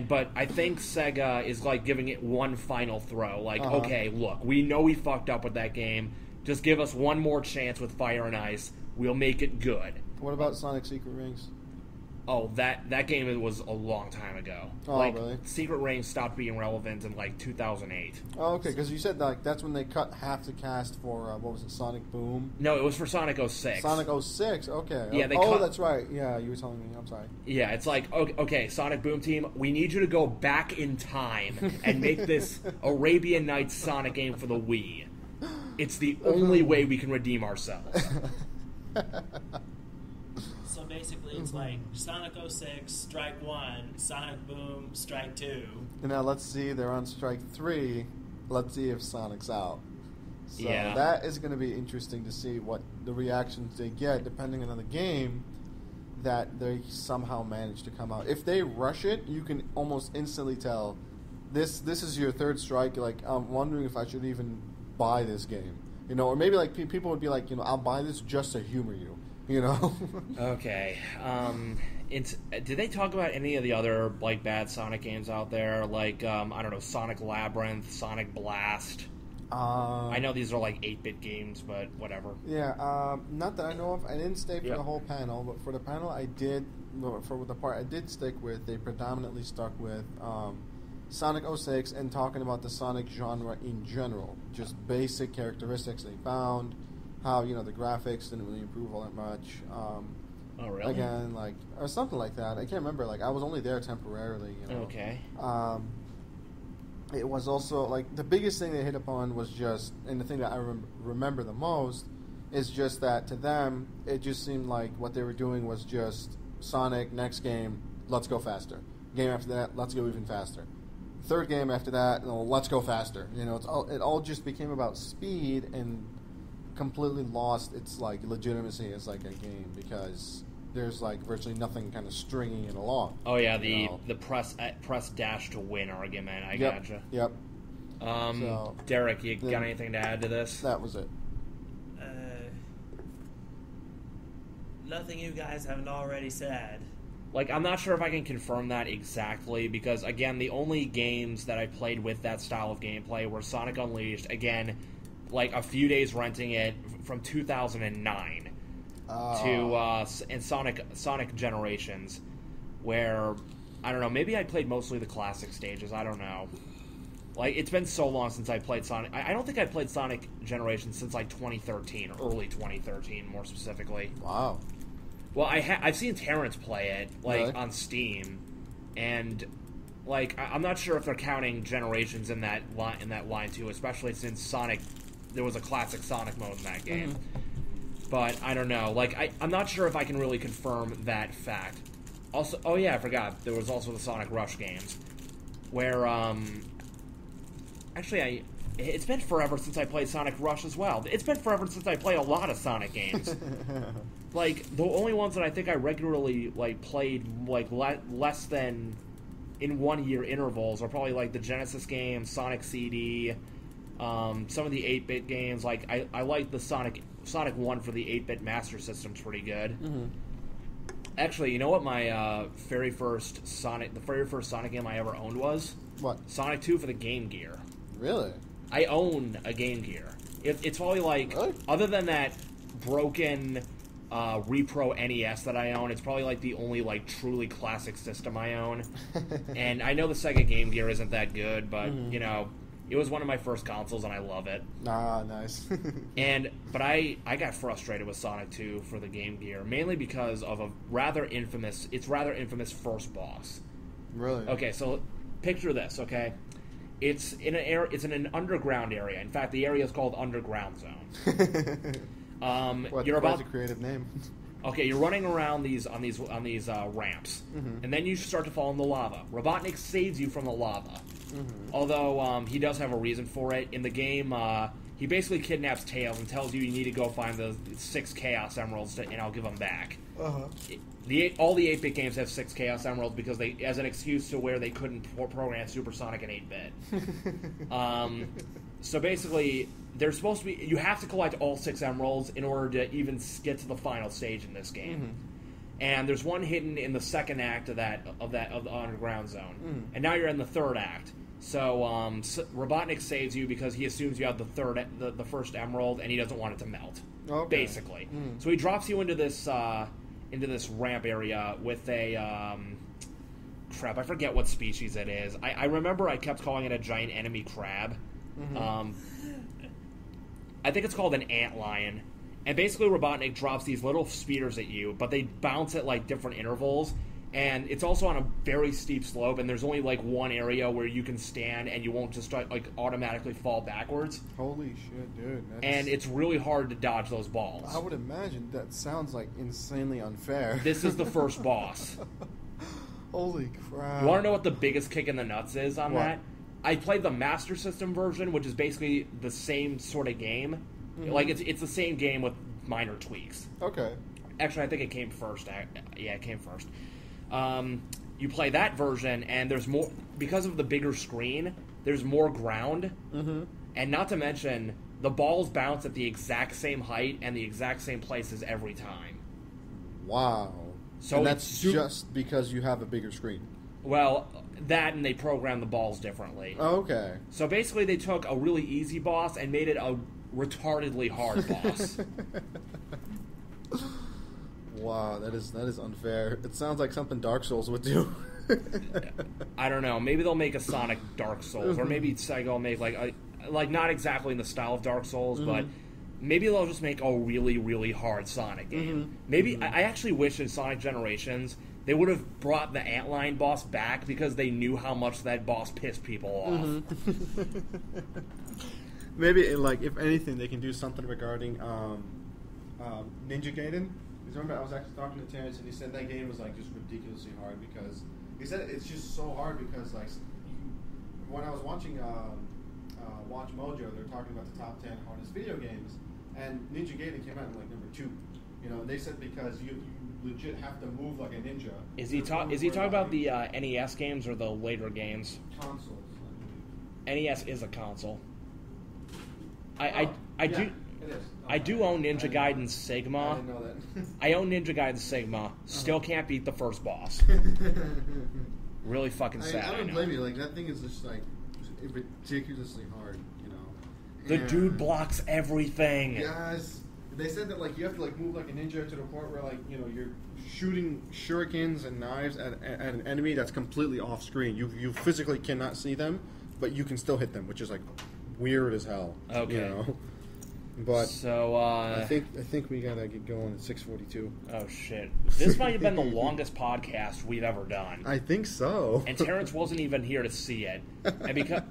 But I think Sega is like giving it one final throw. Like, okay, look, we know we fucked up with that game. Just give us one more chance with Fire and Ice. We'll make it good. What about Sonic Secret Rings? Oh, that game was a long time ago. Oh, like, really? Secret Rings stopped being relevant in, like, 2008. Oh, okay, because you said like that's when they cut half the cast for, what was it, Sonic Boom? No, it was for Sonic 06. Sonic 06, okay. Yeah, they oh, cut... that's right. Yeah, you were telling me. I'm sorry. Yeah, it's like, okay, Sonic Boom Team, we need you to go back in time and make this Arabian Nights Sonic game for the Wii. It's the only way we can redeem ourselves. So basically, it's like Sonic 06, Strike 1, Sonic Boom, Strike 2. And now let's see, they're on Strike 3. Let's see if Sonic's out. So yeah. That is going to be interesting to see what the reactions they get, depending on the game, that they somehow manage to come out. If they rush it, you can almost instantly tell, this is your third strike, like, I'm wondering if I should even buy this game. You know, or maybe like people would be like, you know, I'll buy this just to humor you. You know? Okay. Did they talk about any of the other, like, bad Sonic games out there? Like, I don't know, Sonic Labyrinth, Sonic Blast. I know these are, like, 8-bit games, but whatever. Yeah, not that I know of. I didn't stay for the whole panel, but for the panel I did, for the part I did stick with, they predominantly stuck with Sonic 06 and talking about the Sonic genre in general. Just basic characteristics they found. How, you know, the graphics didn't really improve all that much. Oh, really? Again, like, or something like that. I can't remember. Like, I was only there temporarily, you know. Okay. It was also, like, the biggest thing they hit upon was just, and the thing that I remember the most, is just that to them, it just seemed like what they were doing was just Sonic, next game, let's go faster. Game after that, let's go even faster. Third game after that, let's go faster. You know, it all just became about speed and completely lost its like legitimacy as like a game because there's like virtually nothing kind of stringing it along. Oh yeah, the press dash to win argument. I gotcha. Yep. So, Derek, you got anything to add to this? That was it. Nothing you guys haven't already said. Like, I'm not sure if I can confirm that exactly, because, again, the only games that I played with that style of gameplay were Sonic Unleashed, again, like, a few days renting it from 2009 and Sonic Generations, where, I don't know, maybe I played mostly the classic stages, I don't know. Like, it's been so long since I played Sonic. I don't think I played Sonic Generations since, like, 2013, early 2013, more specifically. Wow. Well, I've seen Terrence play it, like, really? On Steam, and, like, I'm not sure if they're counting Generations in that line too, especially since Sonic, there was a classic Sonic mode in that game. But, I don't know, like, I'm not sure if I can really confirm that fact. Also, oh yeah, I forgot, there was also the Sonic Rush games, where, actually, it's been forever since I played Sonic Rush as well. It's been forever since I played a lot of Sonic games. Like, the only ones that I think I regularly, like, played, like, less than in 1 year intervals are probably, like, the Genesis games, Sonic CD, some of the 8-bit games. Like, I like the Sonic 1 for the 8-bit Master System's pretty good. Actually, you know what my very first Sonic game I ever owned was? What? Sonic 2 for the Game Gear. Really? I own a Game Gear. It's probably, like, other than that broken Repro NES that I own, it's probably like the only like truly classic system I own. And I know the Sega Game Gear isn't that good, but you know, it was one of my first consoles and I love it. Ah, nice. But I got frustrated with Sonic 2 for the Game Gear, mainly because of a rather infamous first boss. Really? Okay, so picture this, okay? It's in an underground area. In fact, the area is called Underground Zone. You're about a creative name. Okay, you're running around on these ramps, and then you start to fall in the lava. Robotnik saves you from the lava, although he does have a reason for it. In the game, he basically kidnaps Tails and tells you need to go find the 6 Chaos Emeralds, and I'll give them back. All the 8-bit games have 6 Chaos Emeralds because they, as an excuse to where they couldn't program Supersonic in 8-bit. So basically, they're supposed to be. You have to collect all 6 emeralds in order to even get to the final stage in this game. And there's one hidden in the second act of the Underground Zone. And now you're in the third act. So Robotnik saves you because he assumes you have the first emerald, and he doesn't want it to melt. Basically, so he drops you into this into this ramp area with a crap. I forget what species it is. I remember I kept calling it a giant enemy crab. Mm-hmm. I think it's called an antlion. And basically, Robotnik drops these little spears at you, but they bounce at like different intervals. And it's also on a very steep slope, and there's only like one area where you can stand and you won't just like automatically fall backwards. Holy shit, dude. And it's really hard to dodge those balls. I would imagine that sounds like insanely unfair. This is the first boss. Holy crap. You want to know what the biggest kick in the nuts is on that? I played the Master System version, which is basically the same sort of game. Mm-hmm. Like, it's the same game with minor tweaks. Okay. Actually, I think it came first. Yeah, it came first. You play that version, and there's more, because of the bigger screen, there's more ground. Mm-hmm. And not to mention, the balls bounce at the exact same height and the exact same places every time. Wow. So and that's just because you have a bigger screen. Well, that and they program the balls differently. Okay. So basically they took a really easy boss and made it a retardedly hard boss. Wow, that is unfair. It sounds like something Dark Souls would do. I don't know. Maybe they'll make a Sonic Dark Souls, or maybe Sega will make like not exactly in the style of Dark Souls, but maybe they'll just make a really, really hard Sonic game. Maybe I actually wish in Sonic Generations they would have brought the Antlion boss back because they knew how much that boss pissed people off. Maybe like if anything, they can do something regarding Ninja Gaiden. Remember, I was actually talking to Terrence, and he said that game was like just ridiculously hard because he said it's just so hard because like when I was watching Watch Mojo, they were talking about the top 10 hardest video games, and Ninja Gaiden came out in like number 2. You know, they said because you legit have to move like a ninja. Is he talking about the NES games or the later games? Consoles. NES is a console. Yeah, it is. I do own Ninja Gaiden Sigma. I didn't know that. I own Ninja Gaiden Sigma. Still can't beat the first boss. Really fucking sad. I don't blame you. Like that thing is just like ridiculously hard. You know. The dude blocks everything. Yes. They said that like you have to like move like a ninja to the point where like you're shooting shurikens and knives at an enemy that's completely off screen. You physically cannot see them, but you can still hit them, which is like weird as hell. Okay. You know? But so I think we gotta get going at 6:42. Oh shit! This might have been the longest podcast we've ever done. I think so. And Terrence wasn't even here to see it. And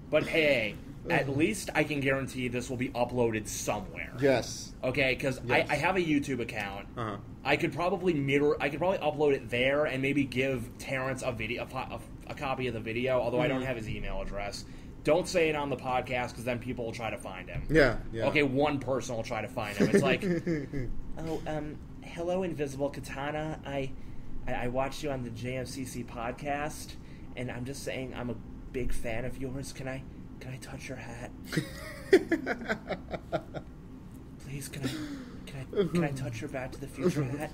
but hey, at least I can guarantee this will be uploaded somewhere. Yes. Okay, because yes. I have a YouTube account. Uh-huh. I could probably upload it there and maybe give Terrence a copy of the video. Although I don't have his email address. Don't say it on the podcast because then people will try to find him. Yeah. Okay, one person will try to find him. It's like, hello, Invisible Katana. I watched you on the JMCC podcast, and I'm just saying I'm a big fan of yours. Can I touch your hat? Please, can I touch your Back to the Future hat?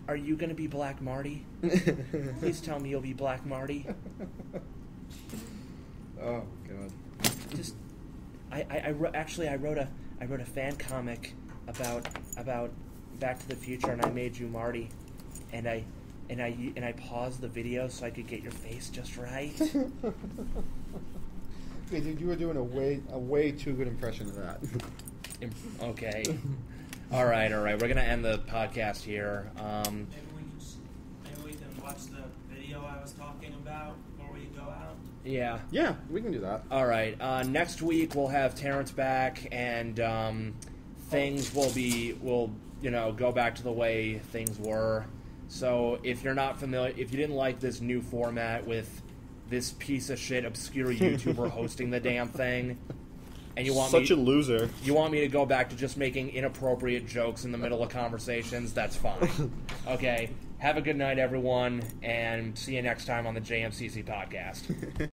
Are you gonna be Black Marty? Please tell me you'll be Black Marty. Oh God! Just, I wrote a fan comic about Back to the Future, and I made you Marty, and I paused the video so I could get your face just right. Okay, dude, you were doing a way too good impression of that. Okay. All right. We're gonna end the podcast here. Maybe we can watch the video I was talking about before we go out. Yeah. Yeah, we can do that. All right. Next week we'll have Terrence back, and things will go back to the way things were. So if you're not familiar, if you didn't like this new format with this piece of shit obscure YouTuber hosting the damn thing, and you want a loser. You want me to go back to just making inappropriate jokes in the middle of conversations? That's fine. Okay. Have a good night, everyone, and see you next time on the JMCC podcast.